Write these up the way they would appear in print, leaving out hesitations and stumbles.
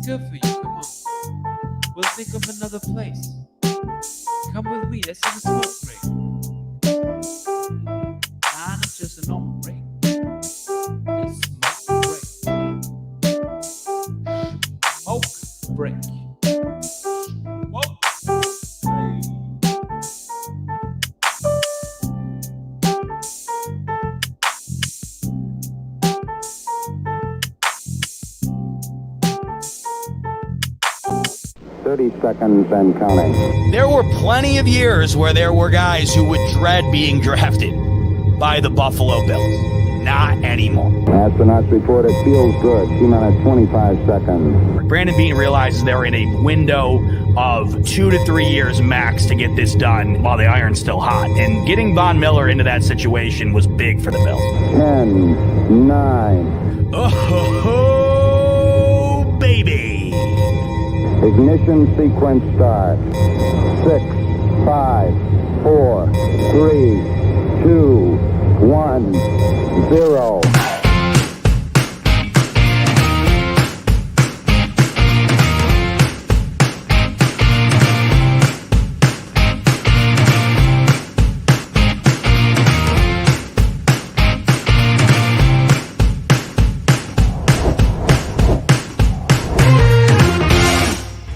good for you. Come on. We'll think of another place. Come with me. Let's have a smoke break. Nah, not just a normal break. It's smoke break. Smoke break. Smoke. 30 seconds and counting. There were plenty of years where there were guys who would dread being drafted by the Buffalo Bills. Not anymore. Astronauts report it feels good. T-minus 25 seconds. Brandon Beane realizes they're in a window of 2 to 3 years max to get this done while the iron's still hot. And getting Von Miller into that situation was big for the Bills. 10, 9. Oh, baby. Ignition sequence start. 6, 5, 4, 3, 2, 1, 0.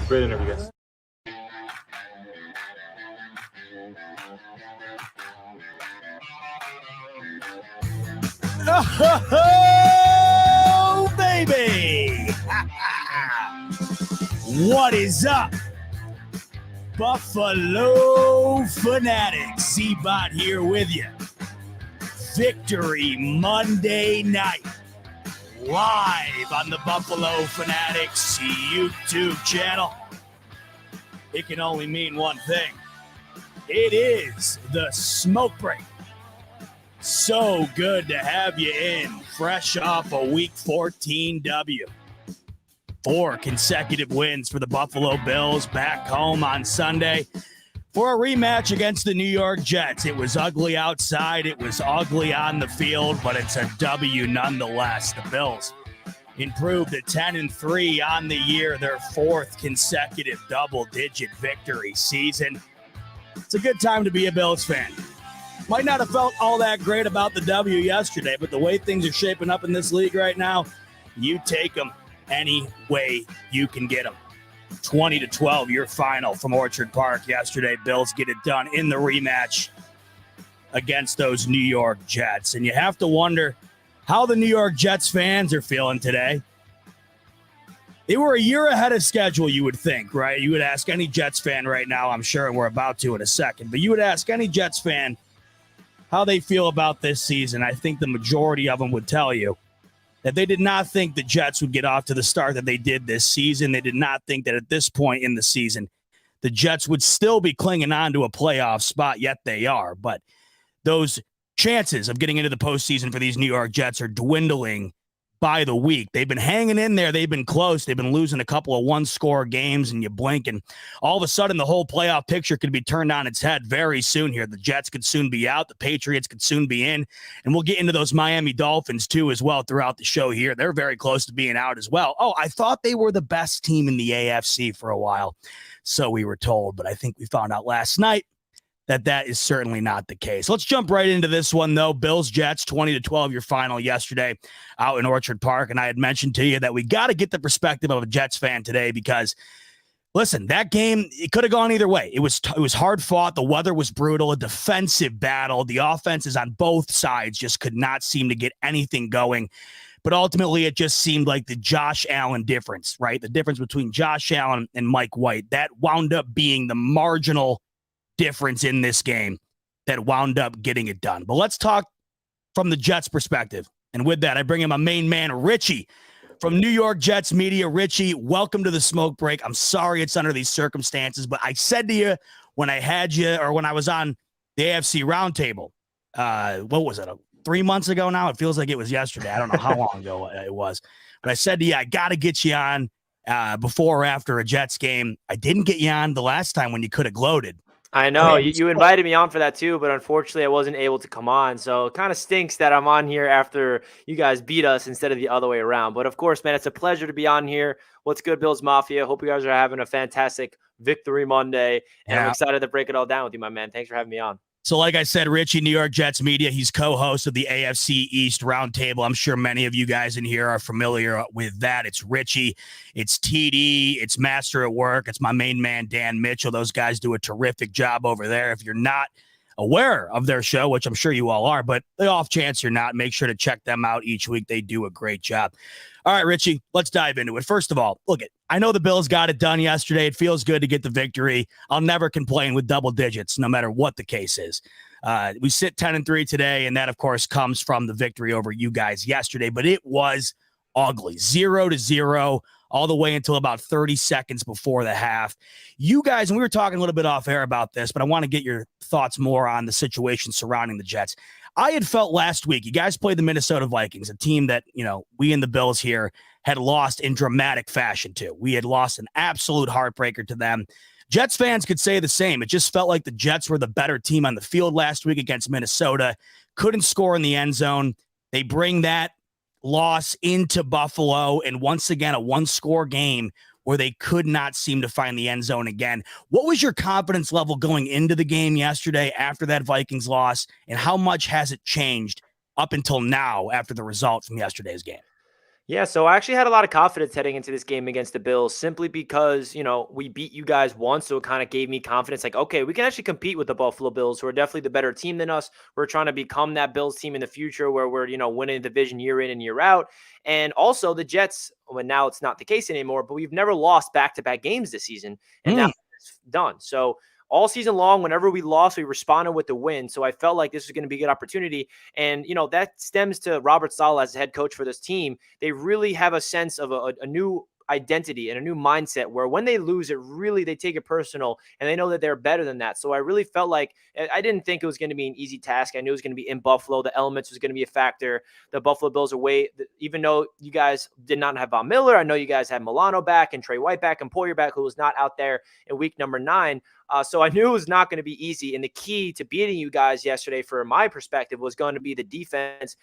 Great interview, guys. Oh, baby! What is up? Buffalo Fanatics. C-Bot here with you. Victory Monday night. Live on the Buffalo Fanatics YouTube channel. It can only mean one thing. It is the smoke break. So good to have you in, fresh off a Week 14 W. 4 consecutive wins for the Buffalo Bills back home on Sunday for a rematch against the New York Jets. It was ugly outside. It was ugly on the field, but it's a W nonetheless. The Bills improved to 10-3 on the year, their 4th consecutive double-digit victory season. It's a good time to be a Bills fan. Might not have felt all that great about the W yesterday, but the way things are shaping up in this league right now, you take them any way you can get them. 20-12, your final from Orchard Park yesterday. Bills get it done in the rematch against those New York Jets. And you have to wonder how the New York Jets fans are feeling today. They were a year ahead of schedule, you would think, right? You would ask any Jets fan right now, I'm sure, and we're about to in a second, but you would ask any Jets fan how they feel about this season. I think the majority of them would tell you that they did not think the Jets would get off to the start that they did this season. They did not think that at this point in the season, the Jets would still be clinging on to a playoff spot, yet they are. But those chances of getting into the postseason for these New York Jets are dwindling by the week. They've been hanging in there. They've been close. They've been losing a couple of one-score games, and you blink, and all of a sudden the whole playoff picture could be turned on its head very soon here. The Jets could soon be out. The Patriots could soon be in, and we'll get into those Miami Dolphins too as well throughout the show here. They're very close to being out as well. Oh, I thought they were the best team in the AFC for a while, so we were told, but I think we found out last night that is certainly not the case. Let's jump right into this one, though. Bills-Jets, 20-12, your final yesterday out in Orchard Park. And I had mentioned to you that we got to get the perspective of a Jets fan today because, listen, that game, it could have gone either way. It was hard fought. The weather was brutal, a defensive battle. The offenses on both sides just could not seem to get anything going. But ultimately, it just seemed like the Josh Allen difference, right? The difference between Josh Allen and Mike White, that wound up being the marginal difference in this game that wound up getting it done. But let's talk from the Jets perspective. And with that, I bring in my main man, Richie, from New York Jets Media. Richie, welcome to the smoke break. I'm sorry it's under these circumstances, but I said to you when I had you, or when I was on the AFC roundtable, what was it, 3 months ago now? It feels like it was yesterday. I don't know how long ago it was. But I said to you, I got to get you on before or after a Jets game. I didn't get you on the last time when you could have gloated. I know you invited me on for that too, but unfortunately I wasn't able to come on. So it kind of stinks that I'm on here after you guys beat us instead of the other way around. But of course, man, it's a pleasure to be on here. What's good, Bills Mafia? Hope you guys are having a fantastic Victory Monday. And I'm excited to break it all down with you, my man. Thanks for having me on. So like I said, Richie, New York Jets Media, he's co-host of the AFC East roundtable. I'm sure many of you guys in here are familiar with that. It's Richie, it's TD, it's Master at Work, it's my main man, Dan Mitchell. Those guys do a terrific job over there. If you're not aware of their show, which I'm sure you all are, but the off chance you're not, make sure to check them out each week. They do a great job. All right, Richie, let's dive into it. First of all, look, I know the Bills got it done yesterday. It feels good to get the victory. I'll never complain with double digits, no matter what the case is. We sit 10-3 today, and that, of course, comes from the victory over you guys yesterday, but it was ugly. 0-0 all the way until about 30 seconds before the half. You guys, and we were talking a little bit off air about this, but I want to get your thoughts more on the situation surrounding the Jets. I had felt last week, you guys played the Minnesota Vikings, a team that, we in the Bills here had lost in dramatic fashion to. We had lost an absolute heartbreaker to them. Jets fans could say the same. It just felt like the Jets were the better team on the field last week against Minnesota. Couldn't score in the end zone. They bring that loss into Buffalo, and once again, a one-score game where they could not seem to find the end zone again. What was your confidence level going into the game yesterday after that Vikings loss, and how much has it changed up until now after the result from yesterday's game? Yeah, so I actually had a lot of confidence heading into this game against the Bills simply because, we beat you guys once, so it kind of gave me confidence like, okay, we can actually compete with the Buffalo Bills, who are definitely the better team than us. We're trying to become that Bills team in the future where we're, winning the division year in and year out. And also the Jets, well, now it's not the case anymore, but we've never lost back-to-back games this season, and now it's done. So all season long, whenever we lost, we responded with the win. So I felt like this was going to be a good opportunity. And, that stems to Robert Saleh as the head coach for this team. They really have a sense of a new identity and a new mindset where when they lose, they take it personal, and they know that they're better than that. So I really felt like I didn't think it was going to be an easy task. I knew it was going to be in Buffalo. The elements was going to be a factor. The Buffalo Bills even though you guys did not have Von Miller, I know you guys had Milano back and Trey White back and Poyer back, who was not out there in week number 9. So I knew it was not going to be easy. And the key to beating you guys yesterday, from my perspective, was going to be the defense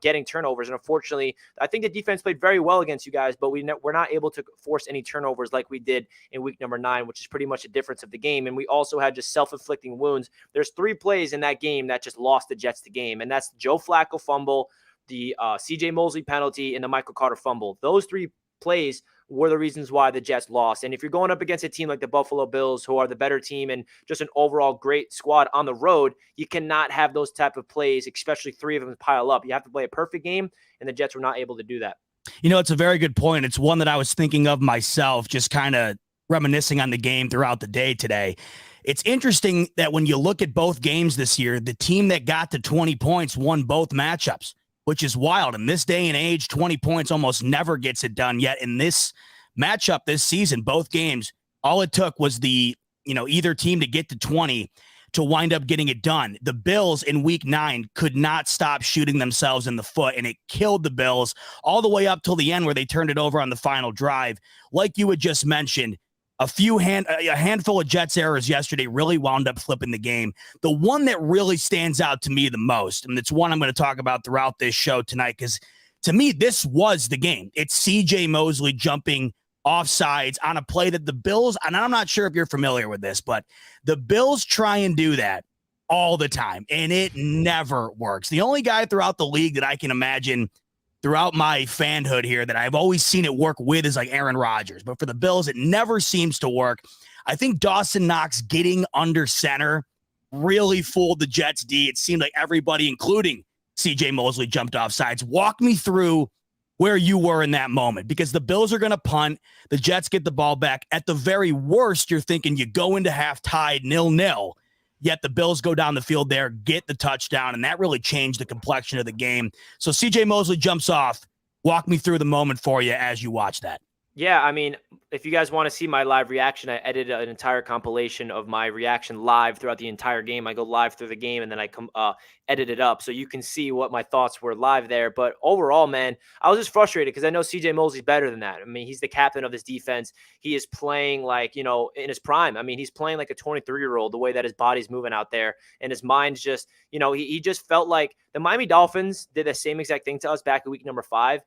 getting turnovers. And unfortunately, I think the defense played very well against you guys, but we're not able to force any turnovers like we did in week number 9, which is pretty much the difference of the game. And we also had just self-inflicting wounds. There's 3 plays in that game that just lost the Jets the game. And that's the Joe Flacco fumble, the CJ Mosley penalty, and the Michael Carter fumble. Those 3 plays were the reasons why the Jets lost. And if you're going up against a team like the Buffalo Bills, who are the better team and just an overall great squad on the road, you cannot have those type of plays, especially 3 of them pile up. You have to play a perfect game, and the Jets were not able to do that. It's a very good point. It's one that I was thinking of myself, just kind of reminiscing on the game throughout the day today. It's interesting that when you look at both games this year, the team that got to 20 points won both matchups, which is wild. In this day and age, 20 points almost never gets it done. Yet in this matchup this season, both games, all it took was the, either team to get to 20 to wind up getting it done. The Bills in week 9 could not stop shooting themselves in the foot, and it killed the Bills all the way up till the end where they turned it over on the final drive. Like you had just mentioned, a handful of Jets errors yesterday really wound up flipping the game. The one that really stands out to me the most, and it's one I'm going to talk about throughout this show tonight, because to me, this was the game. It's CJ Mosley jumping offsides on a play that the Bills, and I'm not sure if you're familiar with this, but the Bills try and do that all the time, and it never works. The only guy throughout the league that I can imagine throughout my fanhood here that I've always seen it work with is like Aaron Rodgers. But for the Bills, it never seems to work. I think Dawson Knox getting under center really fooled the Jets D. It seemed like everybody, including CJ Mosley, jumped off sides. Walk me through where you were in that moment, because the Bills are going to punt. The Jets get the ball back. At the very worst, you're thinking you go into half tied 0-0. Yet the Bills go down the field there, get the touchdown, and that really changed the complexion of the game. So CJ Mosley jumps off. Walk me through the moment for you as you watch that. Yeah, I mean, if you guys want to see my live reaction, I edited an entire compilation of my reaction live throughout the entire game. I go live through the game and then I come edit it up so you can see what my thoughts were live there. But overall, man, I was just frustrated because I know CJ Mosley's better than that. I mean, he's the captain of this defense. He is playing like, in his prime. I mean, he's playing like a 23-year-old, the way that his body's moving out there. And his mind's just, he just felt like the Miami Dolphins did the same exact thing to us back in week number 5.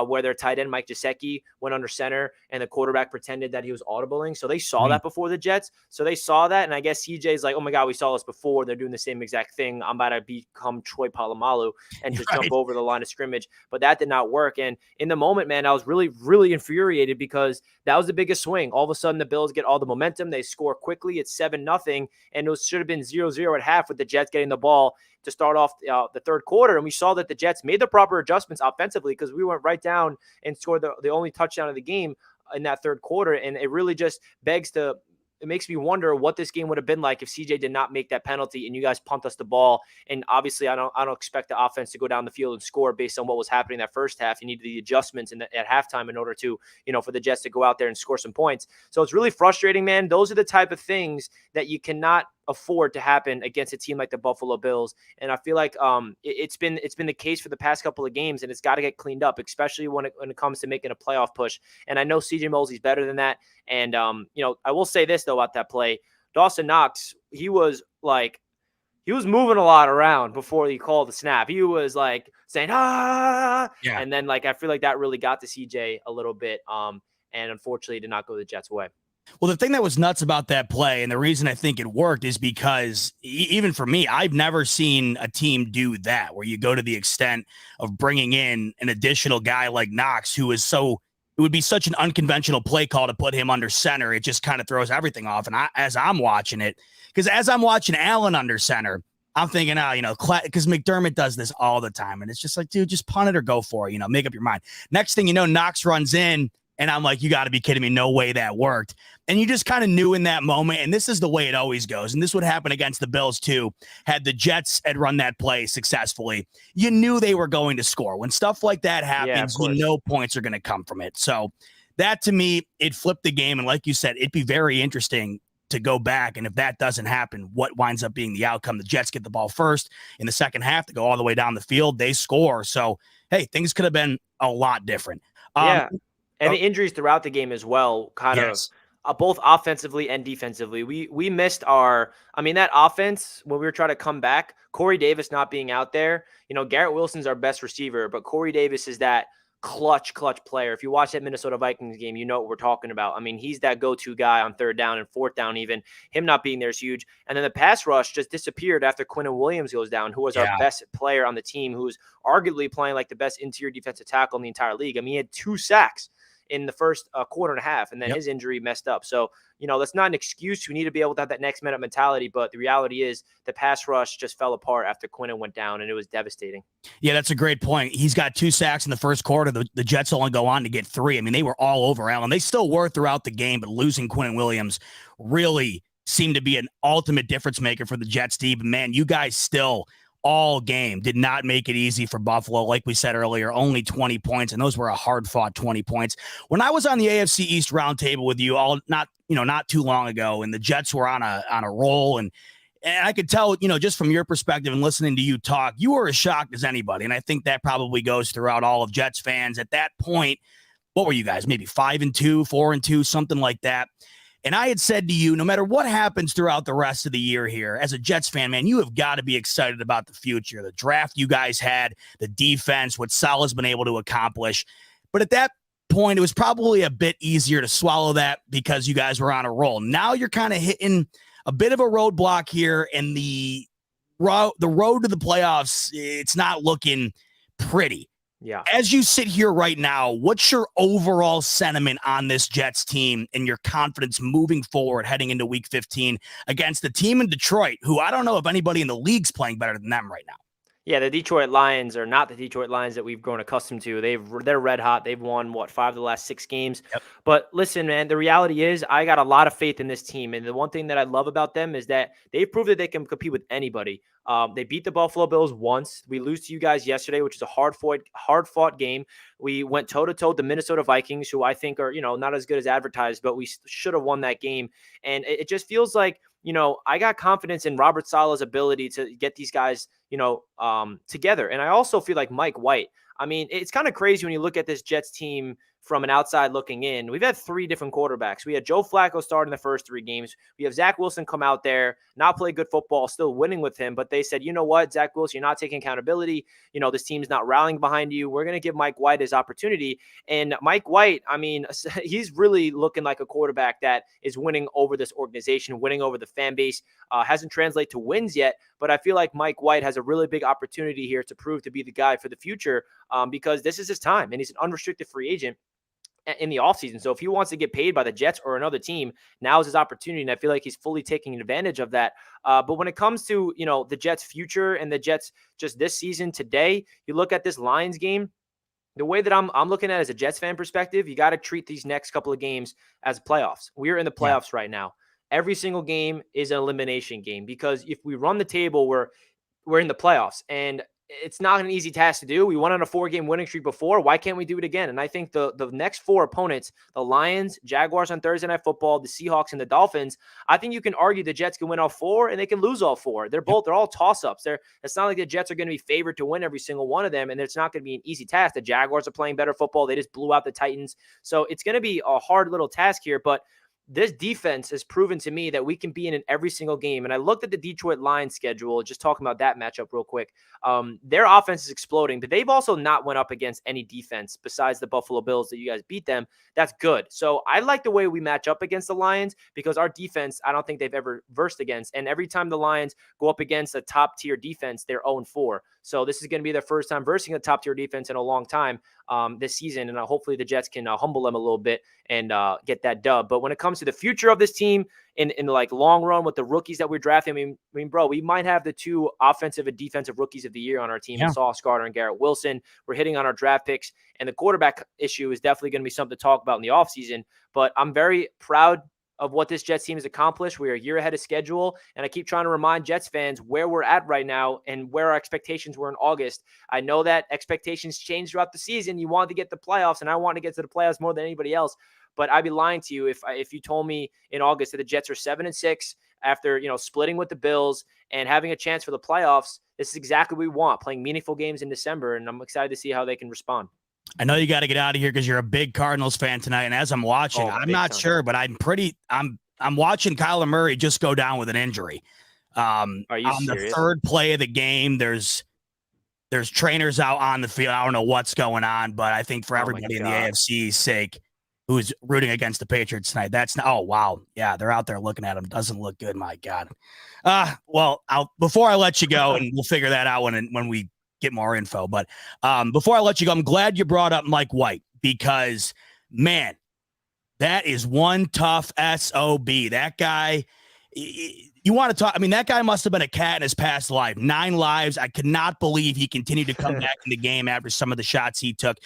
Where their tight end Mike Gesicki went under center and the quarterback pretended that he was audibling. So they saw that before the Jets. So they saw that. And I guess CJ's like, oh my God, we saw this before. They're doing the same exact thing. I'm about to become Troy Polamalu and just jump over the line of scrimmage. But that did not work. And in the moment, man, I was really, really infuriated because that was the biggest swing. All of a sudden, the Bills get all the momentum. They score quickly. It's 7-0. And it should have been 0-0 at half with the Jets getting the ball to start off the third quarter. And we saw that the Jets made the proper adjustments offensively because we went right down and scored the only touchdown of the game in that third quarter. And it really just it makes me wonder what this game would have been like if CJ did not make that penalty and you guys pumped us the ball. And obviously I don't expect the offense to go down the field and score based on what was happening that first half. You needed the adjustments at halftime in order to, for the Jets to go out there and score some points. So it's really frustrating, man. Those are the type of things that you cannot afford to happen against a team like the Buffalo Bills. And I feel like it's been the case for the past couple of games, and it's got to get cleaned up, especially when it comes to making a playoff push. And I know CJ Mosley's better than that. And I will say this though about that play, Dawson Knox, he was moving a lot around before he called the snap. He was like saying yeah. And then I feel like that really got to CJ a little bit. And unfortunately did not go the Jets' way. Well, the thing that was nuts about that play, and the reason I think it worked, is because even for me, I've never seen a team do that, where you go to the extent of bringing in an additional guy like Knox, who is it would be such an unconventional play call to put him under center. It just kind of throws everything off. And as I'm watching it, because as I'm watching Allen under center, I'm thinking, because McDermott does this all the time. And it's just like, dude, just punt it or go for it, make up your mind. Next thing you know, Knox runs in. And I'm like, you got to be kidding me. No way that worked. And you just kind of knew in that moment, and this is the way it always goes, and this would happen against the Bills too, had the Jets had run that play successfully, you knew they were going to score. When stuff like that happens, you know points are going to come from it. So that, to me, it flipped the game. And like you said, it'd be very interesting to go back. And if that doesn't happen, what winds up being the outcome? The Jets get the ball first in the second half to go all the way down the field. They score. So, hey, things could have been a lot different. And the injuries throughout the game as well, both offensively and defensively. We missed that offense when we were trying to come back. Corey Davis not being out there. Garrett Wilson's our best receiver, but Corey Davis is that clutch player. If you watch that Minnesota Vikings game, you know what we're talking about. I mean, he's that go-to guy on third down and fourth down even. Him not being there is huge. And then the pass rush just disappeared after Quinnen Williams goes down, who was our best player on the team, who's arguably playing like the best interior defensive tackle in the entire league. I mean, he had 2 sacks in the first quarter and a half, and then his injury messed up. So, that's not an excuse. We need to be able to have that next minute mentality, but the reality is the pass rush just fell apart after Quinnen went down, and it was devastating. Yeah, that's a great point. He's got 2 sacks in the first quarter. The Jets only go on to get 3. I mean, they were all over Allen. They still were throughout the game, but losing Quinnen Williams really seemed to be an ultimate difference maker for the Jets team. Man, you guys still all game did not make it easy for Buffalo. Like we said earlier, only 20 points, and those were a hard-fought 20 points. When I was on the AFC East roundtable with you not too long ago, and the Jets were on a roll, and I could tell, just from your perspective and listening to you talk, you were as shocked as anybody, and I think that probably goes throughout all of Jets fans. At that point, what were you guys, maybe 5-2, 4-2, something like that? And I had said to you, no matter what happens throughout the rest of the year here, as a Jets fan, man, you have got to be excited about the future. The draft you guys had, the defense, what Salah's been able to accomplish. But at that point, it was probably a bit easier to swallow that because you guys were on a roll. Now you're kind of hitting a bit of a roadblock here, and the road to the playoffs, it's not looking pretty. Yeah. As you sit here right now, what's your overall sentiment on this Jets team and your confidence moving forward heading into Week 15 against the team in Detroit, who I don't know if anybody in the league's playing better than them right now? Yeah, the Detroit Lions are not the Detroit Lions that we've grown accustomed to. They're red hot. They've won 5 of the last 6 games. Yep. But listen, man, the reality is I got a lot of faith in this team, and the one thing that I love about them is that they've proved that they can compete with anybody. They beat the Buffalo Bills once. We lose to you guys yesterday, which is a hard fought game. We went toe to toe with the Minnesota Vikings, who I think are not as good as advertised, but we should have won that game. And it just feels like I got confidence in Robert Saleh's ability to get these guys, together. And I also feel like Mike White. I mean, it's kind of crazy when you look at this Jets team from an outside looking in. We've had 3 different quarterbacks. We had Joe Flacco start in the first 3 games. We have Zach Wilson come out there, not play good football, still winning with him. But they said, you know what, Zach Wilson, you're not taking accountability. This team's not rallying behind you. We're going to give Mike White his opportunity. And Mike White, I mean, he's really looking like a quarterback that is winning over this organization, winning over the fan base. Hasn't translated to wins yet, but I feel like Mike White has a really big opportunity here to prove to be the guy for the future because this is his time, and he's an unrestricted free agent in the offseason. So if he wants to get paid by the Jets or another team, now is his opportunity, and I feel like he's fully taking advantage of that. But when it comes to, the Jets' future and the Jets just this season today, you look at this Lions game, the way that I'm looking at it as a Jets fan perspective, you got to treat these next couple of games as playoffs. We're in the playoffs right now. Every single game is an elimination game because if we run the table, we're in the playoffs, and it's not an easy task to do. We went on a 4-game winning streak before. Why can't we do it again? And I think the next 4 opponents, the Lions, Jaguars on Thursday Night Football, the Seahawks, and the Dolphins, I think you can argue the Jets can win all 4 and they can lose all 4. They're all toss-ups. It's not like the Jets are going to be favored to win every single one of them, and it's not going to be an easy task. The Jaguars are playing better football. They just blew out the Titans. So it's going to be a hard little task here, but this defense has proven to me that we can be in every single game. And I looked at the Detroit Lions schedule, just talking about that matchup real quick. Their offense is exploding, but they've also not went up against any defense besides the Buffalo Bills that you guys beat them. That's good. So I like the way we match up against the Lions because our defense, I don't think they've ever versed against. And every time the Lions go up against a top tier defense, they're 0-4. So this is going to be their first time versing a top tier defense in a long time this season. And hopefully the Jets can humble them a little bit and get that dub. But when it comes to the future of this team in like long run with the rookies that we're drafting, I mean, bro, we might have the 2 offensive and defensive rookies of the year on our team, Sauce Gardner and Garrett Wilson. We're hitting on our draft picks, and the quarterback issue is definitely going to be something to talk about in the offseason. But I'm very proud of what this Jets team has accomplished. We are a year ahead of schedule, and I keep trying to remind Jets fans where we're at right now and where our expectations were in August. I know that expectations change throughout the season. You want to get the playoffs, and I want to get to the playoffs more than anybody else. But I'd be lying to you if you told me in August that the Jets are 7-6 after splitting with the Bills and having a chance for the playoffs. This is exactly what we want, playing meaningful games in December, and I'm excited to see how they can respond. I know you got to get out of here because you're a big Cardinals fan tonight, and as I'm watching, I'm not sure, but I'm watching Kyler Murray just go down with an injury. Are you on serious? The third play of the game, there's trainers out on the field. I don't know what's going on, but I think for everybody in the AFC's sake who's rooting against the Patriots tonight, that's not, oh, wow. Yeah, they're out there looking at him. Doesn't look good. My God. Well, before I let you go, and we'll figure that out when we get more info. But before I let you go, I'm glad you brought up Mike White because, man, that is one tough SOB. That guy, you want to talk? I mean, that guy must have been a cat in his past life. 9 lives. I could not believe he continued to come back in the game after some of the shots he took.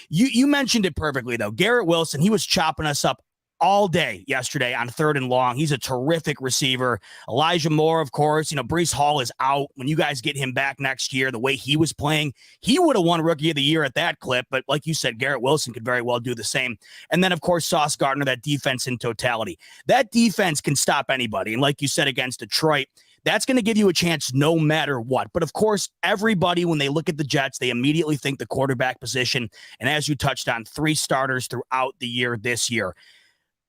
You mentioned it perfectly, though. Garrett Wilson, he was chopping us up all day yesterday on 3rd and long. He's a terrific receiver. Elijah Moore, of course. Breece Hall is out. When you guys get him back next year, the way he was playing, he would have won Rookie of the Year at that clip. But like you said, Garrett Wilson could very well do the same. And then, of course, Sauce Gardner, that defense in totality. That defense can stop anybody. And like you said, against Detroit, that's going to give you a chance no matter what. But, of course, everybody, when they look at the Jets, they immediately think the quarterback position. And as you touched on, 3 starters throughout the year this year.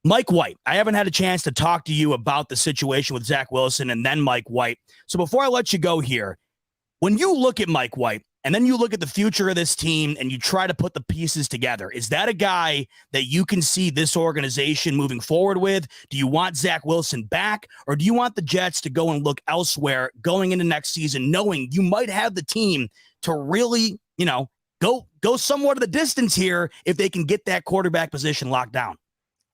Mike White, I haven't had a chance to talk to you about the situation with Zach Wilson and then Mike White. So before I let you go here, when you look at Mike White and then you look at the future of this team and you try to put the pieces together, is that a guy that you can see this organization moving forward with? Do you want Zach Wilson back, or do you want the Jets to go and look elsewhere going into next season, knowing you might have the team to really, go somewhat of the distance here if they can get that quarterback position locked down?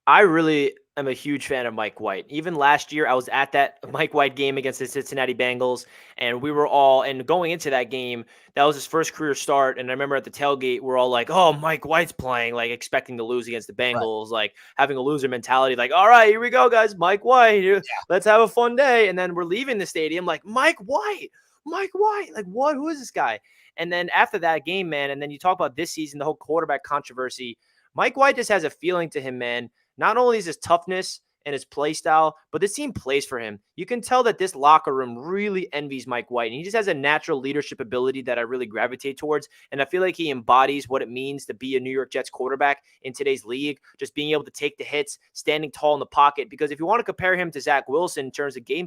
I really am a huge fan of Mike White. Even last year, I was at that Mike White game against the Cincinnati Bengals, and we were all, and going into that game, that was his first career start. And I remember at the tailgate, we're all like, oh, Mike White's playing, like expecting to lose against the Bengals, like having a loser mentality, like, all right, here we go, guys, Mike White, let's have a fun day. And then we're leaving the stadium like, Mike White, like what? Who is this guy? And then after that game, man, and then you talk about this season, the whole quarterback controversy, Mike White just has a feeling to him, man. Not only is his toughness and his play style, but this team plays for him. You can tell that this locker room really envies Mike White, and he just has a natural leadership ability that I really gravitate towards, and I feel like he embodies what it means to be a New York Jets quarterback in today's league, just being able to take the hits, standing tall in the pocket, because if you want to compare him to Zach Wilson in terms of game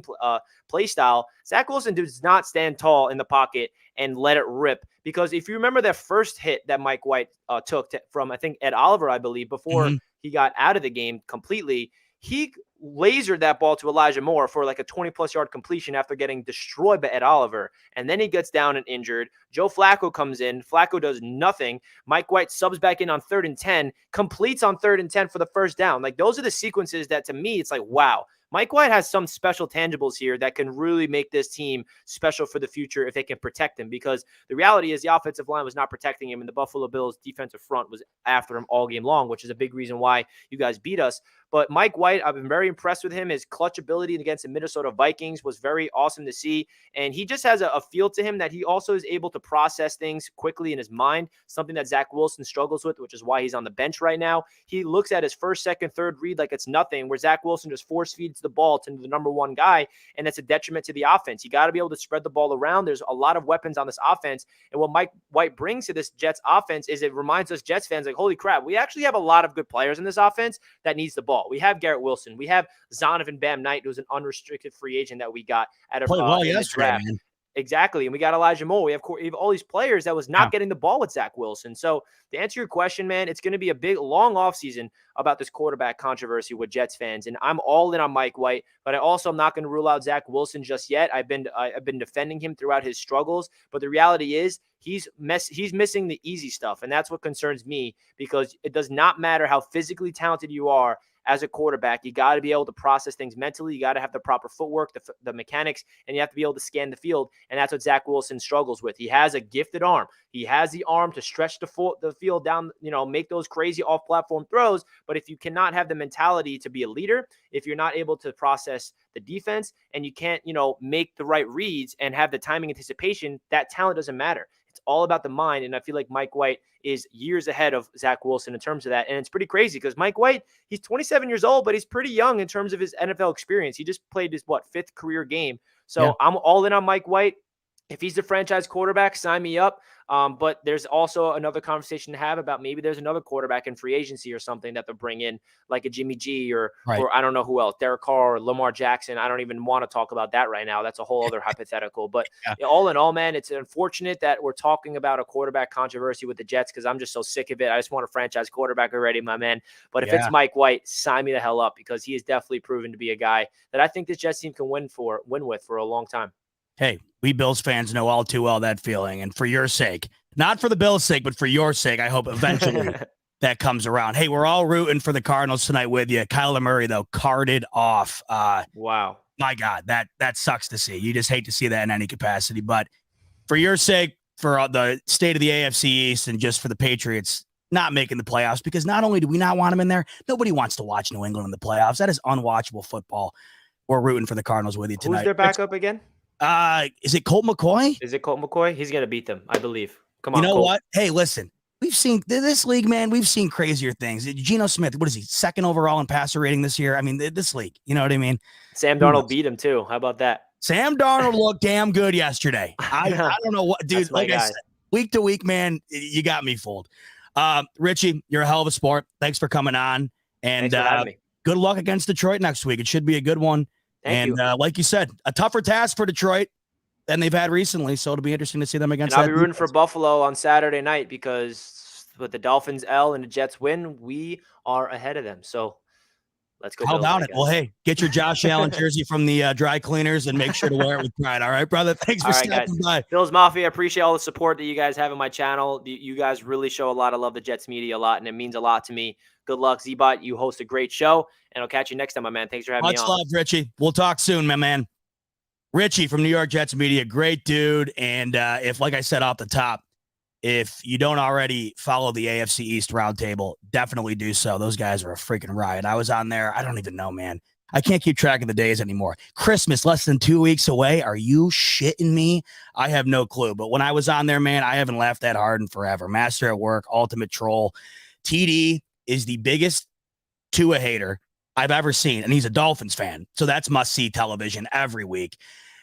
play style, Zach Wilson does not stand tall in the pocket and let it rip, because if you remember that first hit that Mike White took from, I think, Ed Oliver, I believe, before he got out of the game completely, he lasered that ball to Elijah Moore for like a 20-plus yard completion after getting destroyed by Ed Oliver. And then he gets down and injured. Joe Flacco comes in. Flacco does nothing. Mike White subs back in on 3rd and 10, completes on 3rd and 10 for the first down. Like, those are the sequences that, to me, it's like, wow. Mike White has some special tangibles here that can really make this team special for the future if they can protect him, because the reality is the offensive line was not protecting him, and the Buffalo Bills defensive front was after him all game long, which is a big reason why you guys beat us. But Mike White, I've been very impressed with him. His clutch ability against the Minnesota Vikings was very awesome to see. And he just has a feel to him that he also is able to process things quickly in his mind, something that Zach Wilson struggles with, which is why he's on the bench right now. He looks at his first, second, third read like it's nothing, where Zach Wilson just force feeds the ball to the number one guy, and that's a detriment to the offense. You got to be able to spread the ball around. There's a lot of weapons on this offense, and what Mike White brings to this Jets offense is it reminds us Jets fans, like, holy crap, we actually have a lot of good players in this offense that needs the ball. We have Garrett Wilson. We have Zonovan Bam Knight, who's an unrestricted free agent that we got at a draft. Man. Exactly. And we got Elijah Moore. We have all these players that was not getting the ball with Zach Wilson. So to answer your question, man, it's going to be a big, long offseason about this quarterback controversy with Jets fans. And I'm all in on Mike White, but I also am not going to rule out Zach Wilson just yet. I've been defending him throughout his struggles. But the reality is he's missing the easy stuff. And that's what concerns me, because it does not matter how physically talented you are. As a quarterback, you got to be able to process things mentally. You got to have the proper footwork, the mechanics, and you have to be able to scan the field. And that's what Zach Wilson struggles with. He has a gifted arm. He has the arm to stretch the field down, make those crazy off-platform throws. But if you cannot have the mentality to be a leader, if you're not able to process the defense, and you can't, make the right reads and have the timing anticipation, that talent doesn't matter. It's all about the mind, and I feel like Mike White is years ahead of Zach Wilson in terms of that. And it's pretty crazy because Mike White, he's 27 years old, but he's pretty young in terms of his NFL experience. He just played his, 5th career game. So I'm all in on Mike White. If he's the franchise quarterback, sign me up. But there's also another conversation to have about maybe there's another quarterback in free agency or something that they'll bring in, like a Jimmy G or I don't know who else, Derek Carr or Lamar Jackson. I don't even want to talk about that right now. That's a whole other hypothetical. But all in all, man, it's unfortunate that we're talking about a quarterback controversy with the Jets, because I'm just so sick of it. I just want a franchise quarterback already, my man. But if it's Mike White, sign me the hell up, because he has definitely proven to be a guy that I think this Jets team can win with for a long time. Hey, we Bills fans know all too well that feeling. And for your sake, not for the Bills' sake, but for your sake, I hope eventually that comes around. Hey, we're all rooting for the Cardinals tonight with you. Kyler Murray, though, carded off. Wow. My God, that sucks to see. You just hate to see that in any capacity. But for your sake, for the state of the AFC East, and just for the Patriots not making the playoffs, because not only do we not want them in there, nobody wants to watch New England in the playoffs. That is unwatchable football. We're rooting for the Cardinals with you tonight. Who's their backup again? Is it Colt McCoy? Is it Colt McCoy? He's going to beat them, I believe. Come on, you know Colt. what? Hey, listen, we've seen this league, man. We've seen crazier things. Geno Smith, what is he, 2nd overall in passer rating this year? I mean, this league, you know what I mean? Sam Darnold beat him too. How about that? Sam Darnold looked damn good yesterday. I don't know what, dude. Like I said, week to week, man, you got me fooled. Richie, you're a hell of a sport. Thanks for coming on, and good luck against Detroit next week. It should be a good one. Thank you. Like you said, a tougher task for Detroit than they've had recently, so it'll be interesting to see them against. And I'll be rooting for Buffalo on Saturday night, because with the Dolphins L and the Jets win, we are ahead of them. So Let's go. How Bills, about I it? Well, guess. hey, get your Josh Allen jersey from the dry cleaners and make sure to wear it with pride. All right, brother. Thanks for All right, guys. stopping by. Bills Mafia, I appreciate all the support that you guys have on my channel. You guys really show a lot of love to Jets media a lot, and it means a lot to me. Good luck, Z-Bot. You host a great show, and I'll catch you next time, my man. Thanks for having me Much on. love, Richie. We'll talk soon, my man. Richie from New York Jets Media, great dude. And if, like I said off the top, if you don't already follow the AFC East roundtable, definitely do so. Those guys are a freaking riot. I was on there. I don't even know, man. I can't keep track of the days anymore. Christmas, less than 2 weeks away. Are you shitting me? I have no clue. But when I was on there, man, I haven't laughed that hard in forever. Master at Work, Ultimate Troll. TD is the biggest Tua hater I've ever seen. And he's a Dolphins fan. So that's must-see television every week.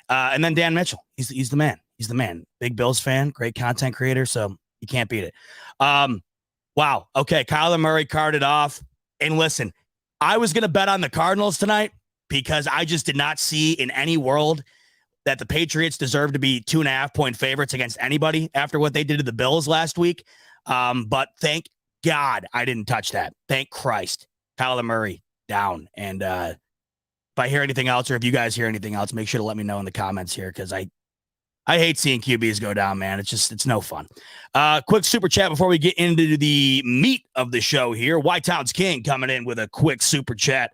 And then Dan Mitchell. He's the man. He's the man. Big Bills fan, great content creator, so you can't beat it. Wow. Okay, Kyler Murray carded off. And listen, I was going to bet on the Cardinals tonight because I just did not see in any world that the Patriots deserve to be 2.5-point favorites against anybody after what they did to the Bills last week. But thank God I didn't touch that. Thank Christ. Kyler Murray down. And if I hear anything else or if you guys hear anything else, make sure to let me know in the comments here because I hate seeing QBs go down, man. It's no fun. Quick super chat before we get into the meat of the show here. Whitetown's King coming in with a quick super chat.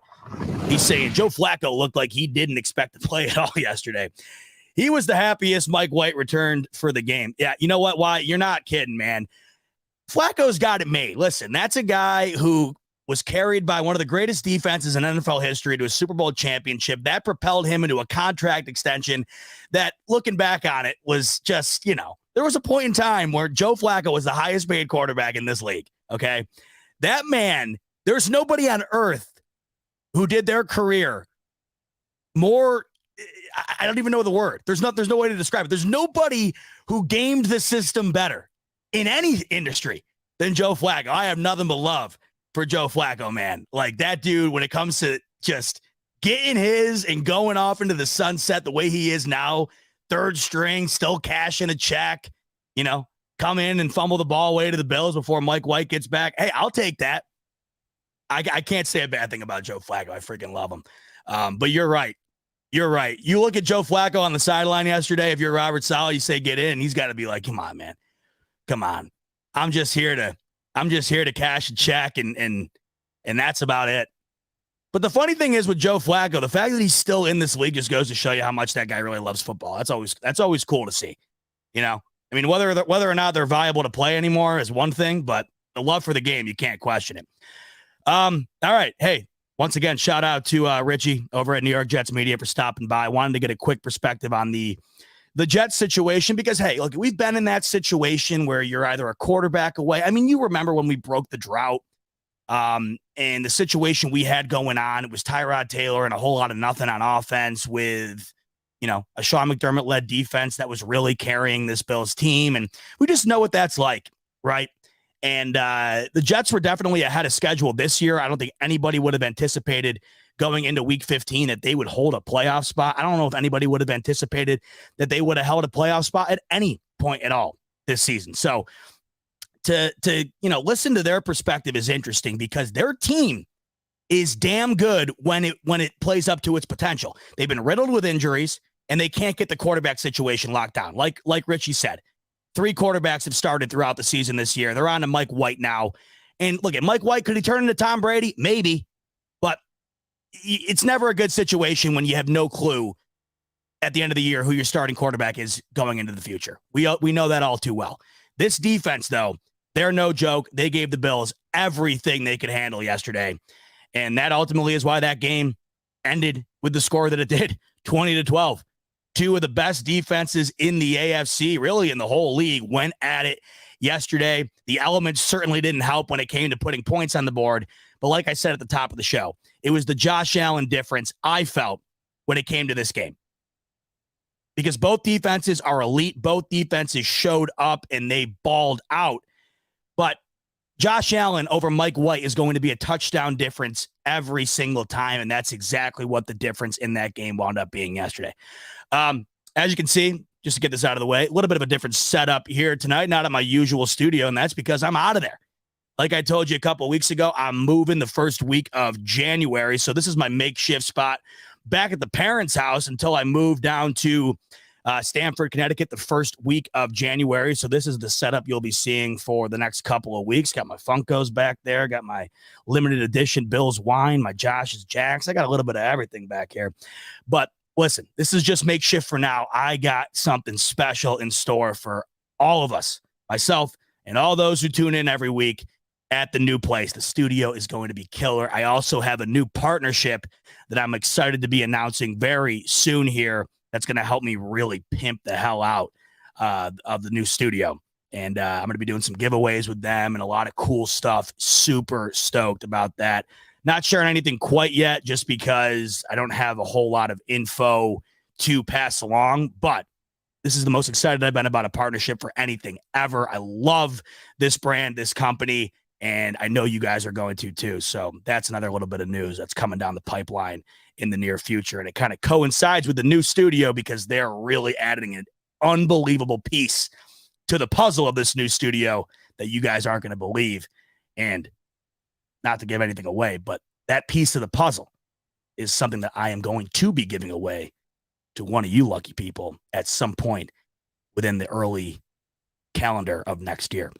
He's saying Joe Flacco looked like he didn't expect to play at all yesterday. He was the happiest Mike White returned for the game. Yeah, you know what, Wyatt? You're not kidding, man. Flacco's got it made. Listen, that's a guy who was carried by one of the greatest defenses in NFL history to a Super Bowl championship. That propelled him into a contract extension that, looking back on it, was just, there was a point in time where Joe Flacco was the highest paid quarterback in this league, okay? That man, there's nobody on earth who did their career more, I don't even know the word. There's no way to describe it. There's nobody who gamed the system better in any industry than Joe Flacco. I have nothing but love for Joe Flacco, man. Like that dude, when it comes to just getting his and going off into the sunset the way he is now, third string, still cashing a check, come in and fumble the ball away to the Bills before Mike White gets back. Hey, I'll take that. I can't say a bad thing about Joe Flacco. I freaking love him. But you're right. You're right. You look at Joe Flacco on the sideline yesterday. If you're Robert Saleh, you say get in. He's got to be like, come on, man. Come on. I'm just here to cash a check and that's about it. But the funny thing is with Joe Flacco, the fact that he's still in this league just goes to show you how much that guy really loves football. That's always cool to see. I mean, whether or not they're viable to play anymore is one thing, but the love for the game, you can't question it. All right. Hey, once again, shout out to Richie over at New York Jets Media for stopping by. I wanted to get a quick perspective on the Jets situation because, hey, look, we've been in that situation where you're either a quarterback away. I mean, you remember when we broke the drought and the situation we had going on. It was Tyrod Taylor and a whole lot of nothing on offense with, a Sean McDermott-led defense that was really carrying this Bills team. And we just know what that's like, right? And the Jets were definitely ahead of schedule this year. I don't think anybody would have anticipated going into week 15 that they would hold a playoff spot. I don't know if anybody would have anticipated that they would have held a playoff spot at any point at all this season. So to listen to their perspective is interesting because their team is damn good when it plays up to its potential. They've been riddled with injuries and they can't get the quarterback situation locked down. Like Richie said, 3 quarterbacks have started throughout the season this year. They're on to Mike White now. And look at Mike White. Could he turn into Tom Brady? Maybe. But it's never a good situation when you have no clue at the end of the year who your starting quarterback is going into the future. We know that all too well. This defense, though, they're no joke. They gave the Bills everything they could handle yesterday. And that ultimately is why that game ended with the score that it did, 20-12. 2 of the best defenses in the AFC, really in the whole league, went at it yesterday. The elements certainly didn't help when it came to putting points on the board. But like I said at the top of the show, it was the Josh Allen difference I felt when it came to this game. Because both defenses are elite. Both defenses showed up and they balled out. But Josh Allen over Mike White is going to be a touchdown difference every single time. And that's exactly what the difference in that game wound up being yesterday. As you can see, just to get this out of the way, a little bit of a different setup here tonight, not at my usual studio. And that's because I'm out of there. Like I told you a couple of weeks ago, I'm moving the first week of January. So this is my makeshift spot back at the parents' house until I move down to Stamford, Connecticut, the first week of January. So this is the setup you'll be seeing for the next couple of weeks. Got my Funkos back there. Got my limited edition Bills wine, my Josh's Jacks. I got a little bit of everything back here. But listen, this is just makeshift for now. I got something special in store for all of us, myself, and all those who tune in every week at the new place. The studio is going to be killer. I also have a new partnership that I'm excited to be announcing very soon here that's going to help me really pimp the hell out of the new studio. And I'm going to be doing some giveaways with them and a lot of cool stuff. Super stoked about that. Not sharing anything quite yet just because I don't have a whole lot of info to pass along, but this is the most excited I've been about a partnership for anything ever. I love this brand, this company, and I know you guys are going to too. So that's another little bit of news that's coming down the pipeline in the near future. And it kind of coincides with the new studio because they're really adding an unbelievable piece to the puzzle of this new studio that you guys aren't going to believe. And not to give anything away, but that piece of the puzzle is something that I am going to be giving away to one of you lucky people at some point within the early calendar of next year.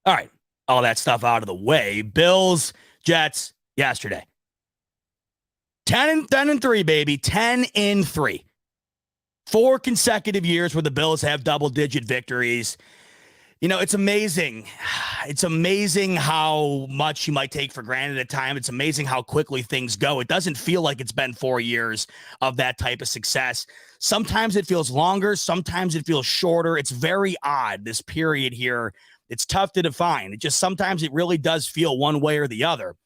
All right. All that stuff out of the way. Bills, Jets, yesterday. 10-3, baby. 10-3. 4 consecutive years where the Bills have double-digit victories. You know, it's amazing. It's amazing how much you might take for granted at time. It's amazing how quickly things go. It doesn't feel like it's been 4 years of that type of success. Sometimes it feels longer. Sometimes it feels shorter. It's very odd, this period here. It's tough to define. It just sometimes it really does feel one way or the other.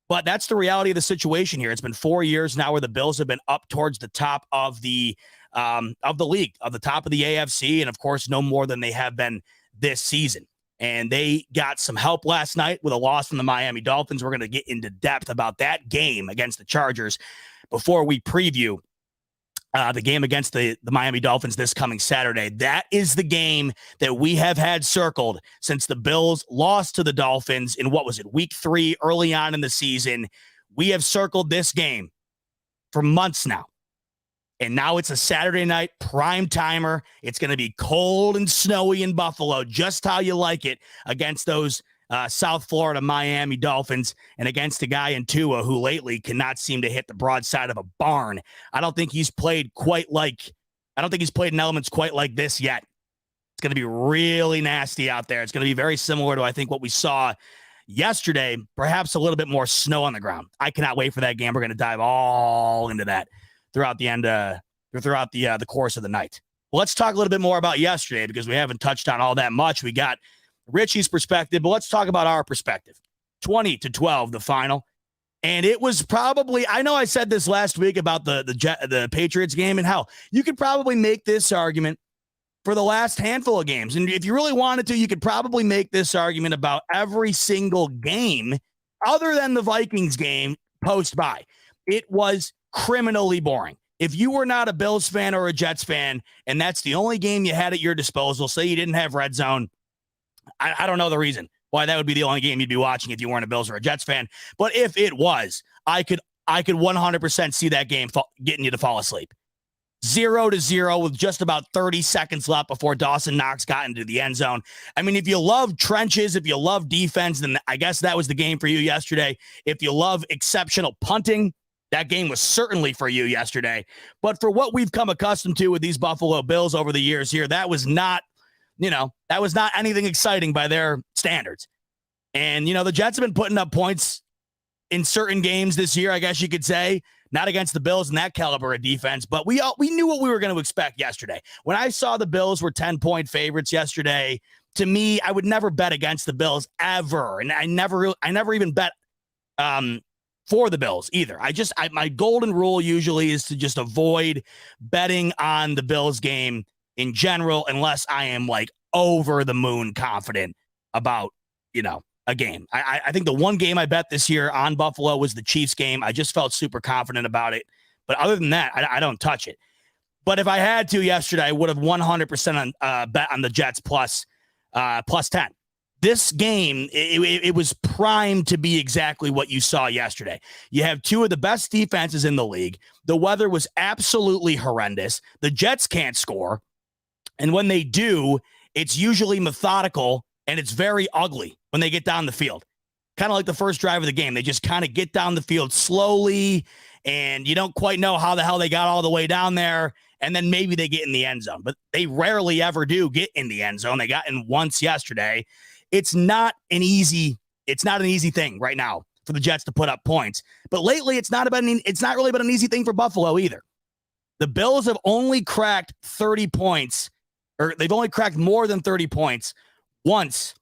But that's the reality of the situation here. It's been 4 years now where the Bills have been up towards the top of the league, of the top of the AFC, and of course, no more than they have been this season. And they got some help last night with a loss from the Miami Dolphins. We're going to get into depth about that game against the Chargers before we preview the game against the Miami Dolphins this coming Saturday. That is the game that we have had circled since the Bills lost to the Dolphins in, what was it, week 3 early on in the season. We have circled this game for months now. And now it's a Saturday night prime timer. It's going to be cold and snowy in Buffalo, just how you like it, against those South Florida Miami Dolphins and against a guy in Tua who lately cannot seem to hit the broadside of a barn. I don't think he's played in elements quite like this yet. It's going to be really nasty out there. It's going to be very similar to, I think, what we saw yesterday, perhaps a little bit more snow on the ground. I cannot wait for that game. We're going to dive all into that throughout the course of the night. Well, let's talk a little bit more about yesterday because we haven't touched on all that much. We got Richie's perspective, but let's talk about our perspective. 20-12, the final. And it was probably, I know I said this last week about the Patriots game, and hell, you could probably make this argument for the last handful of games. And if you really wanted to, you could probably make this argument about every single game other than the Vikings game post-bye. It was criminally boring. If you were not a Bills fan or a Jets fan, and that's the only game you had at your disposal, say you didn't have Red Zone, I don't know the reason why that would be the only game you'd be watching if you weren't a Bills or a Jets fan. But if it was, I could 100% see that game getting you to fall asleep. 0-0 with just about 30 seconds left before Dawson Knox got into the end zone. I mean, if you love trenches, if you love defense, then I guess that was the game for you yesterday. If you love exceptional punting, that game was certainly for you yesterday. But for what we've come accustomed to with these Buffalo Bills over the years here, that was not anything exciting by their standards. And, the Jets have been putting up points in certain games this year, I guess you could say, not against the Bills and that caliber of defense, but we knew what we were going to expect yesterday. When I saw the Bills were 10-point favorites yesterday, to me, I would never bet against the Bills ever. And I never even bet for the Bills either. My golden rule usually is to just avoid betting on the Bills game in general, unless I am like over the moon confident about, a game. I think the one game I bet this year on Buffalo was the Chiefs game. I just felt super confident about it. But other than that, I don't touch it. But if I had to yesterday, I would have 100% bet on the Jets plus 10. this game, it was primed to be exactly what you saw yesterday. You have two of the best defenses in the league. The weather was absolutely horrendous. The Jets can't score. And when they do, it's usually methodical and it's very ugly when they get down the field. Kind of like the first drive of the game. They just kind of get down the field slowly, and you don't quite know how the hell they got all the way down there. And then maybe they get in the end zone, but they rarely ever do get in the end zone. They got in once yesterday. It's not an easy thing right now for the Jets to put up points. But lately, it's not really been an easy thing for Buffalo either. The Bills have only cracked 30 points, or they've only cracked more than 30 points once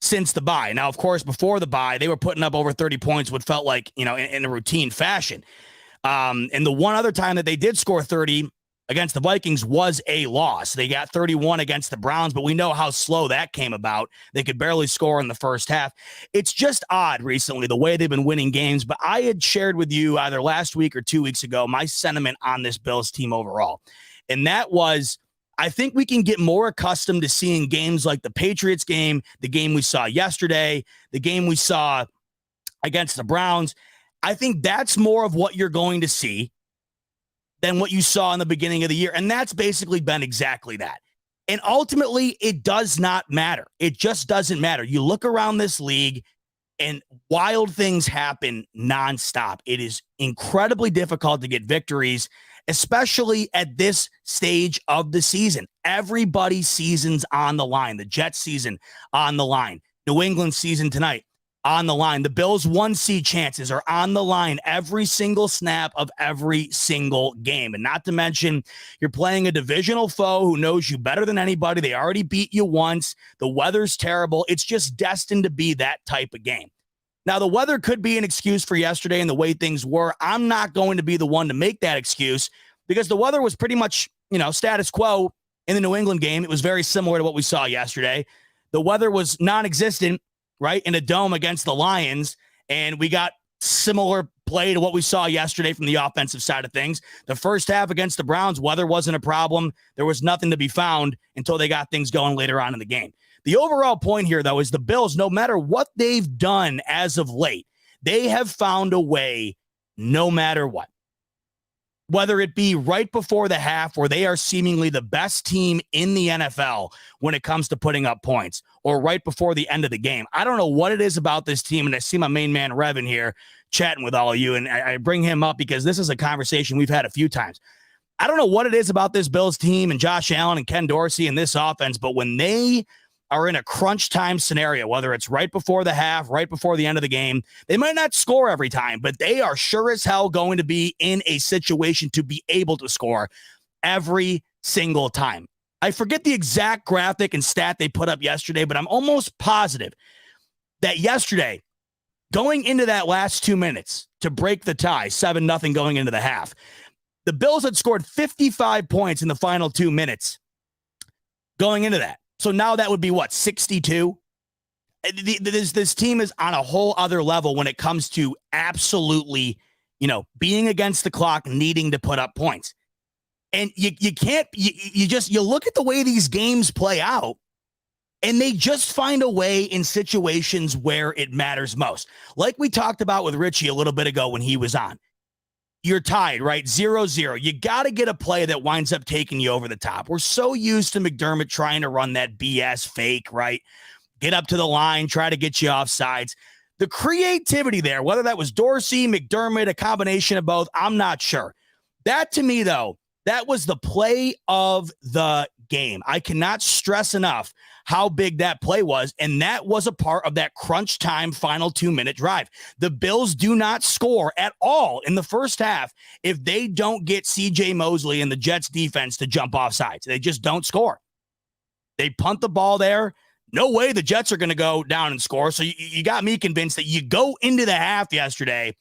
since the bye. Now, of course, before the bye, they were putting up over 30 points, what felt like, in a routine fashion. And the one other time that they did score 30 against the Vikings was a loss. They got 31 against the Browns, but we know how slow that came about. They could barely score in the first half. It's just odd recently, the way they've been winning games. But I had shared with you either last week or 2 weeks ago my sentiment on this Bills team overall. And that was, I think we can get more accustomed to seeing games like the Patriots game, the game we saw yesterday, the game we saw against the Browns. I think that's more of what you're going to see than what you saw in the beginning of the year. And that's basically been exactly that. And ultimately, it does not matter. It just doesn't matter. You look around this league and wild things happen nonstop. It is incredibly difficult to get victories, especially at this stage of the season. Everybody's season's on the line. The Jets season on the line. New England season tonight on the line. The Bills' 1 seed chances are on the line every single snap of every single game. And not to mention, you're playing a divisional foe who knows you better than anybody. They already beat you once. The weather's terrible. It's just destined to be that type of game. Now, the weather could be an excuse for yesterday and the way things were. I'm not going to be the one to make that excuse because the weather was pretty much, status quo in the New England game. It was very similar to what we saw yesterday. The weather was non-existent, right, in a dome against the Lions, and we got similar play to what we saw yesterday from the offensive side of things. The first half against the Browns, weather wasn't a problem. There was nothing to be found until they got things going later on in the game. The overall point here, though, is the Bills, no matter what they've done as of late, they have found a way no matter what. Whether it be right before the half where they are seemingly the best team in the NFL when it comes to putting up points, or right before the end of the game. I don't know what it is about this team, and I see my main man Revin here chatting with all of you, and I bring him up because this is a conversation we've had a few times. I don't know what it is about this Bills team and Josh Allen and Ken Dorsey and this offense, but when they are in a crunch time scenario, whether it's right before the half, right before the end of the game, they might not score every time, but they are sure as hell going to be in a situation to be able to score every single time. I forget the exact graphic and stat they put up yesterday, but I'm almost positive that yesterday, going into that last 2 minutes to break the tie, 7-0 going into the half, the Bills had scored 55 points in the final 2 minutes going into that. So now that would be what, 62? This team is on a whole other level when it comes to absolutely, being against the clock, needing to put up points. And you can't, you look at the way these games play out, and they just find a way in situations where it matters most. Like we talked about with Richie a little bit ago when he was on. You're tied, right? 0-0. You got to get a play that winds up taking you over the top. We're so used to McDermott trying to run that BS fake, right? Get up to the line, try to get you off sides. The creativity there, whether that was Dorsey, McDermott, a combination of both, I'm not sure. That to me, though, that was the play of the game. I cannot stress enough how big that play was, and that was a part of that crunch time final 2-minute drive. The Bills do not score at all in the first half if they don't get C.J. Mosley and the Jets defense to jump off sides. They just don't score. They punt the ball there. No way the Jets are going to go down and score. So you got me convinced that you go into the half yesterday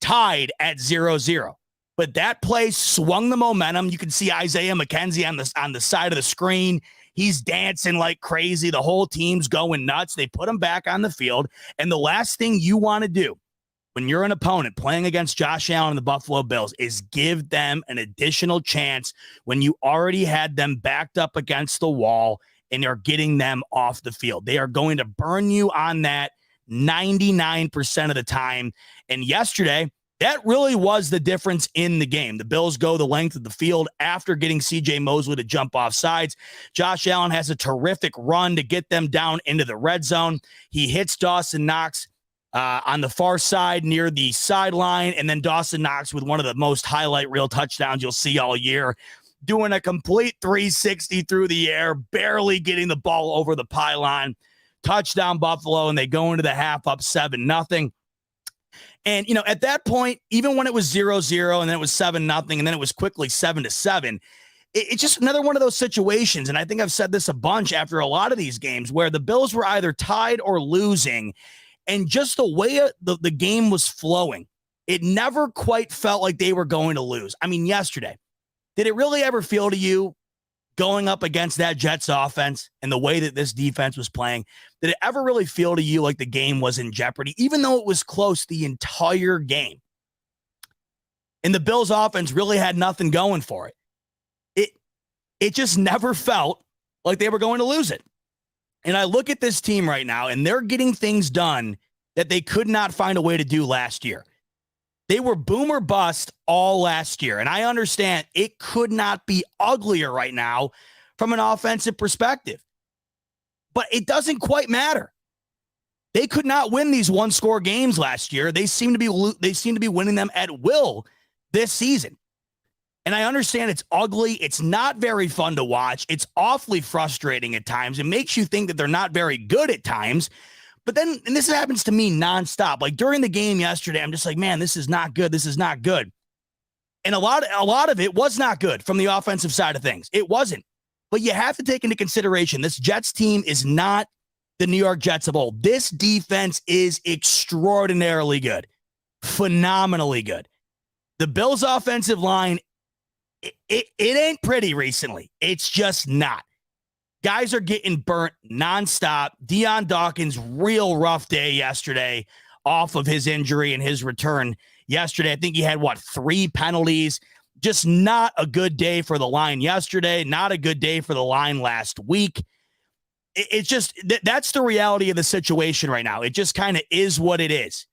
tied at 0-0. But that play swung the momentum. You can see Isaiah McKenzie on the side of the screen. He's dancing like crazy. The whole team's going nuts. They put him back on the field. And the last thing you want to do when you're an opponent playing against Josh Allen and the Buffalo Bills is give them an additional chance when you already had them backed up against the wall and are getting them off the field. They are going to burn you on that 99% of the time. And yesterday, that really was the difference in the game. The Bills go the length of the field after getting C.J. Mosley to jump off sides. Josh Allen has a terrific run to get them down into the red zone. He hits Dawson Knox on the far side near the sideline, and then Dawson Knox with one of the most highlight reel touchdowns you'll see all year, doing a complete 360 through the air, barely getting the ball over the pylon. Touchdown Buffalo, and they go into the half up 7-0. And, at that point, even when it was 0-0 and then it was 7-0 and then it was quickly 7-7, it's just another one of those situations. And I think I've said this a bunch after a lot of these games where the Bills were either tied or losing. And just the way the game was flowing, it never quite felt like they were going to lose. I mean, yesterday, did it really ever feel to you going up against that Jets offense and the way that this defense was playing, did it ever really feel to you like the game was in jeopardy, even though it was close the entire game? And the Bills offense really had nothing going for it. It just never felt like they were going to lose it. And I look at this team right now, and they're getting things done that they could not find a way to do last year. They were boom or bust all last year. And I understand it could not be uglier right now from an offensive perspective. But it doesn't quite matter. They could not win these one-score games last year. They seem to be winning them at will this season. And I understand it's ugly. It's not very fun to watch. It's awfully frustrating at times. It makes you think that they're not very good at times. But then, and this happens to me nonstop. Like during the game yesterday, I'm just like, man, this is not good. This is not good. And a lot of it was not good from the offensive side of things. It wasn't. But you have to take into consideration this Jets team is not the New York Jets of old. This defense is extraordinarily good, phenomenally good. The Bills' offensive line, it ain't pretty recently. It's just not. Guys are getting burnt nonstop. Deion Dawkins, real rough day yesterday off of his injury and his return yesterday. I think he had, 3 penalties. Just not a good day for the line yesterday. Not a good day for the line last week. It's just, that's the reality of the situation right now. It just kind of is what it is.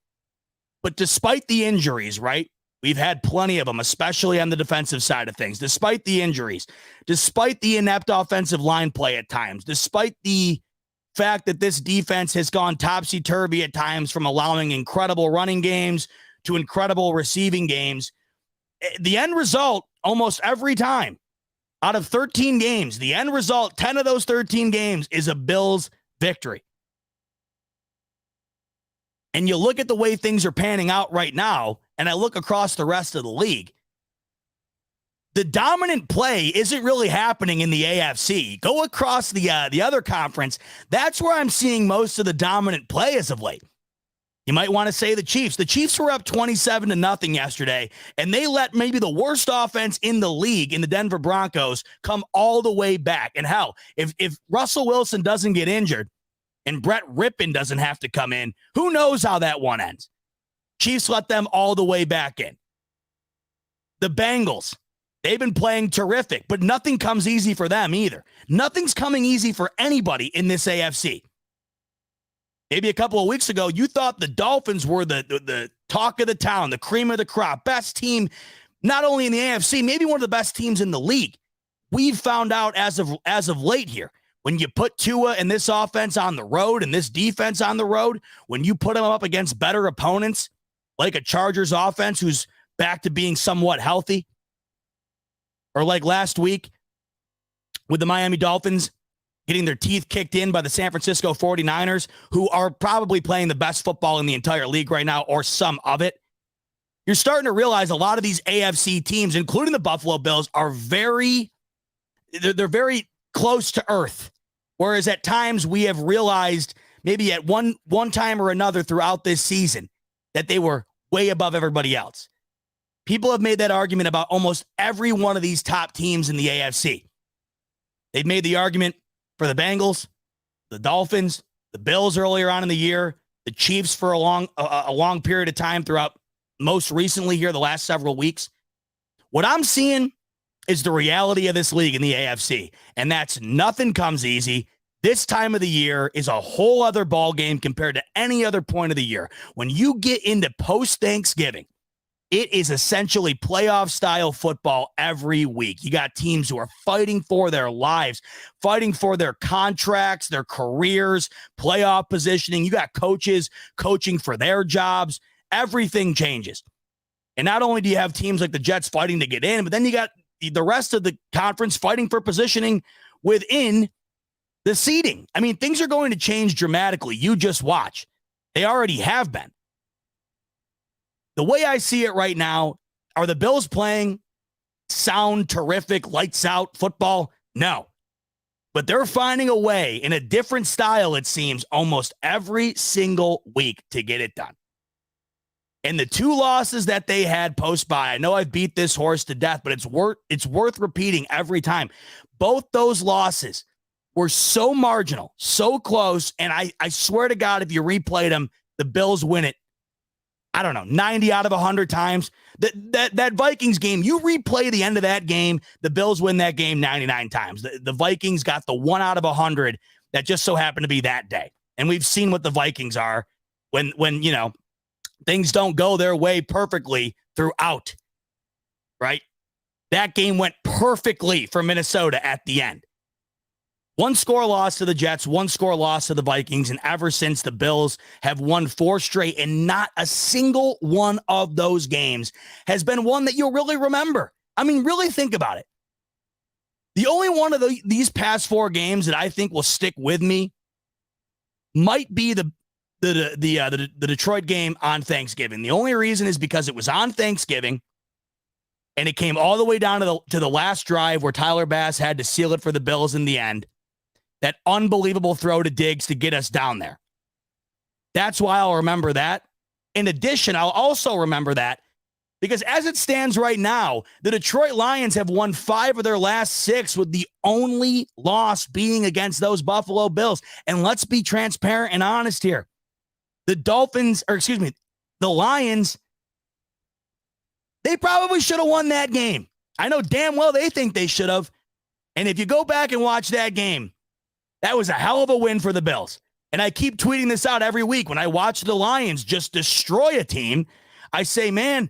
But despite the injuries, right? We've had plenty of them, especially on the defensive side of things. Despite the injuries, despite the inept offensive line play at times, despite the fact that this defense has gone topsy-turvy at times from allowing incredible running games to incredible receiving games, the end result almost every time out of 13 games, the end result, 10 of those 13 games is a Bills victory. And you look at the way things are panning out right now, and I look across the rest of the league, the dominant play isn't really happening in the AFC. Go across the other conference. That's where I'm seeing most of the dominant play as of late. You might want to say the Chiefs. The Chiefs were up 27-0 yesterday, and they let maybe the worst offense in the league in the Denver Broncos come all the way back. And hell, if Russell Wilson doesn't get injured and Brett Rippon doesn't have to come in, who knows how that one ends? Chiefs let them all the way back in. The Bengals, they've been playing terrific, but nothing comes easy for them either. Nothing's coming easy for anybody in this AFC. Maybe a couple of weeks ago, you thought the Dolphins were the talk of the town, the cream of the crop, best team, not only in the AFC, maybe one of the best teams in the league. We've found out as of late here, when you put Tua and this offense on the road and this defense on the road, when you put them up against better opponents, like a Chargers offense who's back to being somewhat healthy, or like last week with the Miami Dolphins getting their teeth kicked in by the San Francisco 49ers, who are probably playing the best football in the entire league right now, or some of it. You're starting to realize a lot of these AFC teams, including the Buffalo Bills, are they're very close to earth. Whereas at times we have realized maybe at one time or another throughout this season that they were way above everybody else. People have made that argument about almost every one of these top teams in the AFC. They've made the argument for the Bengals, the Dolphins, the Bills earlier on in the year, the Chiefs for a long period of time throughout most recently here, the last several weeks. What I'm seeing is the reality of this league in the AFC. And that's nothing comes easy. This time of the year is a whole other ball game compared to any other point of the year. When you get into post-Thanksgiving, it is essentially playoff-style football every week. You got teams who are fighting for their lives, fighting for their contracts, their careers, playoff positioning. You got coaches coaching for their jobs. Everything changes. And not only do you have teams like the Jets fighting to get in, but then you got the rest of the conference fighting for positioning within the seeding. I mean, things are going to change dramatically. You just watch. They already have been. The way I see it right now, are the Bills playing sound, terrific, lights out football? No. But they're finding a way in a different style, it seems, almost every single week to get it done. And the two losses that they had post-bye, I know I've beat this horse to death, but it's worth repeating every time. Both those losses were so marginal, so close, and I swear to God, if you replayed them, the Bills win it. I don't know, 90 out of 100 times. That Vikings game, you replay the end of that game, the Bills win that game 99 times. The Vikings got the 1 out of 100 that just so happened to be that day. And we've seen what the Vikings are when you know, things don't go their way perfectly throughout, right? That game went perfectly for Minnesota at the end. 1 score loss to the Jets, 1 score loss to the Vikings, and ever since the Bills have won 4 straight, and not a single one of those games has been one that you'll really remember. I mean, really think about it. The only one of these past 4 games that I think will stick with me might be the Detroit game on Thanksgiving. The only reason is because it was on Thanksgiving, and it came all the way down to the last drive where Tyler Bass had to seal it for the Bills in the end. That unbelievable throw to Diggs to get us down there. That's why I'll remember that. In addition, I'll also remember that because as it stands right now, the Detroit Lions have won 5 of their last 6, with the only loss being against those Buffalo Bills. And let's be transparent and honest here. The Lions, they probably should have won that game. I know damn well they think they should have. And if you go back and watch that game, that was a hell of a win for the Bills. And I keep tweeting this out every week. When I watch the Lions just destroy a team, I say, man,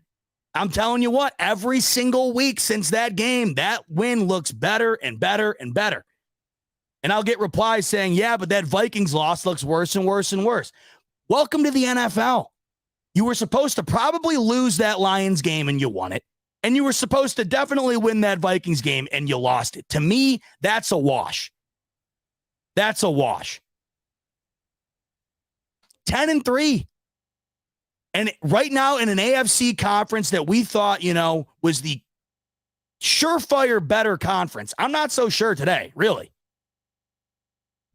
I'm telling you what, every single week since that game, that win looks better and better and better. And I'll get replies saying, yeah, but that Vikings loss looks worse and worse and worse. Welcome to the NFL. You were supposed to probably lose that Lions game and you won it. And you were supposed to definitely win that Vikings game and you lost it. To me, that's a wash. That's a wash. 10-3. And right now in an AFC conference that we thought, you know, was the surefire better conference. I'm not so sure today, really.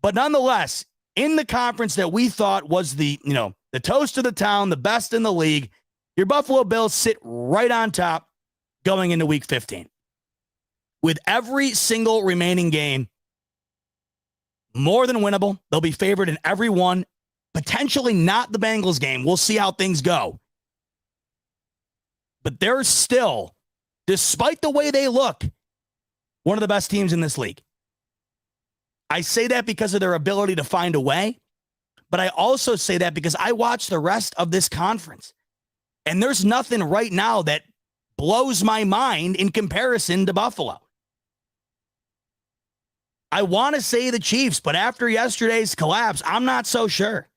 But nonetheless, in the conference that we thought was the, you know, the toast of the town, the best in the league, your Buffalo Bills sit right on top going into week 15. With every single remaining game more than winnable. They'll be favored in every one. Potentially not the Bengals game. We'll see how things go. But they're still, despite the way they look, one of the best teams in this league. I say that because of their ability to find a way, but I also say that because I watch the rest of this conference, and there's nothing right now that blows my mind in comparison to Buffalo. I want to say the Chiefs, but after yesterday's collapse, I'm not so sure.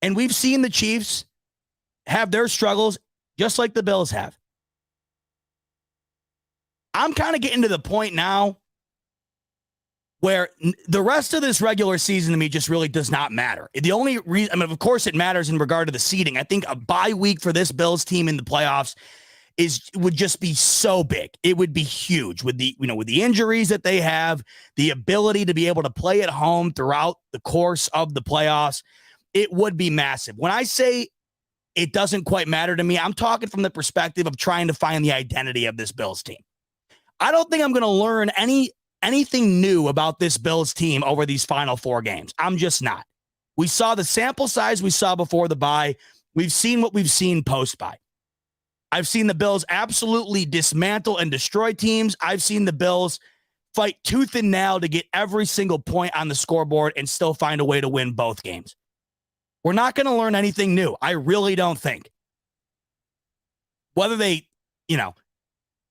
And we've seen the Chiefs have their struggles just like the Bills have. I'm kind of getting to the point now where the rest of this regular season to me just really does not matter. The only reason, I mean, of course it matters in regard to the seeding. I think a bye week for this Bills team in the playoffs would just be so big. It would be huge with the, you know, with the injuries that they have, the ability to be able to play at home throughout the course of the playoffs. It would be massive. When I say it doesn't quite matter to me, I'm talking from the perspective of trying to find the identity of this Bills team. I don't think I'm going to learn anything new about this Bills team over these final 4 games. I'm just not. We saw the sample size we saw before the bye. We've seen what we've seen post-bye. I've seen the Bills absolutely dismantle and destroy teams. I've seen the Bills fight tooth and nail to get every single point on the scoreboard and still find a way to win both games. We're not going to learn anything new. I really don't think. Whether they,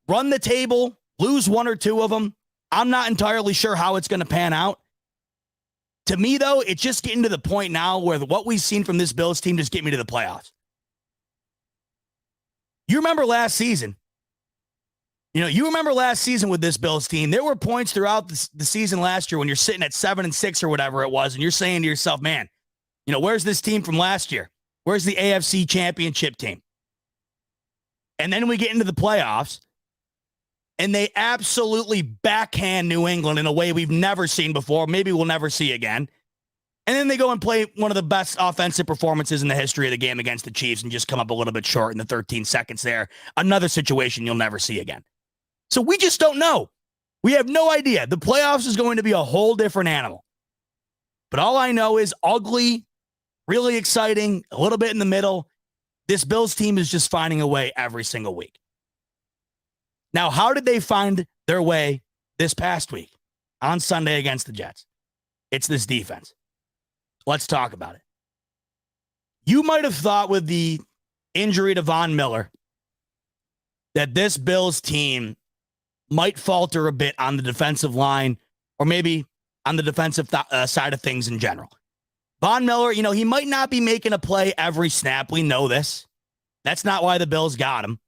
run the table, lose one or two of them, I'm not entirely sure how it's going to pan out. To me, though, it's just getting to the point now where what we've seen from this Bills team just get me to the playoffs. You remember last season. You remember last season with this Bills team. There were points throughout the season last year when you're sitting at 7-6 or whatever it was, and you're saying to yourself, man, where's this team from last year? Where's the AFC Championship team? And then we get into the playoffs, and they absolutely backhand New England in a way we've never seen before, maybe we'll never see again. And then they go and play one of the best offensive performances in the history of the game against the Chiefs and just come up a little bit short in the 13 seconds there. Another situation you'll never see again. So we just don't know. We have no idea. The playoffs is going to be a whole different animal. But all I know is ugly, really exciting, a little bit in the middle. This Bills team is just finding a way every single week. Now, how did they find their way this past week on Sunday against the Jets? It's this defense. Let's talk about it. You might have thought with the injury to Von Miller that this Bills team might falter a bit on the defensive line or maybe on the defensive side of things in general. Von Miller, he might not be making a play every snap. We know this. That's not why the Bills got him.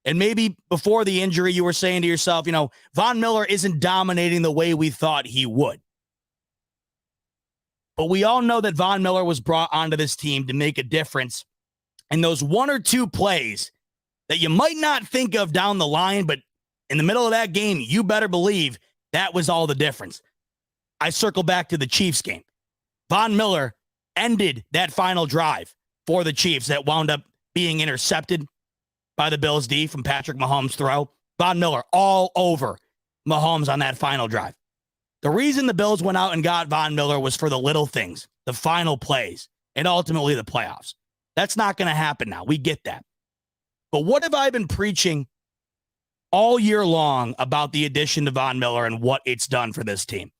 And maybe before the injury, you were saying to yourself, Von Miller isn't dominating the way we thought he would. But we all know that Von Miller was brought onto this team to make a difference in those one or two plays that you might not think of down the line, but in the middle of that game, you better believe that was all the difference. I circle back to the Chiefs game. Von Miller ended that final drive for the Chiefs that wound up being intercepted by the Bills D from Patrick Mahomes' throw. Von Miller all over Mahomes on that final drive. The reason the Bills went out and got Von Miller was for the little things, the final plays, and ultimately the playoffs. That's not going to happen now. We get that. But what have I been preaching all year long about the addition to Von Miller and what it's done for this team?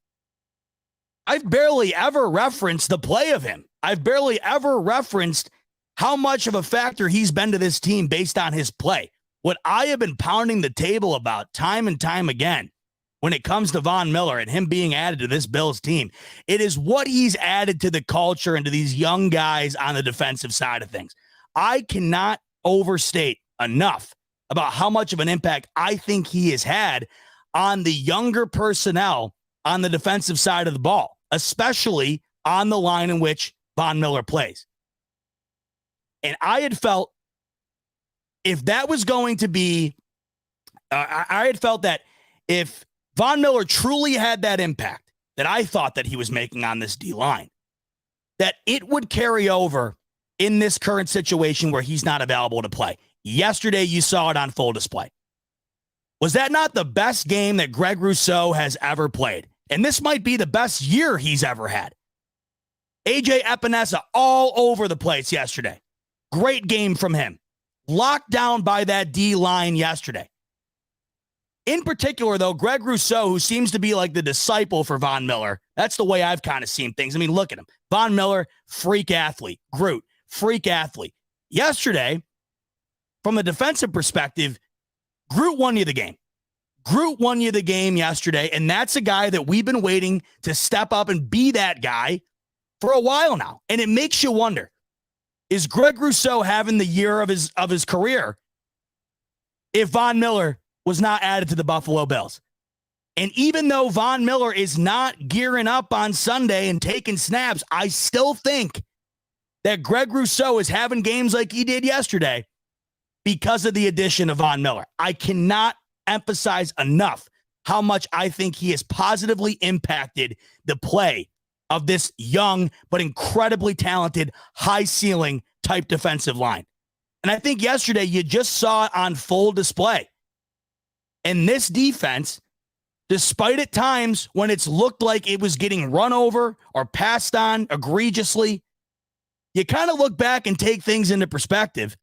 I've barely ever referenced the play of him. I've barely ever referenced how much of a factor he's been to this team based on his play. What I have been pounding the table about time and time again when it comes to Von Miller and him being added to this Bills team, it is what he's added to the culture and to these young guys on the defensive side of things. I cannot overstate enough about how much of an impact I think he has had on the younger personnel on the defensive side of the ball, especially on the line in which Von Miller plays. And I had felt if that was going to be, I had felt that if Von Miller truly had that impact that I thought that he was making on this D-line, that it would carry over in this current situation where he's not available to play. Yesterday, you saw it on full display. Was that not the best game that Greg Rousseau has ever played? And this might be the best year he's ever had. A.J. Epinesa all over the place yesterday. Great game from him. Locked down by that D-line yesterday. In particular, though, Greg Rousseau, who seems to be like the disciple for Von Miller, that's the way I've kind of seen things. I mean, look at him. Von Miller, freak athlete. Groot, freak athlete. Yesterday, from a defensive perspective, Groot won you the game. Groot won you the game yesterday, and that's a guy that we've been waiting to step up and be that guy for a while now. And it makes you wonder, is Greg Rousseau having the year of his career if Von Miller was not added to the Buffalo Bills? And even though Von Miller is not gearing up on Sunday and taking snaps, I still think that Greg Rousseau is having games like he did yesterday because of the addition of Von Miller. I cannot emphasize enough how much I think he has positively impacted the play of this young but incredibly talented, high-ceiling type defensive line. And I think yesterday you just saw it on full display. And this defense, despite at times when it's looked like it was getting run over or passed on egregiously, you kind of look back and take things into perspective.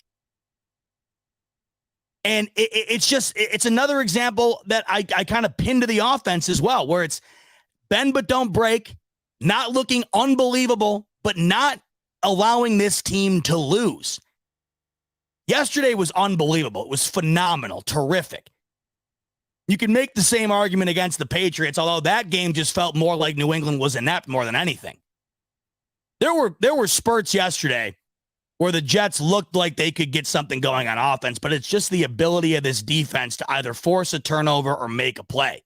And it's another example that I kind of pinned to the offense as well, where it's bend but don't break, not looking unbelievable, but not allowing this team to lose. Yesterday was unbelievable. It was phenomenal, terrific. You can make the same argument against the Patriots, although that game just felt more like New England was inept more than anything. There were spurts yesterday where the Jets looked like they could get something going on offense, but it's just the ability of this defense to either force a turnover or make a play.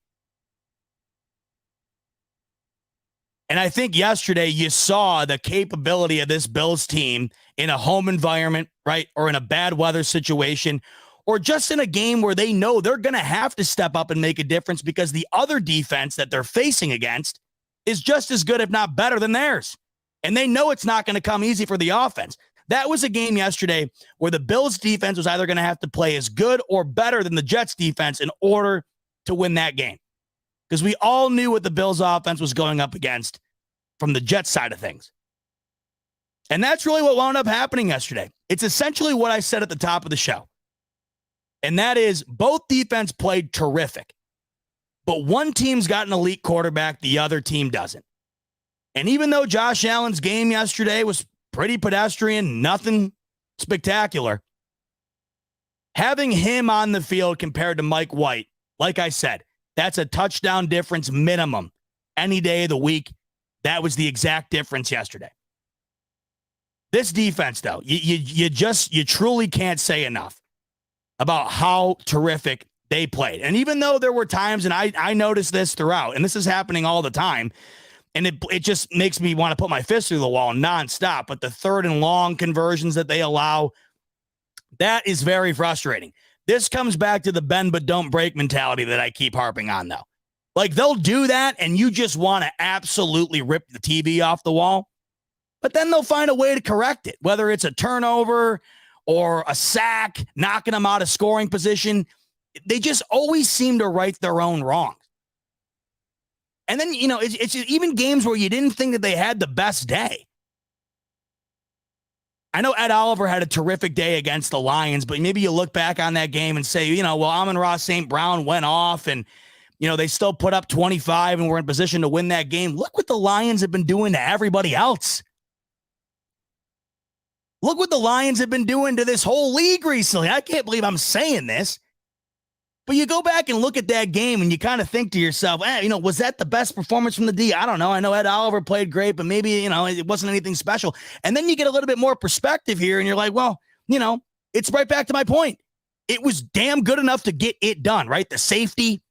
And I think yesterday you saw the capability of this Bills team in a home environment, right? Or in a bad weather situation, or just in a game where they know they're going to have to step up and make a difference because the other defense that they're facing against is just as good, if not better than theirs. And they know it's not going to come easy for the offense. That was a game yesterday where the Bills defense was either going to have to play as good or better than the Jets defense in order to win that game. Because we all knew what the Bills offense was going up against from the Jets side of things. And that's really what wound up happening yesterday. It's essentially what I said at the top of the show. And that is both defense played terrific. But one team's got an elite quarterback, the other team doesn't. And even though Josh Allen's game yesterday was pretty pedestrian, nothing spectacular, having him on the field compared to Mike White, like I said, that's a touchdown difference minimum any day of the week. That was the exact difference yesterday. This defense, though, you truly can't say enough about how terrific they played. And even though there were times, and I noticed this throughout, and this is happening all the time, and it just makes me want to put my fist through the wall nonstop, but the 3rd and long conversions that they allow, that is very frustrating. This comes back to the bend but don't break mentality that I keep harping on, though. Like, they'll do that, and you just want to absolutely rip the TV off the wall. But then they'll find a way to correct it, whether it's a turnover or a sack, knocking them out of scoring position. They just always seem to right their own wrongs. And then, it's even games where you didn't think that they had the best day. I know Ed Oliver had a terrific day against the Lions, but maybe you look back on that game and say, Amon-Ra St. Brown went off and, they still put up 25 and were in position to win that game. Look what the Lions have been doing to everybody else. Look what the Lions have been doing to this whole league recently. I can't believe I'm saying this. But you go back and look at that game and you kind of think to yourself, was that the best performance from the D? I don't know. I know Ed Oliver played great, but maybe, it wasn't anything special. And then you get a little bit more perspective here and you're like, well, it's right back to my point. It was damn good enough to get it done, right? The safety,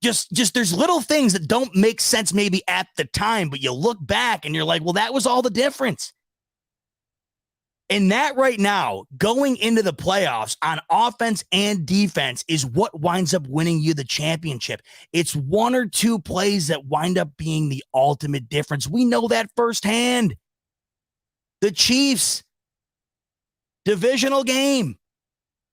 just there's little things that don't make sense maybe at the time, but you look back and you're like, well, that was all the difference. And that right now, going into the playoffs on offense and defense is what winds up winning you the championship. It's one or two plays that wind up being the ultimate difference. We know that firsthand. The Chiefs, divisional game.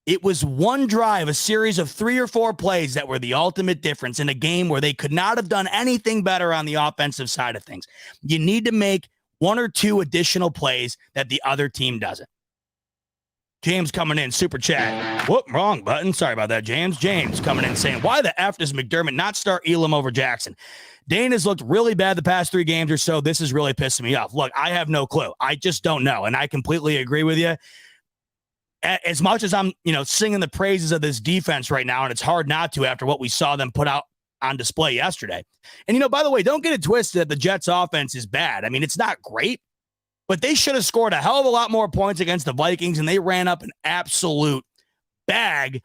It was one drive, a series of 3 or 4 plays that were the ultimate difference in a game where they could not have done anything better on the offensive side of things. You need to make 1 or 2 additional plays that the other team doesn't. James coming in, super chat. Whoop, wrong button. Sorry about that, James. James coming in saying, why the F does McDermott not start Elam over Jackson? Dane has looked really bad the past 3 games or so. This is really pissing me off. Look, I have no clue. I just don't know. And I completely agree with you. As much as I'm, singing the praises of this defense right now, and it's hard not to after what we saw them put out on display yesterday. And, by the way, don't get it twisted that the Jets offense is bad. I mean, it's not great, but they should have scored a hell of a lot more points against the Vikings, and they ran up an absolute bag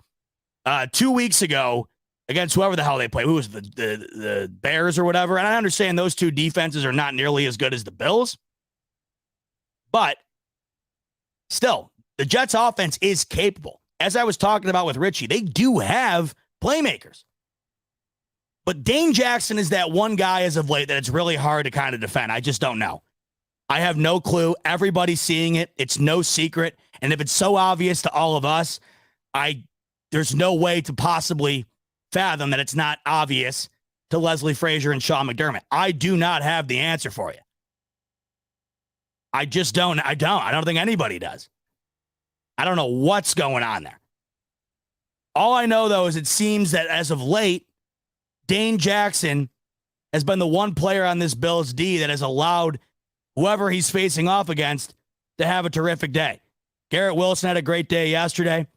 2 weeks ago against whoever the hell they play. Who was the Bears or whatever? And I understand those 2 defenses are not nearly as good as the Bills, but still, the Jets offense is capable. As I was talking about with Richie, they do have playmakers. But Dane Jackson is that one guy as of late that it's really hard to kind of defend. I just don't know. I have no clue. Everybody's seeing it. It's no secret. And if it's so obvious to all of us, there's no way to possibly fathom that it's not obvious to Leslie Frazier and Sean McDermott. I do not have the answer for you. I just don't. I don't think anybody does. I don't know what's going on there. All I know, though, is it seems that as of late, Dane Jackson has been the one player on this Bills D that has allowed whoever he's facing off against to have a terrific day. Garrett Wilson had a great day yesterday.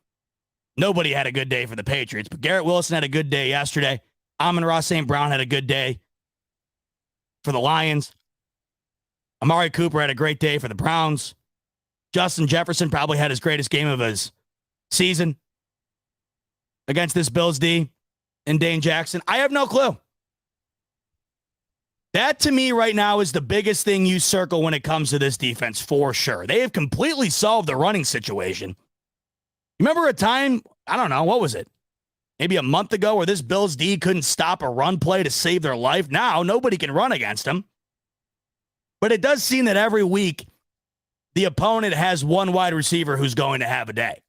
Nobody had a good day for the Patriots, but Garrett Wilson had a good day yesterday. Amon-Ra St. Brown had a good day for the Lions. Amari Cooper had a great day for the Browns. Justin Jefferson probably had his greatest game of his season against this Bills D and Dane Jackson. I have no clue. That, to me, right now is the biggest thing you circle when it comes to this defense, for sure. They have completely solved the running situation. Remember a time, I don't know, what was it? Maybe a month ago where this Bills D couldn't stop a run play to save their life? Now, nobody can run against them. But it does seem that every week, the opponent has one wide receiver who's going to have a day.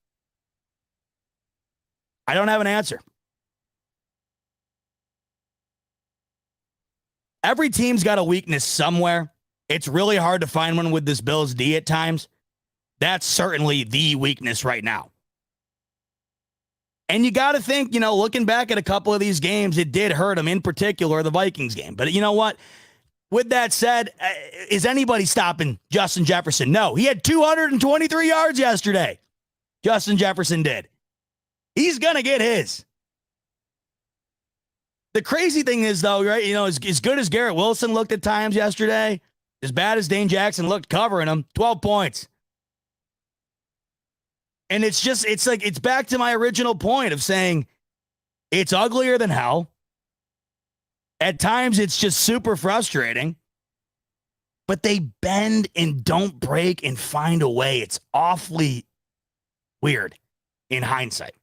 I don't have an answer. Every team's got a weakness somewhere. It's really hard to find one with this Bills D at times. That's certainly the weakness right now. And you got to think, looking back at a couple of these games, it did hurt them, in particular the Vikings game. But you know what? With that said, is anybody stopping Justin Jefferson? No. He had 223 yards yesterday. Justin Jefferson did. He's going to get his. The crazy thing is, though, right, as good as Garrett Wilson looked at times yesterday, as bad as Dane Jackson looked covering him, 12 points. And it's back to my original point of saying it's uglier than hell. At times, it's just super frustrating. But they bend and don't break and find a way. It's awfully weird in hindsight.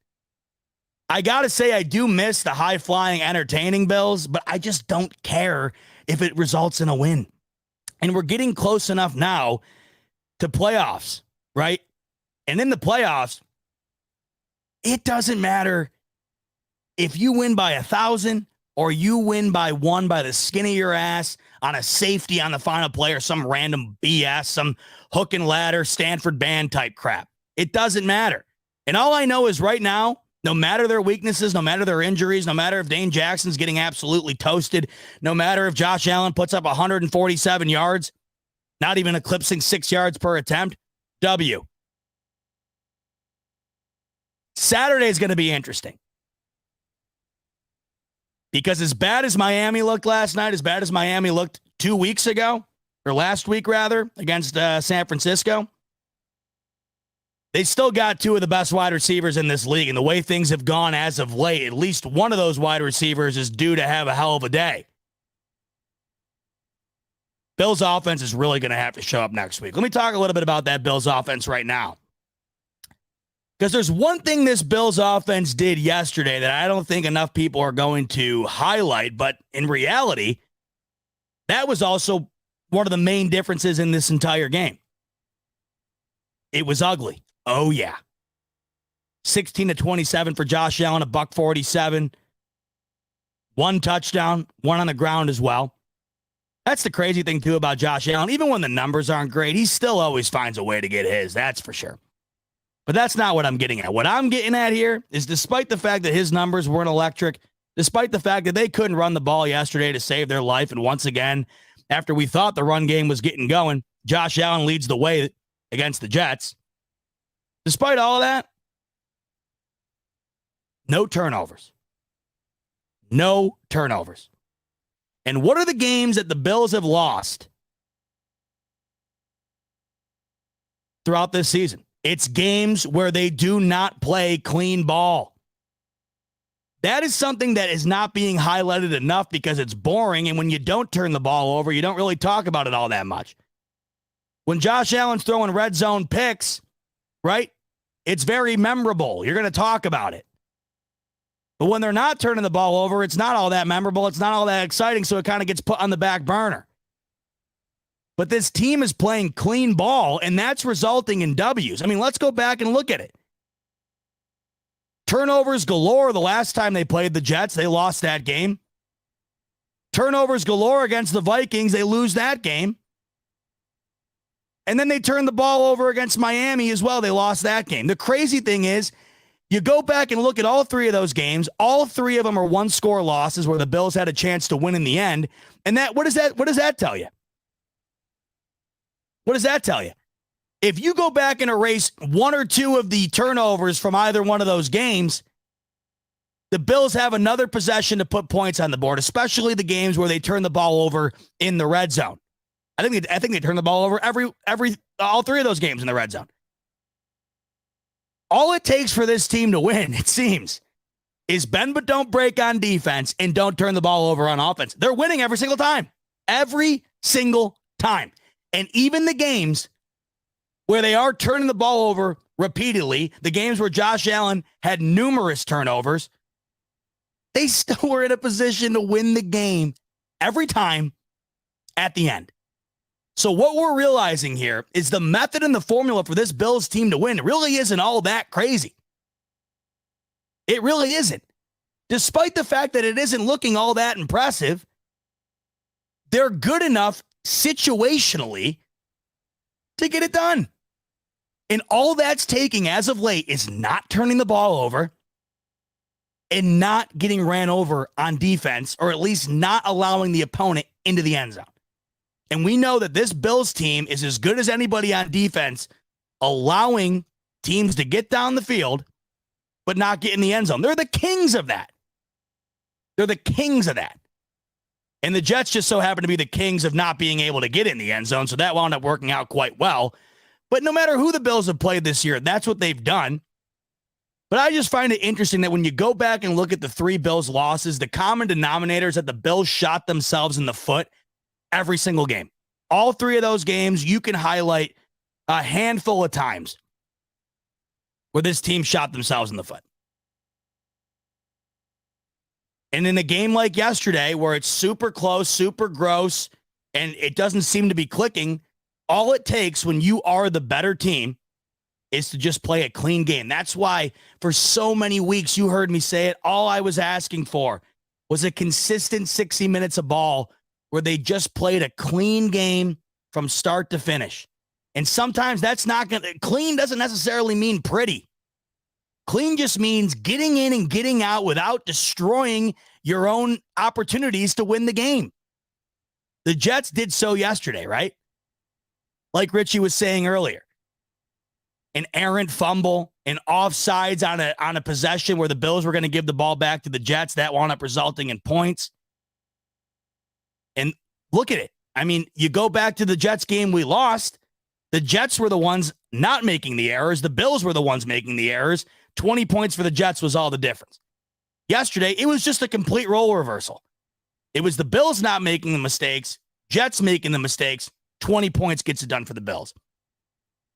I got to say, I do miss the high-flying, entertaining Bills, but I just don't care if it results in a win. And we're getting close enough now to playoffs, right? And in the playoffs, it doesn't matter if you win by 1,000 or you win by 1 by the skin of your ass on a safety on the final play or some random BS, some hook and ladder, Stanford band type crap. It doesn't matter. And all I know is right now, no matter their weaknesses, no matter their injuries, no matter if Dane Jackson's getting absolutely toasted, no matter if Josh Allen puts up 147 yards, not even eclipsing 6 yards per attempt, W. Saturday is going to be interesting. Because as bad as Miami looked last night, as bad as Miami looked 2 weeks ago, or last week rather, against San Francisco, they still got 2 of the best wide receivers in this league. And the way things have gone as of late, at least one of those wide receivers is due to have a hell of a day. Bills offense is really going to have to show up next week. Let me talk a little bit about that Bills offense right now. Because there's one thing this Bills offense did yesterday that I don't think enough people are going to highlight, but in reality, that was also one of the main differences in this entire game. It was ugly. Oh, yeah. 16-27 for Josh Allen, $147. 1 touchdown, 1 on the ground as well. That's the crazy thing, too, about Josh Allen. Even when the numbers aren't great, he still always finds a way to get his. That's for sure. But that's not what I'm getting at. What I'm getting at here is despite the fact that his numbers weren't electric, despite the fact that they couldn't run the ball yesterday to save their life, and once again, after we thought the run game was getting going, Josh Allen leads the way against the Jets. Despite all of that, no turnovers. No turnovers. And what are the games that the Bills have lost throughout this season? It's games where they do not play clean ball. That is something that is not being highlighted enough because it's boring, and when you don't turn the ball over, you don't really talk about it all that much. When Josh Allen's throwing red zone picks, right, it's very memorable. You're going to talk about it. But when they're not turning the ball over, it's not all that memorable. It's not all that exciting, so it kind of gets put on the back burner. But this team is playing clean ball, and that's resulting in W's. I mean, let's go back and look at it. Turnovers galore the last time they played the Jets. They lost that game. Turnovers galore against the Vikings. They lose that game. And then they turned the ball over against Miami as well. They lost that game. The crazy thing is, you go back and look at all three of those games. All three of them are one-score losses where the Bills had a chance to win in the end. And what does that tell you? What does that tell you? If you go back and erase one or two of the turnovers from either one of those games, the Bills have another possession to put points on the board, especially the games where they turn the ball over in the red zone. I think they turn the ball over all three of those games in the red zone. All it takes for this team to win, it seems, is bend but don't break on defense and don't turn the ball over on offense. They're winning every single time. Every single time. And even the games where they are turning the ball over repeatedly, the games where Josh Allen had numerous turnovers, they still were in a position to win the game every time at the end. So what we're realizing here is the method and the formula for this Bills team to win really isn't all that crazy. It really isn't. Despite the fact that it isn't looking all that impressive, they're good enough situationally to get it done. And all that's taking as of late is not turning the ball over and not getting ran over on defense, or at least not allowing the opponent into the end zone. And we know that this Bills team is as good as anybody on defense, allowing teams to get down the field, but not get in the end zone. They're the kings of that. They're the kings of that. And the Jets just so happen to be the kings of not being able to get in the end zone, so that wound up working out quite well. But no matter who the Bills have played this year, that's what they've done. But I just find it interesting that when you go back and look at the three Bills losses, the common denominator is that the Bills shot themselves in the foot every single game. All three of those games, you can highlight a handful of times where this team shot themselves in the foot. And in a game like yesterday, where it's super close, super gross, and it doesn't seem to be clicking, all it takes when you are the better team is to just play a clean game. That's why for so many weeks, you heard me say it, all I was asking for was a consistent 60 minutes of ball where they just played a clean game from start to finish. And sometimes that's not going to, clean doesn't necessarily mean pretty. Clean just means getting in and getting out without destroying your own opportunities to win the game. The Jets did so yesterday, right? Like Richie was saying earlier. An errant fumble, an offsides on a possession where the Bills were going to give the ball back to the Jets. That wound up resulting in points. And look at it. I mean, you go back to the Jets game we lost. The Jets were the ones not making the errors. The Bills were the ones making the errors. 20 points for the Jets was all the difference. Yesterday, it was just a complete role reversal. It was the Bills not making the mistakes, Jets making the mistakes. 20 points gets it done for the Bills.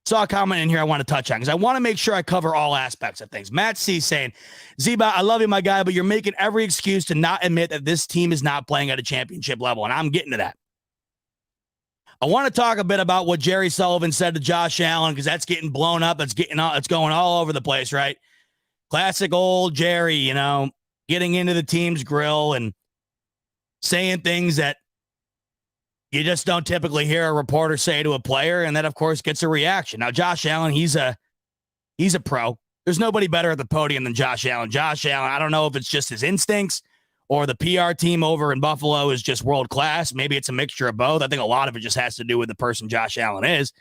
Saw a comment in here I want to touch on because I want to make sure I cover all aspects of things. Matt C saying, Zeba, I love you, my guy, but you're making every excuse to not admit that this team is not playing at a championship level, and I'm getting to that. I want to talk a bit about what Jerry Sullivan said to Josh Allen because that's getting blown up. It's going all over the place, right? Classic old Jerry, you know, getting into the team's grill and saying things that you just don't typically hear a reporter say to a player, and that, of course, gets a reaction. Now, Josh Allen, he's a pro. There's nobody better at the podium than Josh Allen. Josh Allen, I don't know if it's just his instincts or the PR team over in Buffalo is just world class. Maybe it's a mixture of both. I think a lot of it just has to do with the person Josh Allen is.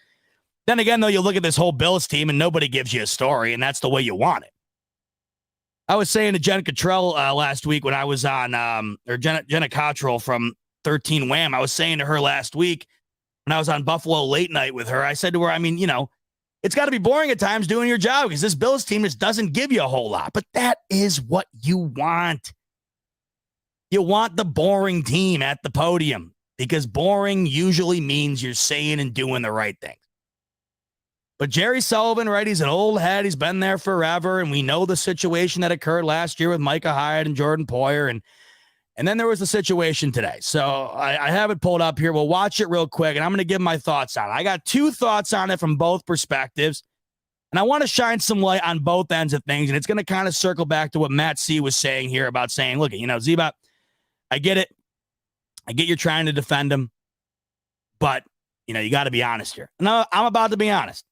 Then again, though, you look at this whole Bills team and nobody gives you a story, and that's the way you want it. I was saying to Jen Cottrell last week when I was on, or Jenna Cottrell from 13 Wham, I was saying to her last week when I was on Buffalo Late Night with her, I said to her, I mean, you know, it's got to be boring at times doing your job because this Bills team just doesn't give you a whole lot. But that is what you want. You want the boring team at the podium because boring usually means you're saying and doing the right thing. But Jerry Sullivan, right, he's an old head. He's been there forever. And we know the situation that occurred last year with Micah Hyde and Jordan Poyer. And then there was the situation today. So I have it pulled up here. We'll watch it real quick, and I'm going to give my thoughts on it. I got two thoughts on it from both perspectives, and I want to shine some light on both ends of things, and it's going to kind of circle back to what Matt C. was saying here about saying, look, you know, Zebot, I get it. I get you're trying to defend him, but you got to be honest here. No, I'm about to be honest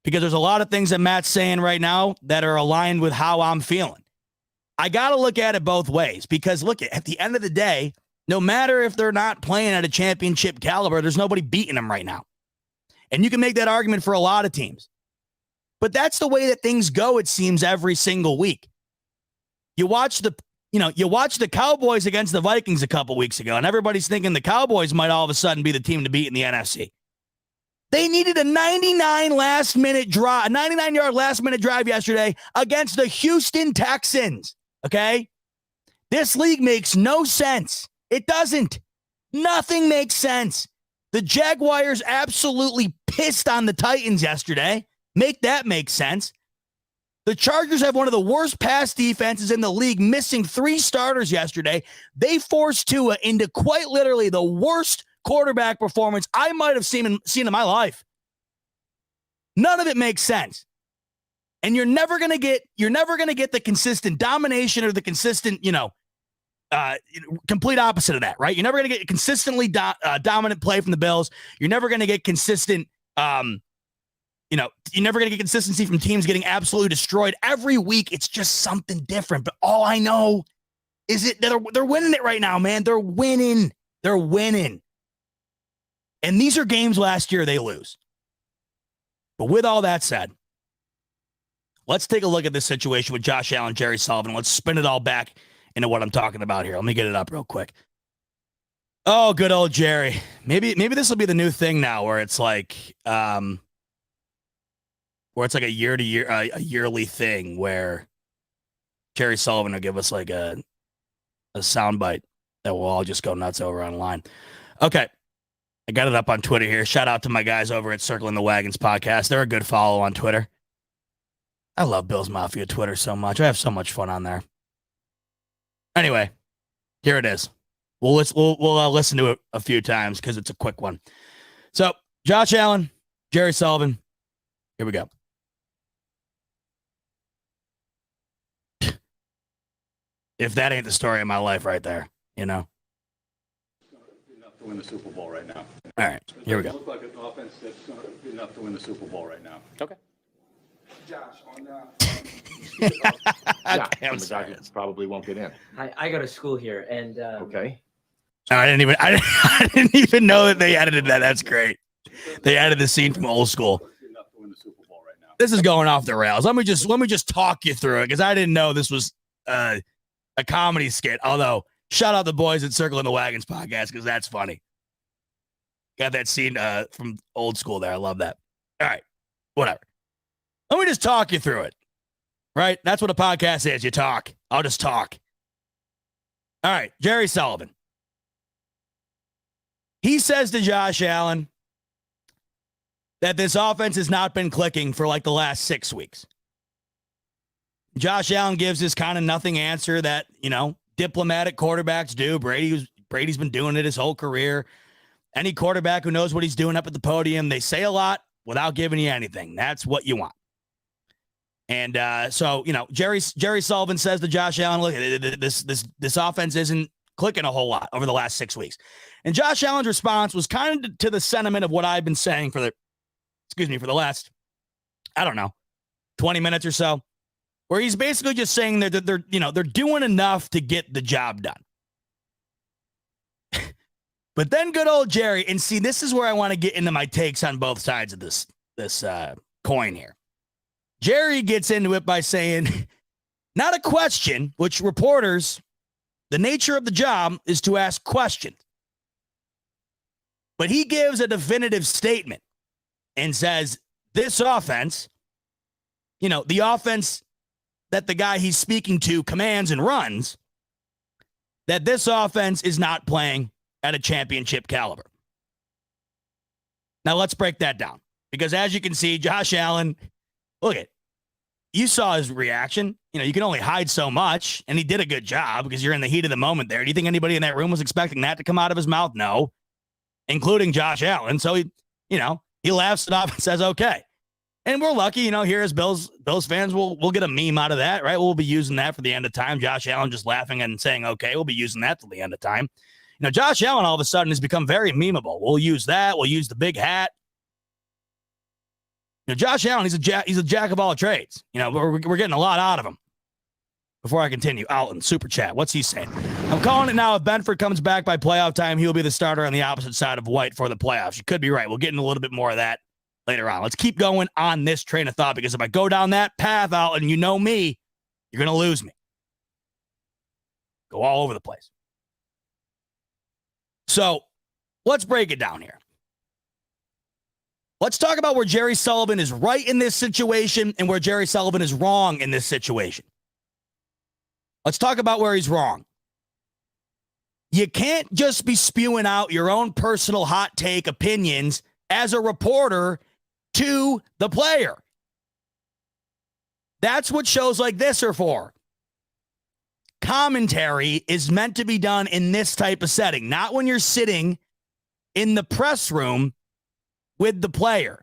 because there's a lot of things that Matt's saying right now that are aligned with how I'm feeling. I got to look at it both ways because, look, at the end of the day, no matter if they're not playing at a championship caliber, there's nobody beating them right now. And you can make that argument for a lot of teams. But that's the way that things go, it seems, every single week. You watch the Cowboys against the Vikings a couple weeks ago, and everybody's thinking the Cowboys might all of a sudden be the team to beat in the NFC. They needed a 99-yard last-minute drive yesterday against the Houston Texans, okay? This league makes no sense. It doesn't. Nothing makes sense. The Jaguars absolutely pissed on the Titans yesterday. Make that make sense. The Chargers have one of the worst pass defenses in the league, missing 3 starters yesterday. They forced Tua into quite literally the worst quarterback performance I might have seen in my life. None of it makes sense. And you're never going to get the consistent domination or the consistent, complete opposite of that, right? You're never going to get consistently dominant play from the Bills. You're never going to get consistent you're never going to get consistency from teams getting absolutely destroyed. Every week, it's just something different. But all I know is they're winning it right now, man. They're winning. They're winning. And these are games last year they lose. But with all that said, let's take a look at this situation with Josh Allen, Jerry Sullivan. Let's spin it all back into what I'm talking about here. Let me get it up real quick. Oh, good old Jerry. Maybe this will be the new thing now where it's like a yearly thing where Jerry Sullivan will give us like a soundbite that we'll all just go nuts over online. Okay. I got it up on Twitter here. Shout out to my guys over at Circling the Wagons podcast. They're a good follow on Twitter. I love Bills Mafia Twitter so much. I have so much fun on there. Anyway, here it is. We'll listen to it a few times because it's a quick one. So, Josh Allen, Jerry Sullivan. Here we go. If that ain't the story of my life right there, Enough to win the Super Bowl right now. All right, here we go. Look like an offense that's going to be enough to win the Super Bowl right now. Okay. Josh, on I'm the sorry. guy probably won't get in. I go to school here, and Okay. I didn't even know that they edited that. That's great. They added the scene from Old School. Enough to win the Super Bowl right now. This is going off the rails. Let me just talk you through it because I didn't know this was a comedy skit. Although, shout out the boys at Circling the Wagons podcast because that's funny. Got that scene from Old School there. I love that. All right, whatever. Let me just talk you through it. Right? That's what a podcast is. You talk. I'll just talk. All right, Jerry Sullivan. He says to Josh Allen that this offense has not been clicking for like the last 6 weeks. Josh Allen gives this kind of nothing answer that, diplomatic quarterbacks do. Brady's been doing it his whole career. Any quarterback who knows what he's doing up at the podium, they say a lot without giving you anything. That's what you want. And so, Jerry Sullivan says to Josh Allen, look, this offense isn't clicking a whole lot over the last 6 weeks. And Josh Allen's response was kind of to the sentiment of what I've been saying for the last, 20 minutes or so, where he's basically just saying that they're doing enough to get the job done. But then good old Jerry, and see, this is where I want to get into my takes on both sides of this coin here. Jerry gets into it by saying, not a question, which reporters, the nature of the job is to ask questions. But he gives a definitive statement and says, this offense, the offense that the guy he's speaking to commands and runs, that this offense is not playing at a championship caliber. Now let's break that down. Because as you can see, Josh Allen, you saw his reaction. You can only hide so much, and he did a good job because you're in the heat of the moment there. Do you think anybody in that room was expecting that to come out of his mouth? No, including Josh Allen. So he laughs it off and says, okay. And we're lucky, here as Bills fans, we'll get a meme out of that, right? We'll be using that for the end of time. Josh Allen just laughing and saying, okay, we'll be using that till the end of time. Josh Allen all of a sudden has become very memeable. We'll use that. We'll use the big hat. Josh Allen, he's a jack of all trades. We're getting a lot out of him. Before I continue, Alton, super chat. What's he saying? I'm calling it now. If Benford comes back by playoff time, he'll be the starter on the opposite side of White for the playoffs. You could be right. We'll get into a little bit more of that later on. Let's keep going on this train of thought, because if I go down that path, Alton, you know me, you're going to lose me. Go all over the place. So let's break it down here. Let's talk about where Jerry Sullivan is right in this situation and where Jerry Sullivan is wrong in this situation. Let's talk about where he's wrong. You can't just be spewing out your own personal hot take opinions as a reporter to the player. That's what shows like this are for. Commentary is meant to be done in this type of setting, not when you're sitting in the press room with the player.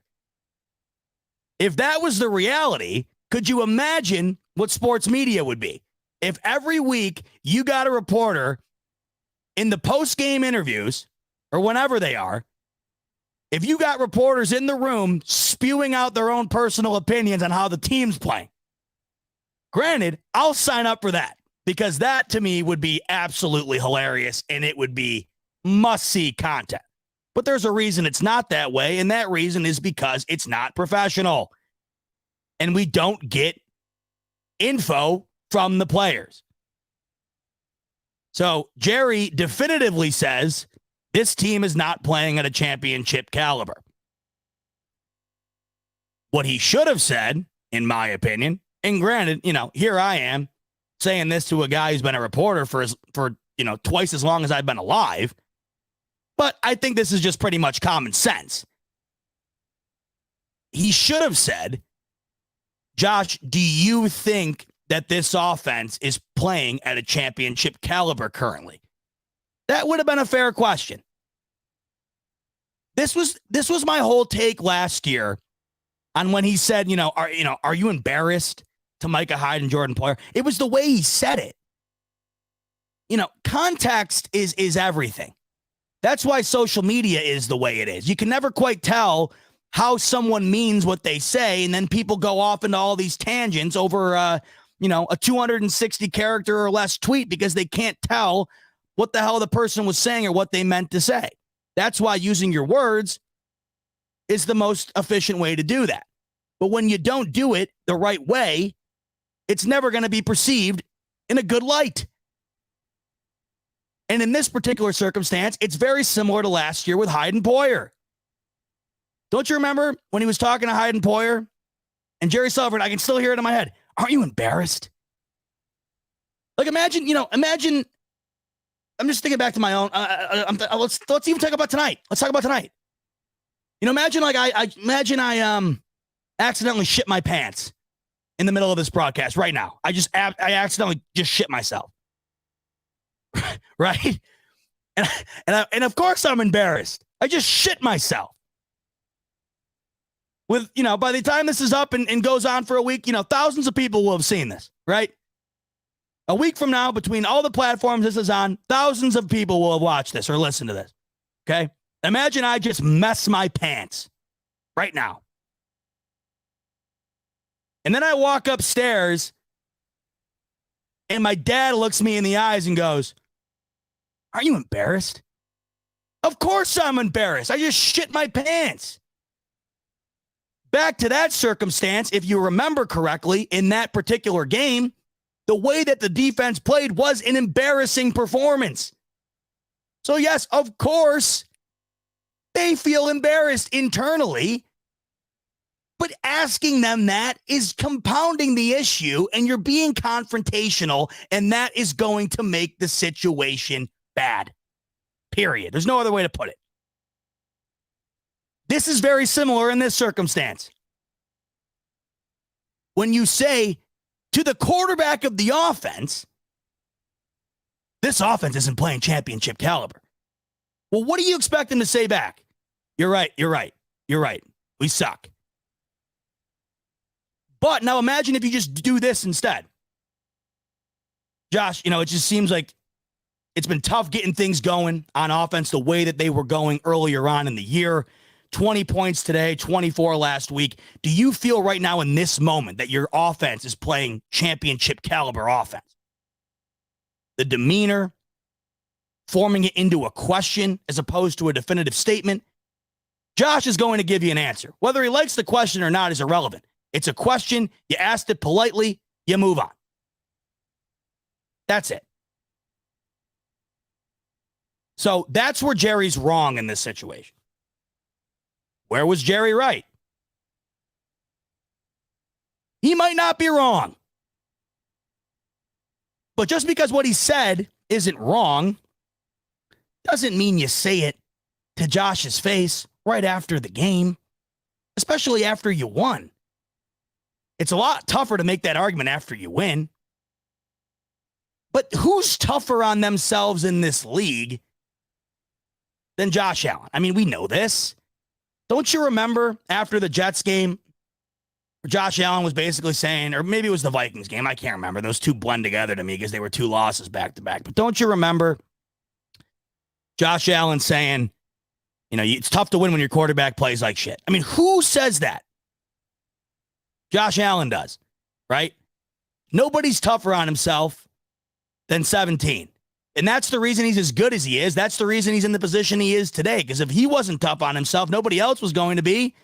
If that was the reality, could you imagine what sports media would be? If every week you got a reporter in the post-game interviews or whenever they are, if you got reporters in the room spewing out their own personal opinions on how the team's playing, granted, I'll sign up for that, because that to me would be absolutely hilarious and it would be must-see content. But there's a reason it's not that way, and that reason is because it's not professional. And we don't get info from the players. So Jerry definitively says this team is not playing at a championship caliber. What he should have said, in my opinion, and granted, here I am saying this to a guy who's been a reporter for twice as long as I've been alive, but I think this is just pretty much common sense. He should have said, Josh, do you think that this offense is playing at a championship caliber currently? That would have been a fair question. This was my whole take last year on when he said, are you embarrassed to Micah Hyde and Jordan Poyer? It was the way he said it. Context is everything. That's why social media is the way it is. You can never quite tell how someone means what they say, and then people go off into all these tangents over a 260 character or less tweet because they can't tell what the hell the person was saying or what they meant to say. That's why using your words is the most efficient way to do that. But when you don't do it the right way, it's never going to be perceived in a good light. And in this particular circumstance, it's very similar to last year with Hyde and Poyer. Don't you remember when he was talking to Hyde and Poyer? And Jerry Sullivan, I can still hear it in my head. Aren't you embarrassed? Like, imagine, I'm just thinking back to my own. Let's even talk about tonight. Let's talk about tonight. Imagine I accidentally shit my pants in the middle of this broadcast right now. I accidentally just shit myself. Right? And of course I'm embarrassed. I just shit myself. With, by the time this is up and goes on for a week, thousands of people will have seen this, right? A week from now, between all the platforms this is on, thousands of people will have watched this or listened to this, okay? Imagine I just mess my pants right now. And then I walk upstairs and my dad looks me in the eyes and goes, "Are you embarrassed?" Of course I'm embarrassed. I just shit my pants. Back to that circumstance, if you remember correctly, in that particular game, the way that the defense played was an embarrassing performance. So yes, of course, they feel embarrassed internally, but asking them that is compounding the issue, and you're being confrontational, and that is going to make the situation bad. Period. There's no other way to put it. This is very similar in this circumstance. When you say to the quarterback of the offense, this offense isn't playing championship caliber. Well, what do you expect them to say back? You're right. We suck. But now imagine if you just do this instead. Josh, it just seems like It's been tough getting things going on offense the way that they were going earlier on in the year. 20 points today, 24 last week. Do you feel right now in this moment that your offense is playing championship caliber offense? The demeanor, forming it into a question as opposed to a definitive statement. Josh is going to give you an answer. Whether he likes the question or not is irrelevant. It's a question. You asked it politely. You move on. That's it. So that's where Jerry's wrong in this situation. Where was Jerry right? He might not be wrong. But just because what he said isn't wrong doesn't mean you say it to Josh's face right after the game, especially after you won. It's a lot tougher to make that argument after you win. But who's tougher on themselves in this league than Josh Allen? I mean, we know this. Don't you remember after the Jets game, Josh Allen was basically saying, or maybe it was the Vikings game, I can't remember. Those two blend together to me because they were two losses back to back. But don't you remember Josh Allen saying, you know, it's tough to win when your quarterback plays like shit? I mean, who says that? Josh Allen does, right? Nobody's tougher on himself than 17. And that's the reason he's as good as he is. That's the reason he's in the position he is today. Because if he wasn't tough on himself, nobody else was going to be.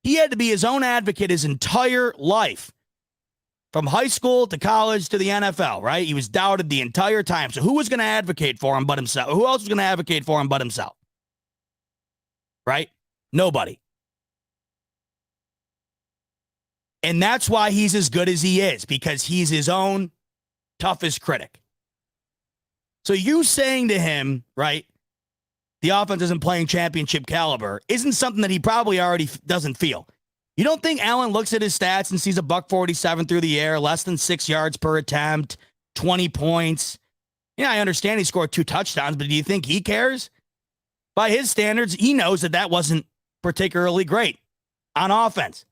He had to be his own advocate his entire life. From high school to college to the NFL, right? He was doubted the entire time. So who was going to advocate for him but himself? Who else was going to advocate for him but himself? Right? Nobody. And that's why he's as good as he is, because he's his own toughest critic. So you saying to him, right, the offense isn't playing championship caliber isn't something that he probably already doesn't feel. You don't think Allen looks at his stats and sees a $147 through the air, less than 6 yards per attempt, 20 points? Yeah, I understand he scored 2 touchdowns, but do you think he cares? By his standards, he knows that that wasn't particularly great on offense.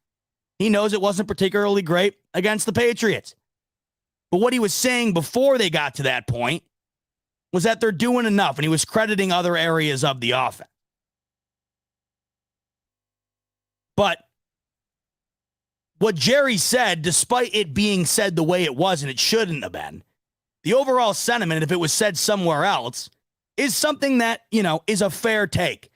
He knows it wasn't particularly great against the Patriots. But what he was saying before they got to that point was that they're doing enough, and he was crediting other areas of the offense. But what Jerry said, despite it being said the way it was, and it shouldn't have been, the overall sentiment, if it was said somewhere else, is something that, you know, is a fair take.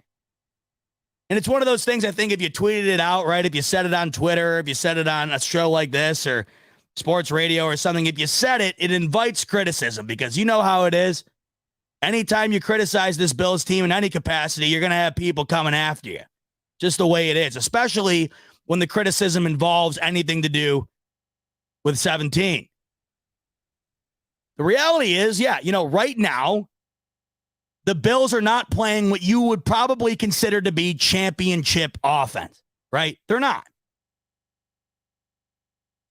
And it's one of those things, I think, if you tweeted it out, right, if you said it on Twitter, if you said it on a show like this or sports radio or something, if you said it, it invites criticism, because you know how it is. Anytime you criticize this Bills team in any capacity, you're going to have people coming after you. Just the way it is, especially when the criticism involves anything to do with 17. The reality is, yeah, you know, right now, the Bills are not playing what you would probably consider to be championship offense, right? They're not.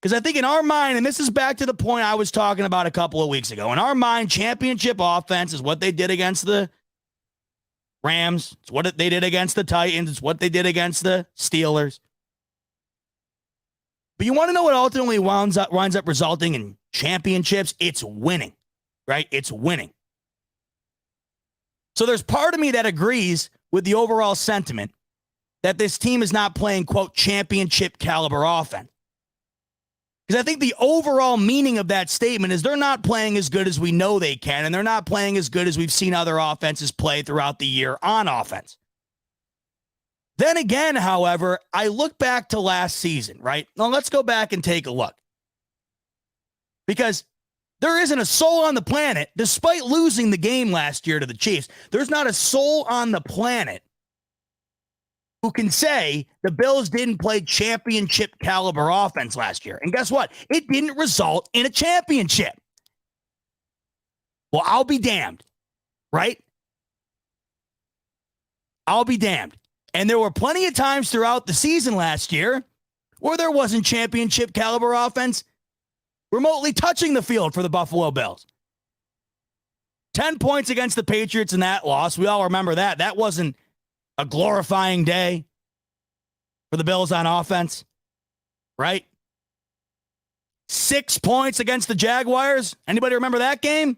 Because I think in our mind, and this is back to the point I was talking about a couple of weeks ago, in our mind, championship offense is what they did against the Rams. It's what they did against the Titans. It's what they did against the Steelers. But you want to know what ultimately winds up resulting in championships? It's winning, right? It's winning. So there's part of me that agrees with the overall sentiment that this team is not playing, quote, championship caliber offense. Because I think the overall meaning of that statement is they're not playing as good as we know they can, and they're not playing as good as we've seen other offenses play throughout the year on offense. Then again, however, I look back to last season, right? Now let's go back and take a look. Because there isn't a soul on the planet, despite losing the game last year to the Chiefs, there's not a soul on the planet who can say the Bills didn't play championship caliber offense last year. And guess what? It didn't result in a championship. Well, I'll be damned, right? I'll be damned. And there were plenty of times throughout the season last year where there wasn't championship caliber offense remotely touching the field for the Buffalo Bills. 10 points against the Patriots in that loss. We all remember that. That wasn't a glorifying day for the Bills on offense, right? 6 points against the Jaguars. Anybody remember that game?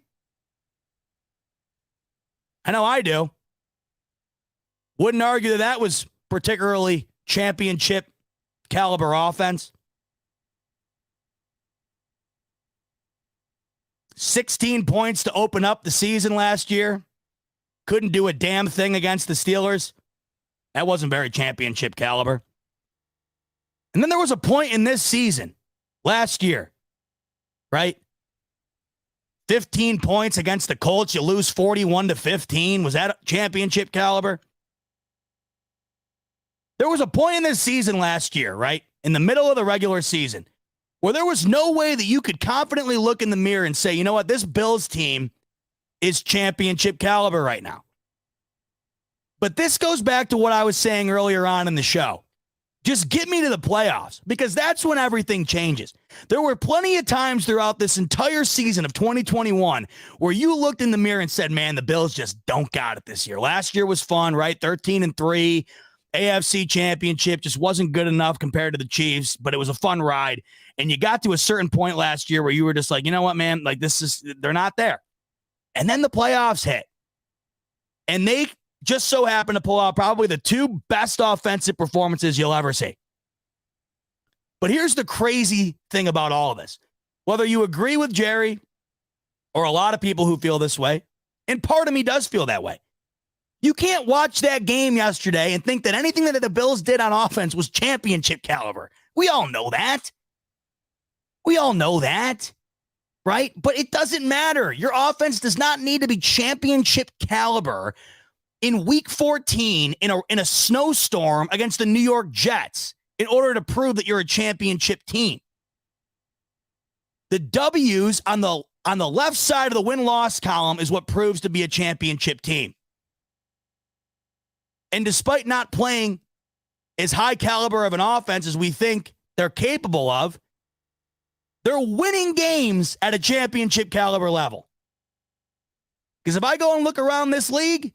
I know I do. Wouldn't argue that that was particularly championship caliber offense. 16 points to open up the season last year. Couldn't do a damn thing against the Steelers. That wasn't very championship caliber. And then there was a point in this season, last year, right? 15 points against the Colts. You lose 41-15. Was that championship caliber? There was a point in this season last year, right? In the middle of the regular season, where there was no way that you could confidently look in the mirror and say, you know what, this Bills team is championship caliber right now. But this goes back to what I was saying earlier on in the show. Just get me to the playoffs, because that's when everything changes. There were plenty of times throughout this entire season of 2021 where you looked in the mirror and said, man, the Bills just don't got it this year. Last year was fun, right? 13-3, AFC championship just wasn't good enough compared to the Chiefs, but it was a fun ride. And you got to a certain point last year where you were just like, you know what, man, like they're not there. And then the playoffs hit. And they just so happen to pull out probably the two best offensive performances you'll ever see. But here's the crazy thing about all of this. Whether you agree with Jerry or a lot of people who feel this way, and part of me does feel that way, you can't watch that game yesterday and think that anything that the Bills did on offense was championship caliber. We all know that. We all know that, right? But it doesn't matter. Your offense does not need to be championship caliber in week 14 in a snowstorm against the New York Jets in order to prove that you're a championship team. The W's on the left side of the win-loss column is what proves to be a championship team. And despite not playing as high caliber of an offense as we think they're capable of, they're winning games at a championship caliber level. Because if I go and look around this league,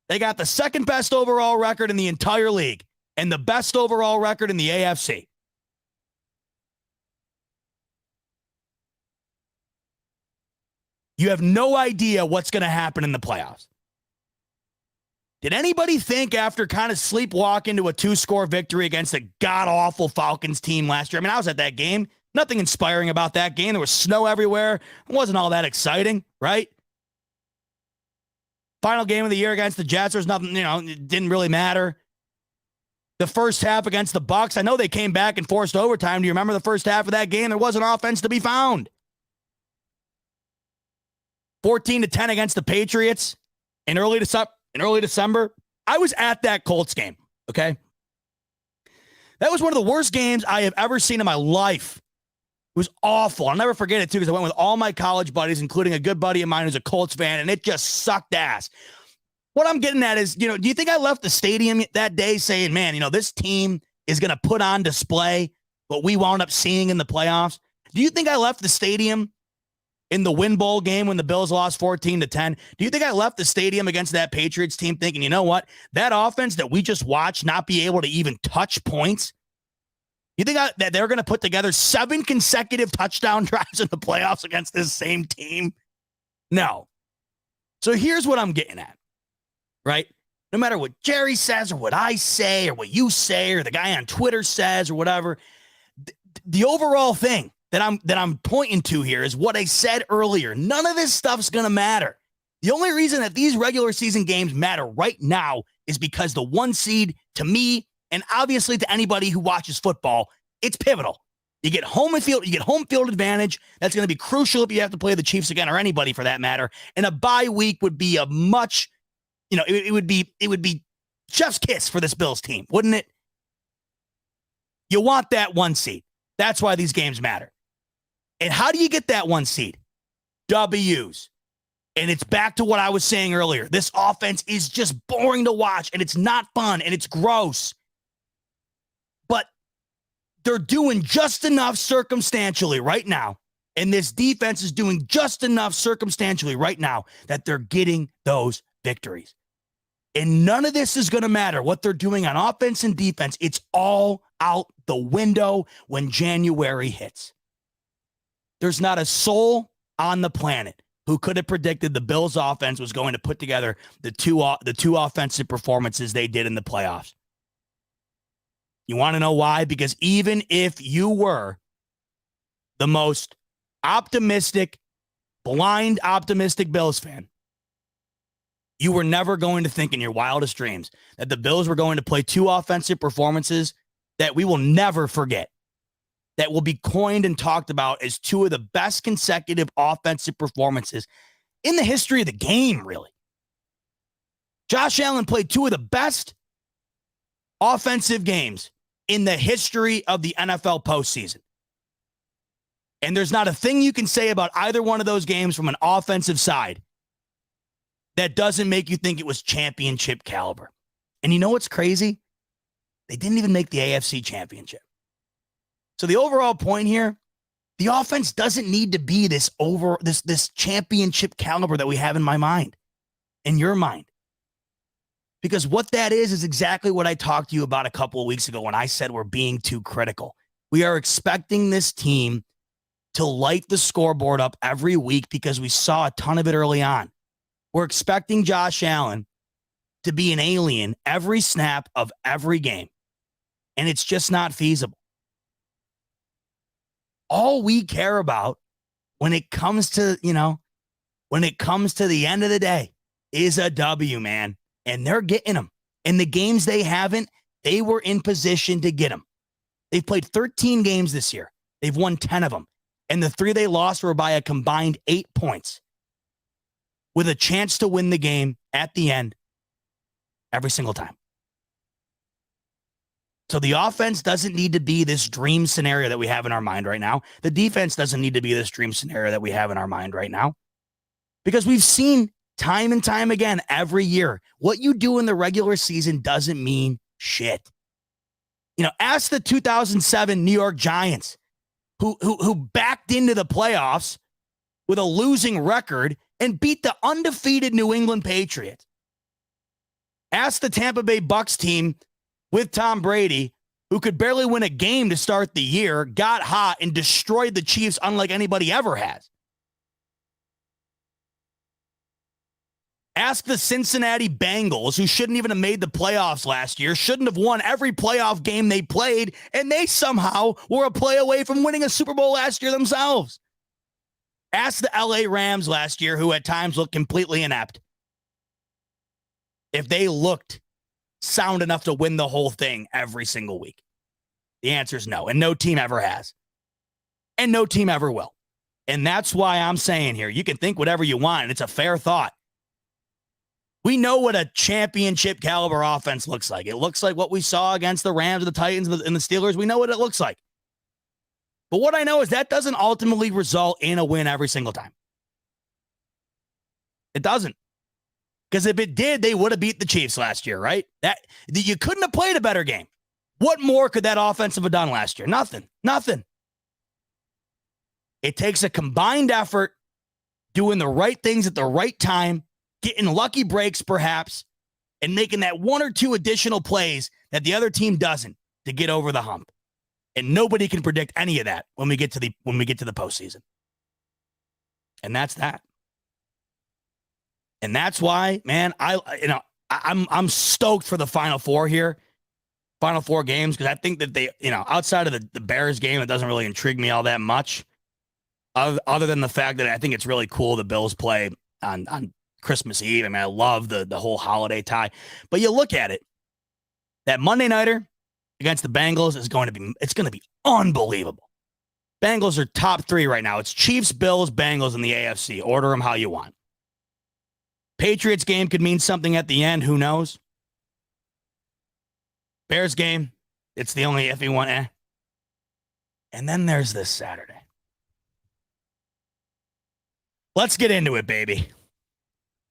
they got the second best overall record in the entire league and the best overall record in the AFC. You have no idea what's going to happen in the playoffs. Did anybody think after kind of sleepwalking to a 2-score victory against a god-awful Falcons team last year? I mean, I was at that game. Nothing inspiring about that game. There was snow everywhere. It wasn't all that exciting, right? Final game of the year against the Jets, there's nothing, it didn't really matter. The first half against the Bucs, I know they came back and forced overtime. Do you remember the first half of that game? There wasn't offense to be found. 14-10 against the Patriots in early December. I was at that Colts game, okay? That was one of the worst games I have ever seen in my life. It was awful. I'll never forget it, too, because I went with all my college buddies, including a good buddy of mine who's a Colts fan, and it just sucked ass. What I'm getting at is, do you think I left the stadium that day saying, man, this team is going to put on display what we wound up seeing in the playoffs? Do you think I left the stadium in the Win Bowl game when the Bills lost 14-10? Do you think I left the stadium against that Patriots team thinking, you know what, that offense that we just watched not be able to even touch points? You think that they're going to put together 7 consecutive touchdown drives in the playoffs against this same team? No. So here's what I'm getting at, right? No matter what Jerry says or what I say or what you say or the guy on Twitter says or whatever, the overall thing that I'm pointing to here is what I said earlier. None of this stuff's going to matter. The only reason that these regular season games matter right now is because the 1 seed, to me, and obviously to anybody who watches football, it's pivotal. You get home field advantage. That's going to be crucial if you have to play the Chiefs again or anybody for that matter. And a bye week would be a much, it would be chef's kiss for this Bills team, wouldn't it? You want that 1 seed. That's why these games matter. And how do you get that 1 seed? W's. And it's back to what I was saying earlier. This offense is just boring to watch, and it's not fun, and it's gross. But they're doing just enough circumstantially right now, and this defense is doing just enough circumstantially right now that they're getting those victories. And none of this is going to matter what they're doing on offense and defense. It's all out the window when January hits. There's not a soul on the planet who could have predicted the Bills offense was going to put together the two offensive performances they did in the playoffs? You want to know why? Because even if you were the most optimistic, blind optimistic Bills fan, you were never going to think in your wildest dreams that the Bills were going to play two offensive performances that we will never forget, that will be coined and talked about as two of the best consecutive offensive performances in the history of the game, really. Josh Allen played two of the best offensive games in the history of the NFL postseason. And there's not a thing you can say about either one of those games from an offensive side that doesn't make you think it was championship caliber. And you know what's crazy? They didn't even make the AFC championship. So the overall point here, the offense doesn't need to be this championship caliber that we have in my mind, in your mind. Because what that is exactly what I talked to you about a couple of weeks ago when I said we're being too critical. We are expecting this team to light the scoreboard up every week because we saw a ton of it early on. We're expecting Josh Allen to be an alien every snap of every game. And it's just not feasible. All we care about when it comes to, when it comes to the end of the day is a W, man. And they're getting them. And the games they haven't, they were in position to get them. They've played 13 games this year. They've won 10 of them. And the 3 they lost were by a combined 8 points, with a chance to win the game at the end every single time. So the offense doesn't need to be this dream scenario that we have in our mind right now. The defense doesn't need to be this dream scenario that we have in our mind right now. Because we've seen time and time again every year, what you do in the regular season doesn't mean shit. Ask the 2007 New York Giants, who backed into the playoffs with a losing record and beat the undefeated New England Patriots. Ask the Tampa Bay Bucks team with Tom Brady, who could barely win a game to start the year, got hot, and destroyed the Chiefs unlike anybody ever has. Ask the Cincinnati Bengals, who shouldn't even have made the playoffs last year, shouldn't have won every playoff game they played, and they somehow were a play away from winning a Super Bowl last year themselves. Ask the LA Rams last year, who at times looked completely inept, if they looked sound enough to win the whole thing every single week. The answer is no, and no team ever has. And no team ever will. And that's why I'm saying here, you can think whatever you want, and it's a fair thought. We know what a championship caliber offense looks like. It looks like what we saw against the Rams, the Titans, and the Steelers. We know what it looks like. But what I know is that doesn't ultimately result in a win every single time. It doesn't. Because if it did, they would have beat the Chiefs last year, right? You couldn't have played a better game. What more could that offense have done last year? Nothing. It takes a combined effort, doing the right things at the right time, getting lucky breaks perhaps, and making that 1 or 2 additional plays that the other team doesn't to get over the hump. And nobody can predict any of that when we get to the postseason. And that's that. And that's why, man, I'm stoked for the Final Four here. Final Four games, because I think that they, outside of the Bears game, it doesn't really intrigue me all that much. Other than the fact that I think it's really cool the Bills play on Christmas Eve. I mean, I love the whole holiday tie. But you look at it, that Monday nighter against the Bengals is going to be unbelievable. Bengals are top 3 right now. It's Chiefs, Bills, Bengals in the AFC. Order them how you want. Patriots game could mean something at the end. Who knows? Bears game, it's the only iffy one. And then there's this Saturday. Let's get into it, baby.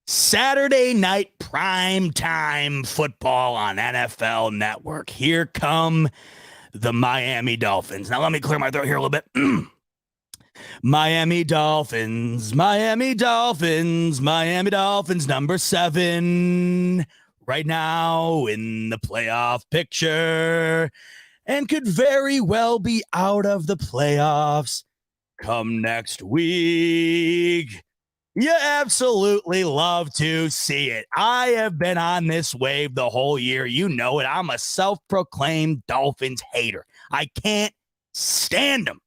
Saturday Night Primetime football on NFL Network. Here come the Miami Dolphins. Now, let me clear my throat here a little bit. Miami Dolphins, Miami Dolphins, Miami Dolphins, number 7 right now in the playoff picture, and could very well be out of the playoffs come next week. You absolutely love to see it. I have been on this wave the whole year. You know it. I'm a self-proclaimed Dolphins hater. I can't stand them.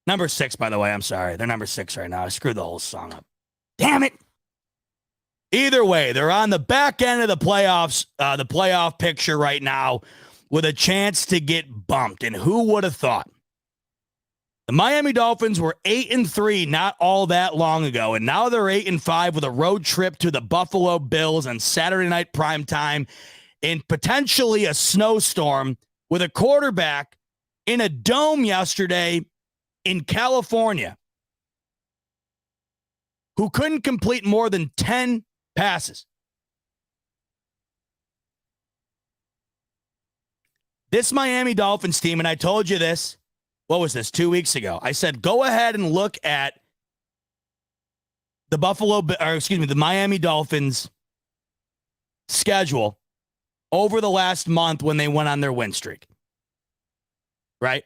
Number 6, by the way. I'm sorry. They're number 6 right now. I screwed the whole song up. Damn it. Either way, they're on the back end of the playoffs, the playoff picture right now with a chance to get bumped. And who would have thought? The Miami Dolphins were 8-3 not all that long ago, and now they're 8-5 with a road trip to the Buffalo Bills on Saturday Night Primetime in potentially a snowstorm with a quarterback in a dome yesterday in California who couldn't complete more than 10 passes. This Miami Dolphins team, and I told you this, what was this, 2 weeks ago? I said, go ahead and look at the Miami Dolphins schedule over the last month when they went on their win streak. Right?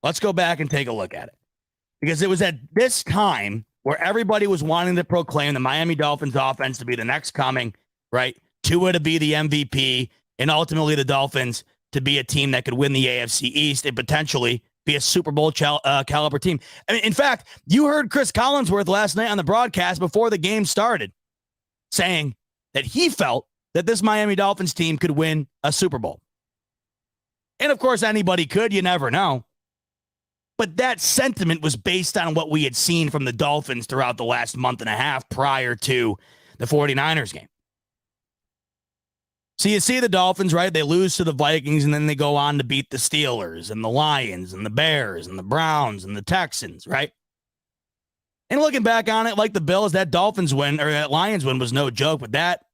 Let's go back and take a look at it. Because it was at this time where everybody was wanting to proclaim the Miami Dolphins offense to be the next coming, right? Tua to be the MVP, and ultimately the Dolphins to be a team that could win the AFC East and potentially be a Super Bowl caliber team. I mean, in fact, you heard Chris Collinsworth last night on the broadcast before the game started saying that he felt that this Miami Dolphins team could win a Super Bowl. And of course, anybody could. You never know. But that sentiment was based on what we had seen from the Dolphins throughout the last month and a half prior to the 49ers game. So you see the Dolphins, right? They lose to the Vikings, and then they go on to beat the Steelers and the Lions and the Bears and the Browns and the Texans, right? And looking back on it, like the Bills, that Dolphins win or that Lions win was no joke, but that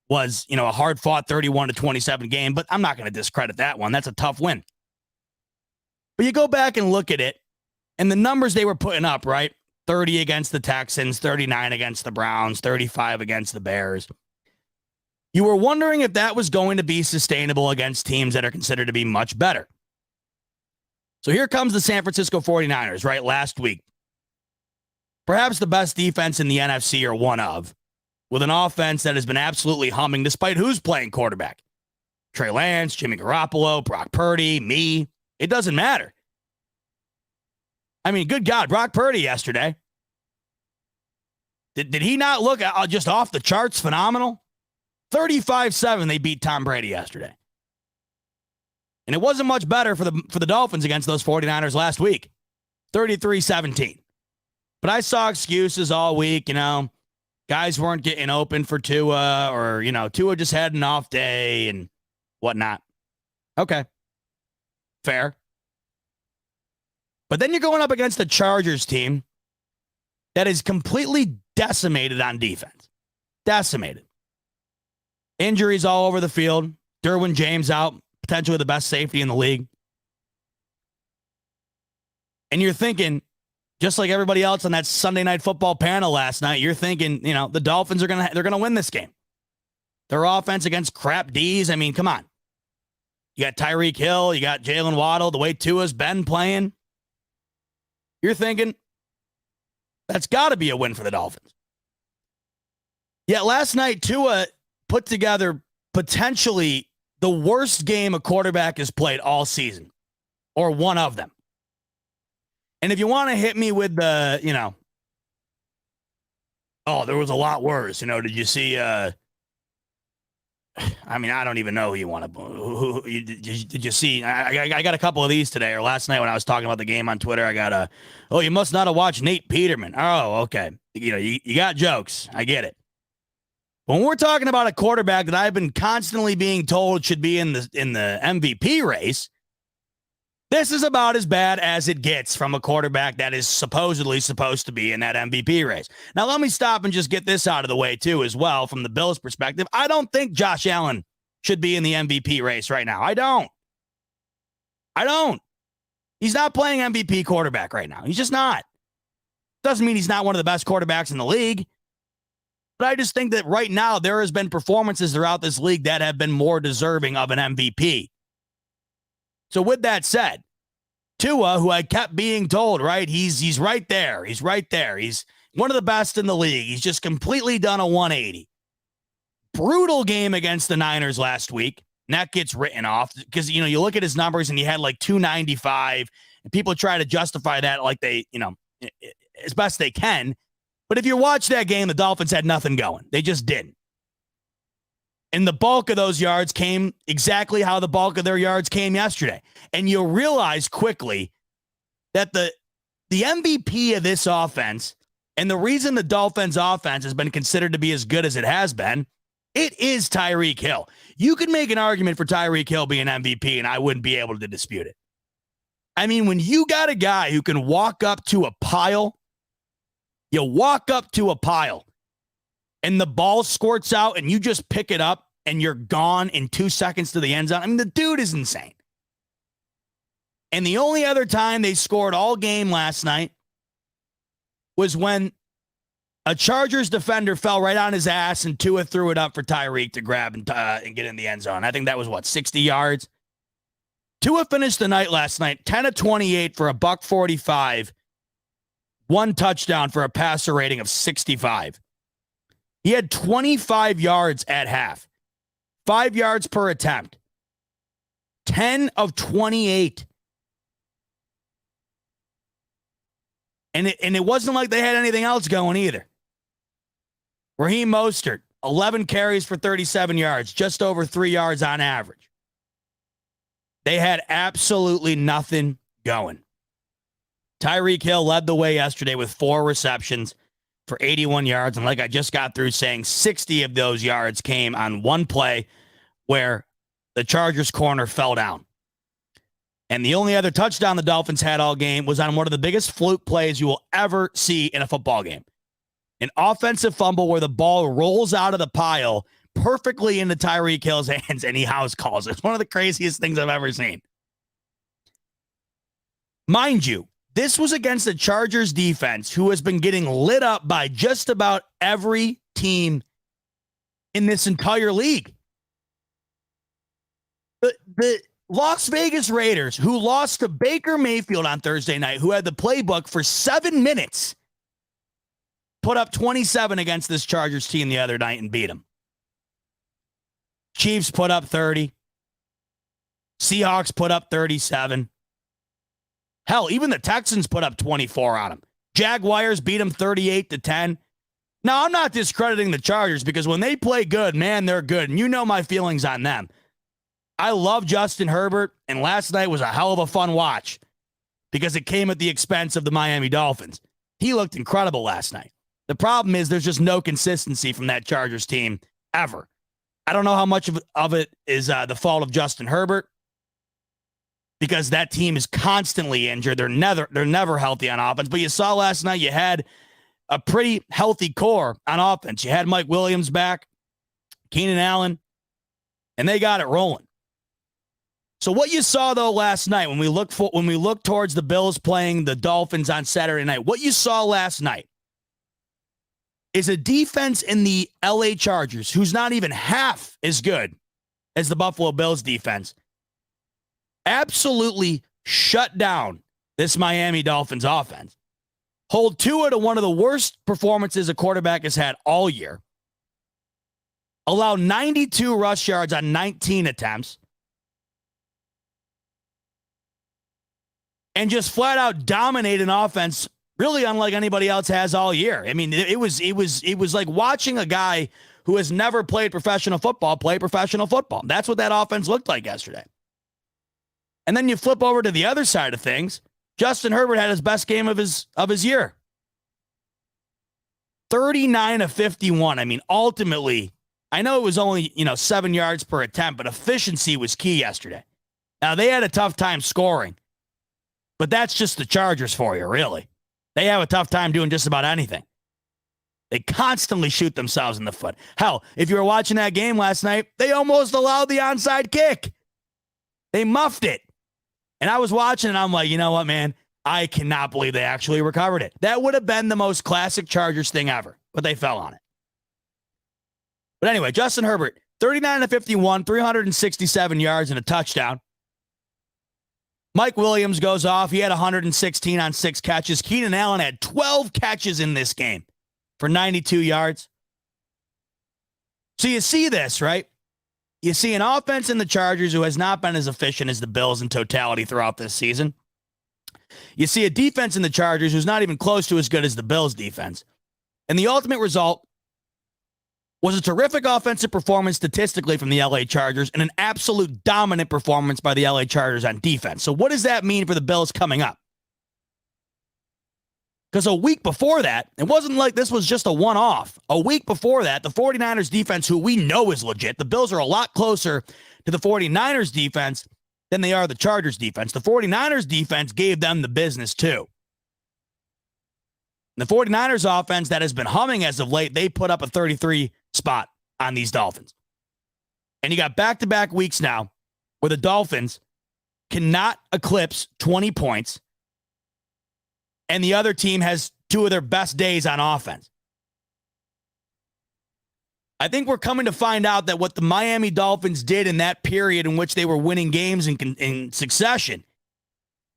was, a hard-fought 31-27 game. But I'm not going to discredit that one. That's a tough win. But you go back and look at it, and the numbers they were putting up, right? 30 against the Texans, 39 against the Browns, 35 against the Bears. You were wondering if that was going to be sustainable against teams that are considered to be much better. So here comes the San Francisco 49ers, right? Last week. Perhaps the best defense in the NFC or one of, with an offense that has been absolutely humming despite who's playing quarterback. Trey Lance, Jimmy Garoppolo, Brock Purdy, me. It doesn't matter. I mean, good God, Brock Purdy yesterday. Did he not look just off the charts phenomenal? 35-7 they beat Tom Brady yesterday. And it wasn't much better for the Dolphins against those 49ers last week. 33-17. But I saw excuses all week, guys weren't getting open for Tua, or, Tua just had an off day and whatnot. Okay. Fair. But then you're going up against a Chargers team that is completely decimated on defense. Decimated. Injuries all over the field. Derwin James out, potentially the best safety in the league. And you're thinking, just like everybody else on that Sunday Night Football panel last night, you're thinking, the Dolphins they're gonna win this game. Their offense against crap D's. I mean, come on. You got Tyreek Hill, you got Jalen Waddle, the way Tua's been playing. You're thinking, that's got to be a win for the Dolphins. Yet last night, Tua put together potentially the worst game a quarterback has played all season, or one of them. And if you want to hit me with the, there was a lot worse. Did you see, I don't even know who you want to, did you see, I got a couple of these today, or last night when I was talking about the game on Twitter, I got you must not have watched Nate Peterman. Oh, okay. You got jokes. I get it. When we're talking about a quarterback that I've been constantly being told should be in the MVP race, this is about as bad as it gets from a quarterback that is supposedly supposed to be in that MVP race. Now, let me stop and just get this out of the way, too, as well, from the Bills' perspective. I don't think Josh Allen should be in the MVP race right now. I don't. He's not playing MVP quarterback right now. He's just not. Doesn't mean he's not one of the best quarterbacks in the league. But I just think that right now there has been performances throughout this league that have been more deserving of an MVP. So with that said, Tua, who I kept being told, right? He's right there. He's right there. He's one of the best in the league. He's just completely done a 180. Brutal game against the Niners last week. And that gets written off because, you look at his numbers and he had like 295 and people try to justify that like they, as best they can. But if you watch that game, the Dolphins had nothing going. They just didn't. And the bulk of those yards came exactly how the bulk of their yards came yesterday. And you'll realize quickly that the MVP of this offense and the reason the Dolphins offense has been considered to be as good as it has been, it is Tyreek Hill. You could make an argument for Tyreek Hill being MVP and I wouldn't be able to dispute it. I mean, when you got a guy who can walk up to a pile, you walk up to a pile and the ball squirts out and you just pick it up and you're gone in 2 seconds to the end zone. I mean, the dude is insane. And the only other time they scored all game last night was when a Chargers defender fell right on his ass and Tua threw it up for Tyreek to grab and get in the end zone. I think that was 60 yards. Tua finished the night last night 10 of 28 for $145, 1 touchdown for a passer rating of 65. He had 25 yards at half, 5 yards per attempt, 10 of 28. And it wasn't like they had anything else going either. Raheem Mostert, 11 carries for 37 yards, just over 3 yards on average. They had absolutely nothing going. Tyreek Hill led the way yesterday with 4 receptions for 81 yards. And like I just got through saying, 60 of those yards came on one play where the Chargers corner fell down. And the only other touchdown the Dolphins had all game was on one of the biggest fluke plays you will ever see in a football game. An offensive fumble where the ball rolls out of the pile perfectly into Tyreek Hill's hands and he house calls. It's one of the craziest things I've ever seen. Mind you, this was against the Chargers defense who has been getting lit up by just about every team in this entire league. The Las Vegas Raiders, who lost to Baker Mayfield on Thursday night, who had the playbook for 7 minutes, put up 27 against this Chargers team the other night and beat them. Chiefs put up 30. Seahawks put up 37. Hell, even the Texans put up 24 on them. Jaguars beat them 38-10. Now, I'm not discrediting the Chargers because when they play good, man, they're good. And you know my feelings on them. I love Justin Herbert, and last night was a hell of a fun watch because it came at the expense of the Miami Dolphins. He looked incredible last night. The problem is there's just no consistency from that Chargers team ever. I don't know how much of it is the fault of Justin Herbert because that team is constantly injured. They're never healthy on offense. But you saw last night you had a pretty healthy core on offense. You had Mike Williams back, Keenan Allen, and they got it rolling. So what you saw though last night when we look towards the Bills playing the Dolphins on Saturday night, what you saw last night is a defense in the LA Chargers who's not even half as good as the Buffalo Bills defense absolutely shut down this Miami Dolphins offense. Hold Tua to one of the worst performances a quarterback has had all year. Allow 92 rush yards on 19 attempts. And just flat out dominate an offense really unlike anybody else has all year. I mean, it was like watching a guy who has never played professional football play professional football. That's what that offense looked like yesterday. And then you flip over to the other side of things. Justin Herbert had his best game of his year. 39 of 51. I mean, ultimately, I know it was only, 7 yards per attempt, but efficiency was key yesterday. Now, they had a tough time scoring. But that's just the Chargers for you, really. They have a tough time doing just about anything. They constantly shoot themselves in the foot. Hell, if you were watching that game last night, they almost allowed the onside kick. They muffed it. And I was watching and I'm like, you know what, man? I cannot believe they actually recovered it. That would have been the most classic Chargers thing ever, but they fell on it. But anyway, Justin Herbert, 39 of 51, 367 yards and a touchdown. Mike Williams goes off. He had 116 on 6 catches. Keenan Allen had 12 catches in this game for 92 yards. So you see this, right? You see an offense in the Chargers who has not been as efficient as the Bills in totality throughout this season. You see a defense in the Chargers who's not even close to as good as the Bills defense. And the ultimate result was a terrific offensive performance statistically from the LA Chargers and an absolute dominant performance by the LA Chargers on defense. So what does that mean for the Bills coming up? Because a week before that, it wasn't like this was just a one-off. A week before that, the 49ers defense, who we know is legit, the Bills are a lot closer to the 49ers defense than they are the Chargers defense. The 49ers defense gave them the business too. The 49ers offense that has been humming as of late, they put up a 33 spot on these Dolphins. And you got back-to-back weeks now where the Dolphins cannot eclipse 20 points, and the other team has two of their best days on offense. I think we're coming to find out that what the Miami Dolphins did in that period in which they were winning games in succession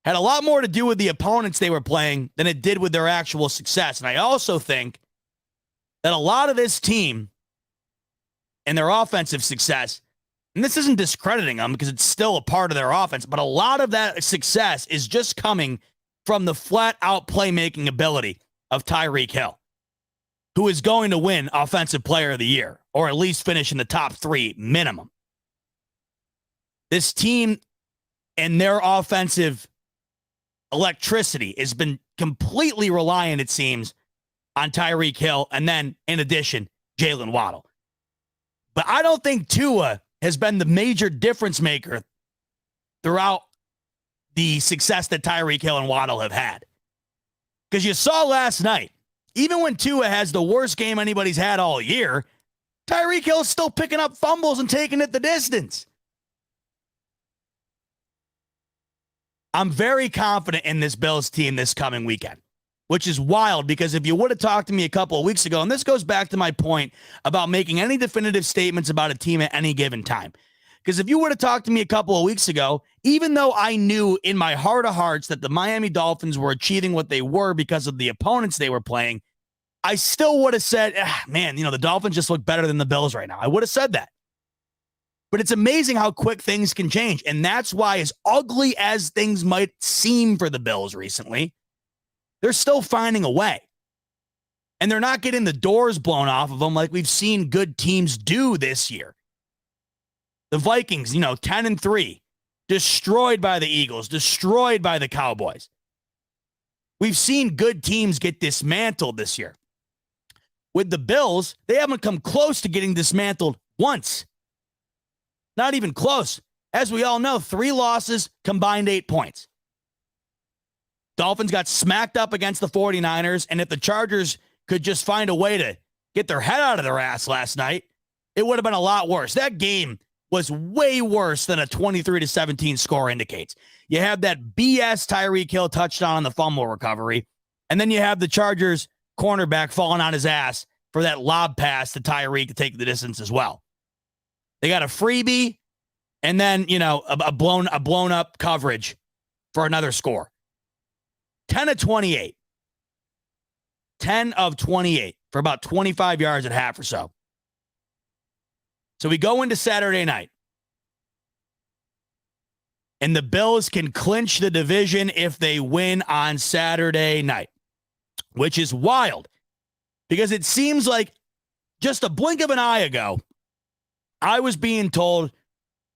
had a lot more to do with the opponents they were playing than it did with their actual success. And I also think that a lot of this team and their offensive success, and this isn't discrediting them because it's still a part of their offense, but a lot of that success is just coming from the flat-out playmaking ability of Tyreek Hill, who is going to win Offensive Player of the Year, or at least finish in the top 3 minimum. This team and their offensive electricity has been completely reliant, it seems, on Tyreek Hill, and then, in addition, Jalen Waddle. But I don't think Tua has been the major difference maker throughout the success that Tyreek Hill and Waddle have had. Because you saw last night, even when Tua has the worst game anybody's had all year, Tyreek Hill is still picking up fumbles and taking it the distance. I'm very confident in this Bills team this coming weekend, which is wild because if you would have talked to me a couple of weeks ago, and this goes back to my point about making any definitive statements about a team at any given time. Because if you would have talked to me a couple of weeks ago, even though I knew in my heart of hearts that the Miami Dolphins were achieving what they were because of the opponents they were playing, I still would have said, man, the Dolphins just look better than the Bills right now. I would have said that. But it's amazing how quick things can change. And that's why, as ugly as things might seem for the Bills recently, they're still finding a way. And they're not getting the doors blown off of them like we've seen good teams do this year. The Vikings, 10-3, destroyed by the Eagles, destroyed by the Cowboys. We've seen good teams get dismantled this year. With the Bills, they haven't come close to getting dismantled once. Not even close. As we all know, 3 losses, combined 8 points. Dolphins got smacked up against the 49ers, and if the Chargers could just find a way to get their head out of their ass last night, it would have been a lot worse. That game was way worse than a 23-17 score indicates. You have that BS Tyreek Hill touchdown on the fumble recovery, and then you have the Chargers cornerback falling on his ass for that lob pass to Tyreek to take the distance as well. They got a freebie, and then, a blown up coverage for another score. 10 of 28. 10 of 28 for about 25 yards at half or so. So we go into Saturday night, and the Bills can clinch the division if they win on Saturday night, which is wild because it seems like just a blink of an eye ago, I was being told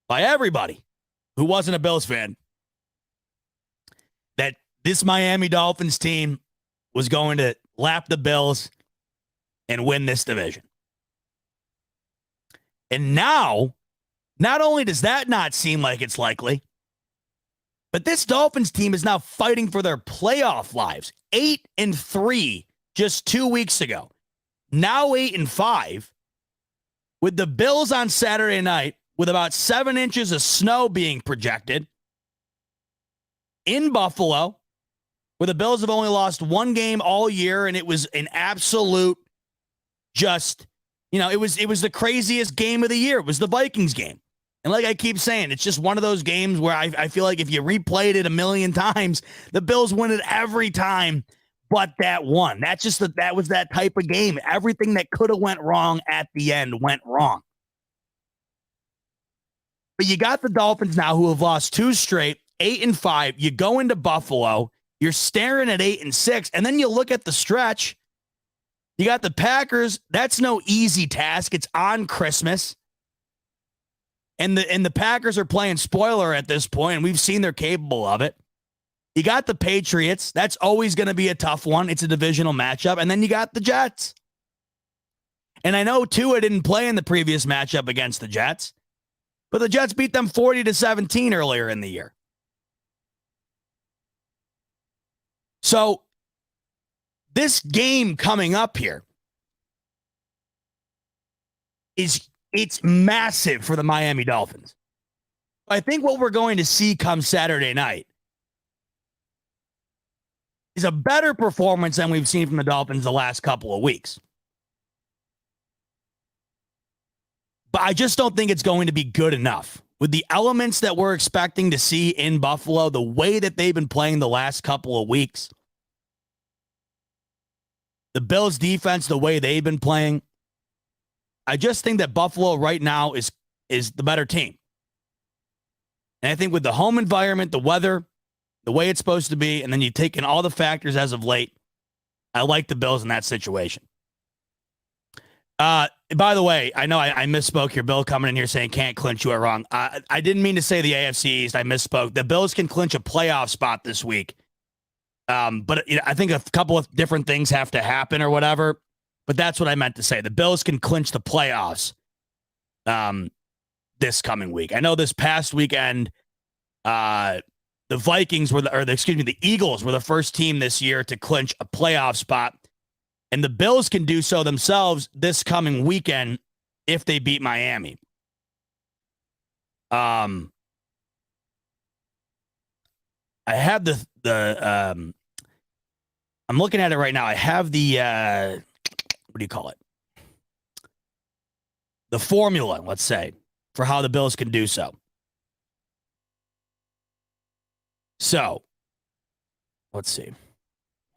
by everybody who wasn't a Bills fan that this Miami Dolphins team was going to lap the Bills and win this division. And now, not only does that not seem like it's likely, but this Dolphins team is now fighting for their playoff lives. 8-3 just 2 weeks ago. Now 8-5. With the Bills on Saturday night, with about 7 inches of snow being projected in Buffalo, where the Bills have only lost 1 game all year, and it was an absolute it was the craziest game of the year. It was the Vikings game. And like I keep saying, it's just one of those games where I feel like if you replayed it a million times, the Bills win it every time but that one. That was that type of game. Everything that could have went wrong at the end went wrong. But you got the Dolphins now who have lost 2 straight, 8-5. You go into Buffalo, you're staring at 8-6, and then you look at the stretch. You got the Packers. That's no easy task. It's on Christmas. And the Packers are playing spoiler at this point, and we've seen they're capable of it. You got the Patriots. That's always going to be a tough one. It's a divisional matchup. And then you got the Jets. And I know Tua didn't play in the previous matchup against the Jets, but the Jets beat them 40-17 earlier in the year. So this game coming up here it's massive for the Miami Dolphins. I think what we're going to see come Saturday night is a better performance than we've seen from the Dolphins the last couple of weeks. But I just don't think it's going to be good enough. With the elements that we're expecting to see in Buffalo, the way that they've been playing the last couple of weeks, the Bills' defense, the way they've been playing, I just think that Buffalo right now is the better team. And I think with the home environment, the weather, the way it's supposed to be, and then you take in all the factors as of late, I like the Bills in that situation. By the way, I know I misspoke here. Bill coming in here saying can't clinch, you are wrong. I didn't mean to say the AFC East. I misspoke. The Bills can clinch a playoff spot this week. But I think a couple of different things have to happen or whatever. But that's what I meant to say. The Bills can clinch the playoffs this coming week. I know this past weekend, the Vikings the Eagles were the first team this year to clinch a playoff spot. And the Bills can do so themselves this coming weekend if they beat Miami. I have I'm looking at it right now. I have the what do you call it? The formula, let's say, for how the Bills can do so. So, let's see.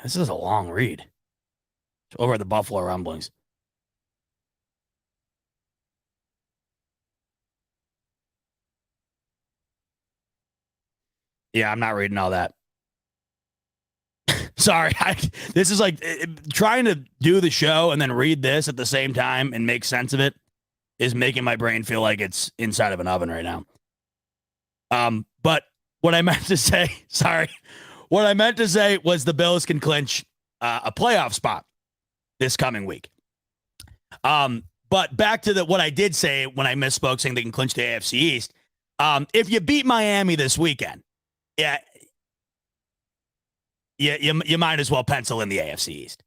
This is a long read. It's over at the Buffalo Rumblings. Yeah, I'm not reading all that. Sorry. This is like trying to do the show and then read this at the same time and make sense of it is making my brain feel like it's inside of an oven right now. But what I meant to say, what I meant to say was the Bills can clinch a playoff spot this coming week. But back to what I did say when I misspoke saying they can clinch the AFC East. If you beat Miami this weekend, you might as well pencil in the AFC East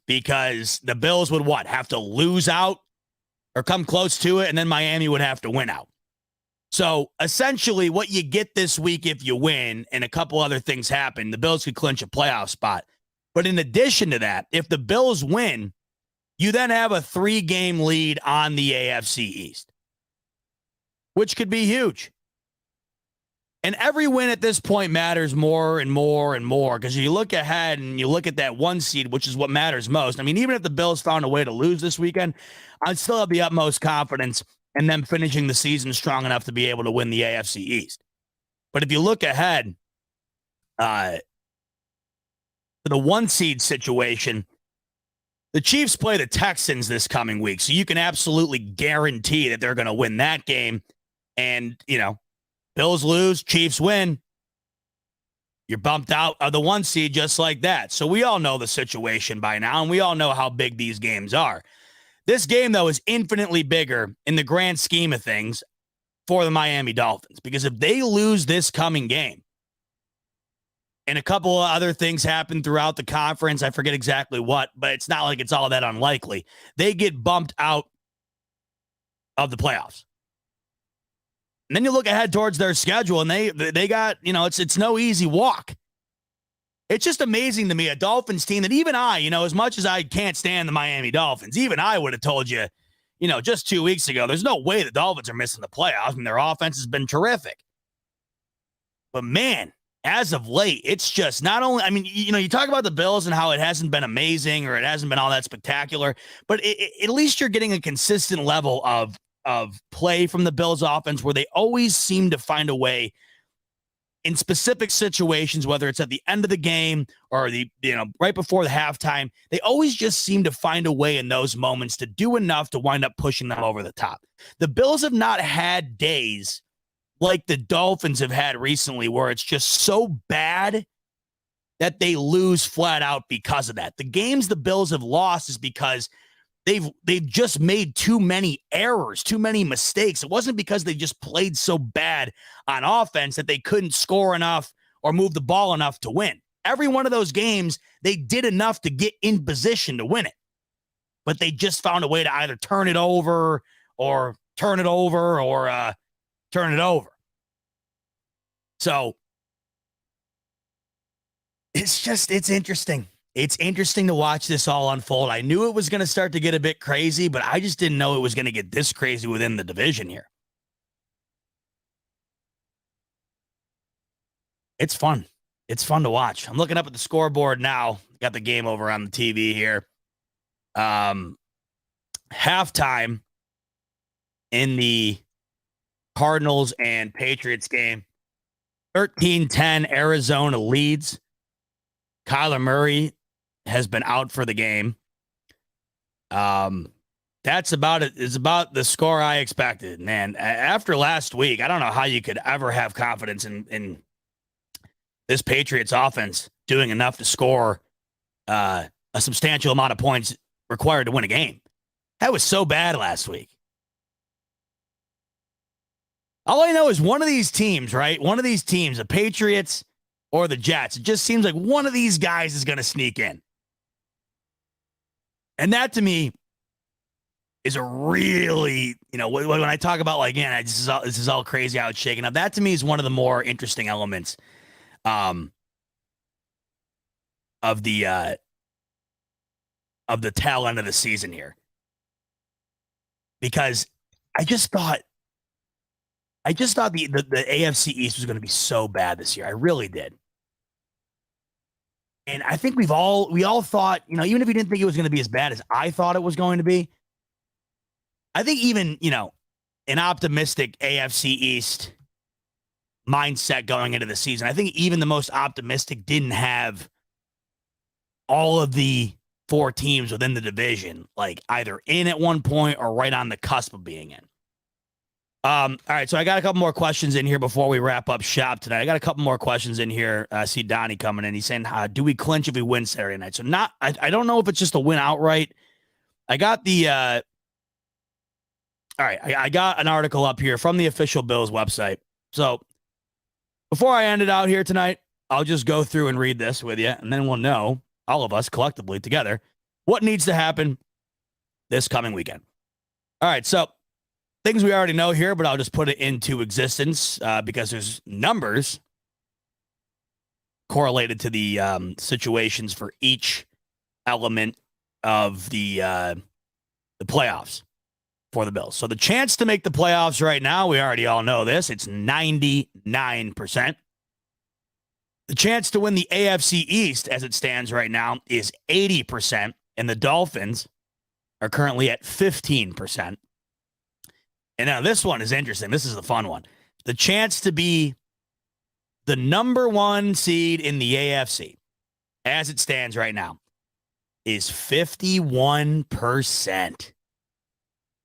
because the Bills would have to lose out or come close to it, and then Miami would have to win out. So essentially what you get this week if you win and a couple other things happen, the Bills could clinch a playoff spot. But in addition to that, if the Bills win, you then have a 3-game lead on the AFC East, which could be huge. And every win at this point matters more and more and more because you look ahead and you look at that 1 seed, which is what matters most. I mean, even if the Bills found a way to lose this weekend, I'd still have the utmost confidence in them finishing the season strong enough to be able to win the AFC East. But if you look ahead to the 1 seed situation, the Chiefs play the Texans this coming week, so you can absolutely guarantee that they're going to win that game. And, Bills lose, Chiefs win. You're bumped out of the 1 seed just like that. So we all know the situation by now, and we all know how big these games are. This game, though, is infinitely bigger in the grand scheme of things for the Miami Dolphins, because if they lose this coming game and a couple of other things happen throughout the conference, I forget exactly what, but it's not like it's all that unlikely, they get bumped out of the playoffs. And then you look ahead towards their schedule, and they got, it's no easy walk. It's just amazing to me, a Dolphins team that even I, as much as I can't stand the Miami Dolphins, even I would have told you, just 2 weeks ago, there's no way the Dolphins are missing the playoffs. I mean, their offense has been terrific. But man, as of late, it's just not only, I mean, you talk about the Bills and how it hasn't been amazing or it hasn't been all that spectacular, but at least you're getting a consistent level of play from the Bills offense where they always seem to find a way in specific situations, whether it's at the end of the game or right before the halftime, they always just seem to find a way in those moments to do enough to wind up pushing them over the top. The Bills have not had days like the Dolphins have had recently where it's just so bad that they lose flat out because of that. The games the Bills have lost is because they've just made too many errors, too many mistakes. It wasn't because they just played so bad on offense that they couldn't score enough or move the ball enough to win. Every one of those games, they did enough to get in position to win it. But they just found a way to either turn it over or turn it over. So it's interesting. It's interesting to watch this all unfold. I knew it was going to start to get a bit crazy, but I just didn't know it was going to get this crazy within the division here. It's fun. It's fun to watch. I'm looking up at the scoreboard now. Got the game over on the TV here. Halftime in the Cardinals and Patriots game. 13-10, Arizona leads. Kyler Murray has been out for the game. That's about it. It's about the score I expected. Man, after last week, I don't know how you could ever have confidence in this Patriots offense doing enough to score a substantial amount of points required to win a game. That was so bad last week. All I know is one of these teams, right? One of these teams, the Patriots or the Jets, it just seems like one of these guys is going to sneak in. And that to me is a really, when I talk about like, this is all crazy how it's shaking up. That to me is one of the more interesting elements of the tail end of the season here. Because I just thought the AFC East was going to be so bad this year. I really did. And I think we all thought, even if you didn't think it was going to be as bad as I thought it was going to be, I think even, an optimistic AFC East mindset going into the season, I think even the most optimistic didn't have all of the 4 teams within the division, like either in at one point or right on the cusp of being in. All right, so I got a couple more questions in here before we wrap up shop tonight. I got a couple more questions in here. I see Donnie coming in. He's saying, do we clinch if we win Saturday night? So I don't know if it's just a win outright. I got the all right, I got an article up here from the official Bills website. So before I end it out here tonight, I'll just go through and read this with you, and then we'll know, all of us collectively together, what needs to happen this coming weekend. All right, so things we already know here, but I'll just put it into existence because there's numbers correlated to the situations for each element of the playoffs for the Bills. So the chance to make the playoffs right now, we already all know this, it's 99%. The chance to win the AFC East as it stands right now is 80%, and the Dolphins are currently at 15%. And now this one is interesting. This is the fun one. The chance to be the number 1 seed in the AFC, as it stands right now, is 51%.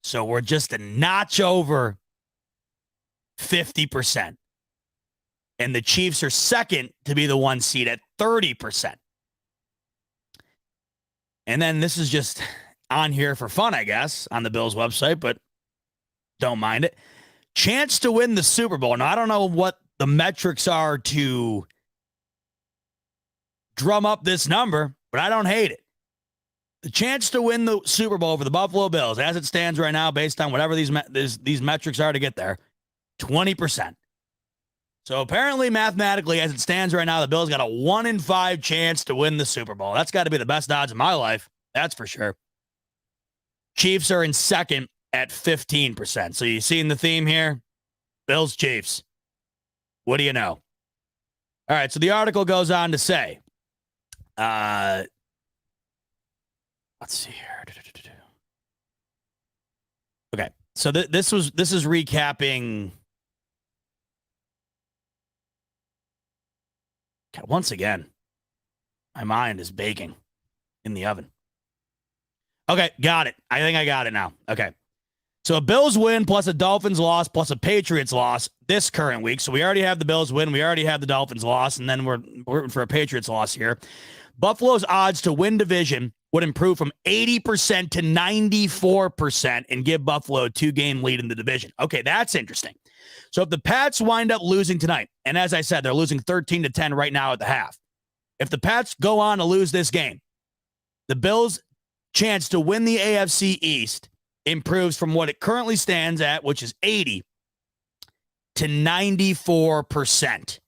So we're just a notch over 50%. And the Chiefs are second to be the 1 seed at 30%. And then this is just on here for fun, I guess, on the Bills website, but don't mind it. Chance to win the Super Bowl. Now, I don't know what the metrics are to drum up this number, but I don't hate it. The chance to win the Super Bowl for the Buffalo Bills, as it stands right now, based on whatever these metrics are to get there, 20%. So apparently, mathematically, as it stands right now, the Bills got a 1 in 5 chance to win the Super Bowl. That's got to be the best odds of my life. That's for sure. Chiefs are in second at 15%. So you seeing the theme here? Bills, Chiefs. What do you know? All right, so the article goes on to say, let's see here. Okay, so this is recapping. God, once again, my mind is baking in the oven. Okay, got it. I think I got it now. Okay. So a Bills win plus a Dolphins loss plus a Patriots loss this current week. So we already have the Bills win. We already have the Dolphins loss. And then we're rooting for a Patriots loss here. Buffalo's odds to win division would improve from 80% to 94% and give Buffalo a 2-game lead in the division. Okay, that's interesting. So if the Pats wind up losing tonight, and as I said, they're losing 13-10 right now at the half. If the Pats go on to lose this game, the Bills' chance to win the AFC East improves from what it currently stands at, which is 80, to 94%.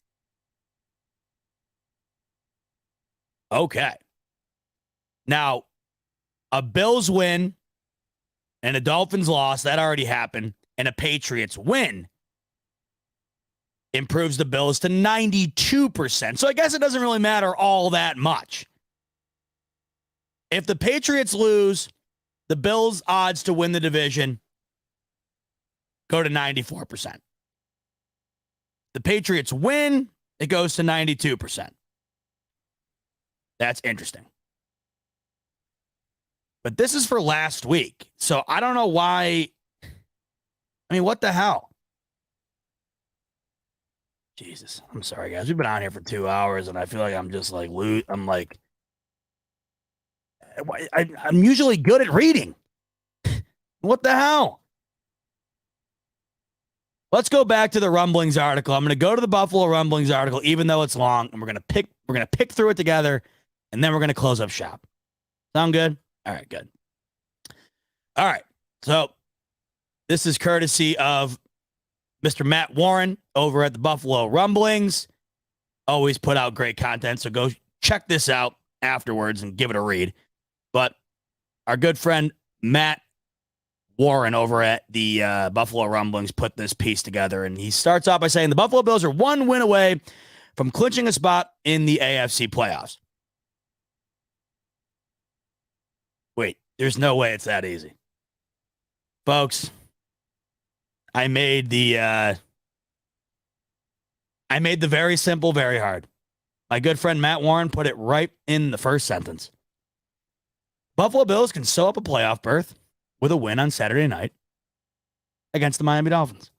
Okay. Now, a Bills win and a Dolphins loss, that already happened, and a Patriots win improves the Bills to 92%. So I guess it doesn't really matter all that much. If the Patriots lose, the Bills' odds to win the division go to 94%. The Patriots win, it goes to 92%. That's interesting. But this is for last week. So I don't know why. I mean, what the hell? Jesus. I'm sorry, guys. We've been on here for 2 hours, and I feel like I'm just like, I'm like, I'm usually good at reading. What the hell? Let's go back to the Rumblings article. I'm going to go to the Buffalo Rumblings article, even though it's long, and we're going to pick through it together, and then we're going to close up shop. Sound good? All right, good. All right. So this is courtesy of Mr. Matt Warren over at the Buffalo Rumblings. Always put out great content, so go check this out afterwards and give it a read. But our good friend Matt Warren over at the Buffalo Rumblings put this piece together, and he starts off by saying the Buffalo Bills are 1 win away from clinching a spot in the AFC playoffs. Wait, there's no way it's that easy. Folks, I made the very simple very hard. My good friend Matt Warren put it right in the first sentence. Buffalo Bills can sew up a playoff berth with a win on Saturday night against the Miami Dolphins.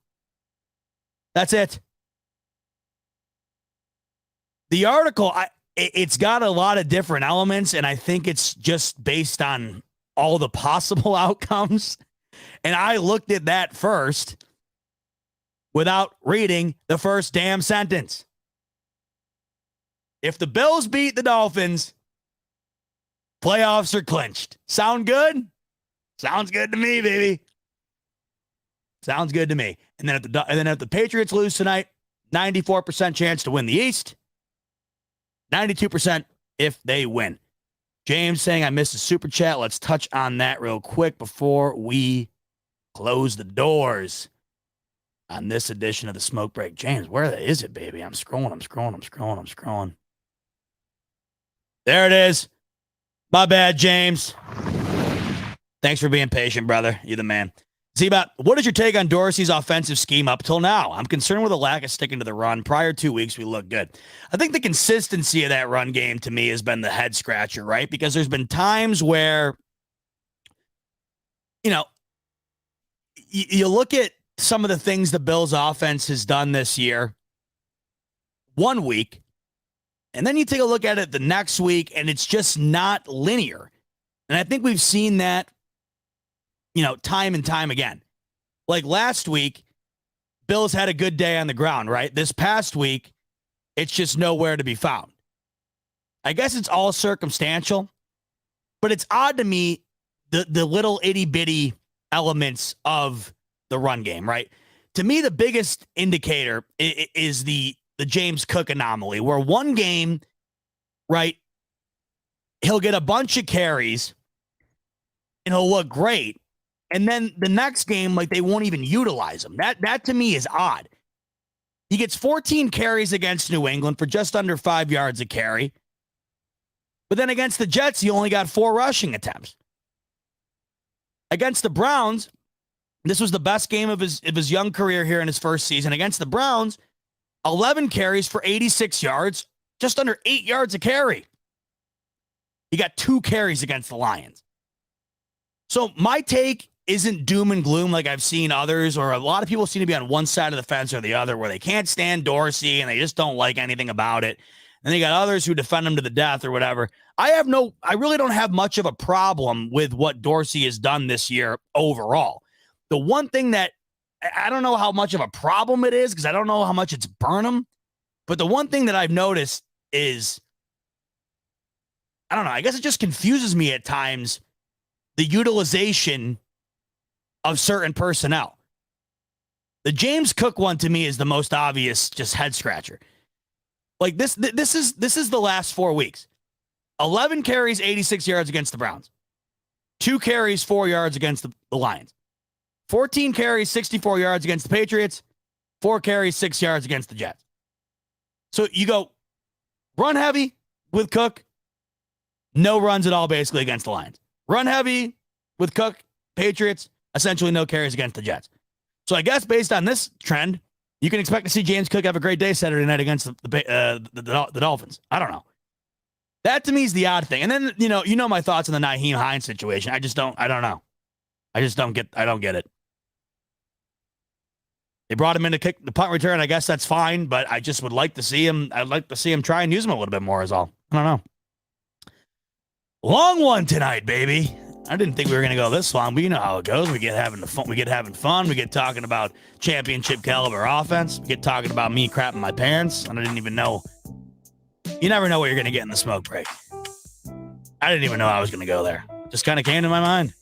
That's it. The article, it's got a lot of different elements, and I think it's just based on all the possible outcomes. And I looked at that first without reading the first damn sentence. If the Bills beat the Dolphins, playoffs are clinched. Sound good? Sounds good to me, baby. Sounds good to me. And then if the Patriots lose tonight, 94% chance to win the East. 92% if they win. James saying I missed a super chat. Let's touch on that real quick before we close the doors on this edition of the Smoke Break. James, where is it, baby? I'm scrolling. There it is. My bad, James. Thanks for being patient, brother. You're the man. Z-Bot, what is your take on Dorsey's offensive scheme up till now? I'm concerned with a lack of sticking to the run. Prior 2 weeks, we look good. I think the consistency of that run game to me has been the head scratcher, right? Because there's been times where, you look at some of the things the Bills offense has done this year 1 week, and then you take a look at it the next week, and it's just not linear. And I think we've seen that, time and time again. Like last week, Bills had a good day on the ground, right? This past week, it's just nowhere to be found. I guess it's all circumstantial, but it's odd to me, the little itty-bitty elements of the run game, right? To me, the biggest indicator is the James Cook anomaly, where one game, right, he'll get a bunch of carries and he'll look great. And then the next game, like they won't even utilize him. That to me is odd. He gets 14 carries against New England for just under 5 yards a carry. But then against the Jets, he only got 4 rushing attempts. Against the Browns, this was the best game of his young career here in his first season. Against the Browns, 11 carries for 86 yards, just under 8 yards a carry. He got 2 carries against the Lions. So my take isn't doom and gloom like I've seen others, or a lot of people seem to be on one side of the fence or the other, where they can't stand Dorsey and they just don't like anything about it. And they got others who defend him to the death or whatever. I really don't have much of a problem with what Dorsey has done this year overall. The one thing that I don't know how much of a problem it is, because I don't know how much it's Burnham, but the one thing that I've noticed is, I don't know, I guess it just confuses me at times, the utilization of certain personnel. The James Cook one to me is the most obvious, just head scratcher. Like this is the last 4 weeks. 11 carries, 86 yards against the Browns. 2 carries, 4 yards against the Lions. 14 carries, 64 yards against the Patriots. 4 carries, 6 yards against the Jets. So you go run heavy with Cook. No runs at all basically against the Lions. Run heavy with Cook, Patriots. Essentially no carries against the Jets. So I guess based on this trend, you can expect to see James Cook have a great day Saturday night against the Dolphins. I don't know. That to me is the odd thing. And then, you know my thoughts on the Nyheim Hines situation. I don't know. I don't get it. They brought him in to kick the punt return. I guess that's fine, but I just would like to see him. I'd like to see him try and use him a little bit more is all. I don't know. Long one tonight, baby. I didn't think we were going to go this long, but you know how it goes. We get having fun. We get talking about championship caliber offense. We get talking about me crapping my pants. And I didn't even know. You never know what you're going to get in the smoke break. I didn't even know I was going to go there. Just kind of came to my mind.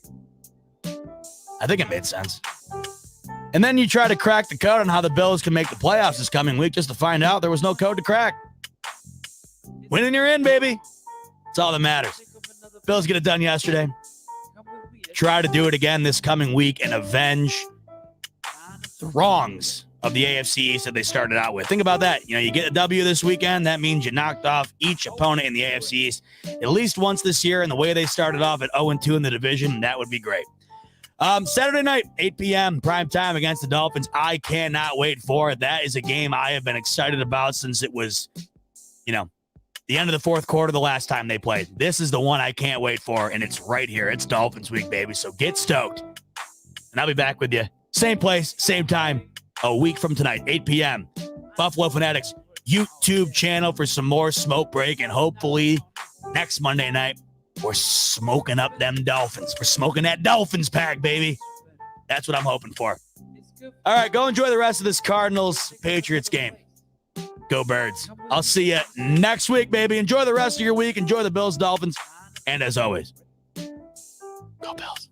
I think it made sense. And then you try to crack the code on how the Bills can make the playoffs this coming week just to find out there was no code to crack. Win and you're in, baby. That's all that matters. Bills get it done yesterday. Try to do it again this coming week and avenge the wrongs of the AFC East that they started out with. Think about that. You get a W this weekend. That means you knocked off each opponent in the AFC East at least once this year. And the way they started off at 0-2 in the division, that would be great. Saturday night, 8 p.m. prime time against the Dolphins. I cannot wait for it. That is a game I have been excited about since it was, the end of the fourth quarter the last time they played. This is the one I can't wait for, and it's right here. It's Dolphins week, baby, so get stoked. And I'll be back with you. Same place, same time, a week from tonight, 8 p.m. Buffalo Fanatics YouTube channel for some more smoke break, and hopefully next Monday night, we're smoking up them Dolphins. We're smoking that Dolphins pack, baby. That's what I'm hoping for. All right, go enjoy the rest of this Cardinals-Patriots game. Go Birds. I'll see you next week, baby. Enjoy the rest of your week. Enjoy the Bills, Dolphins. And as always, go Bills.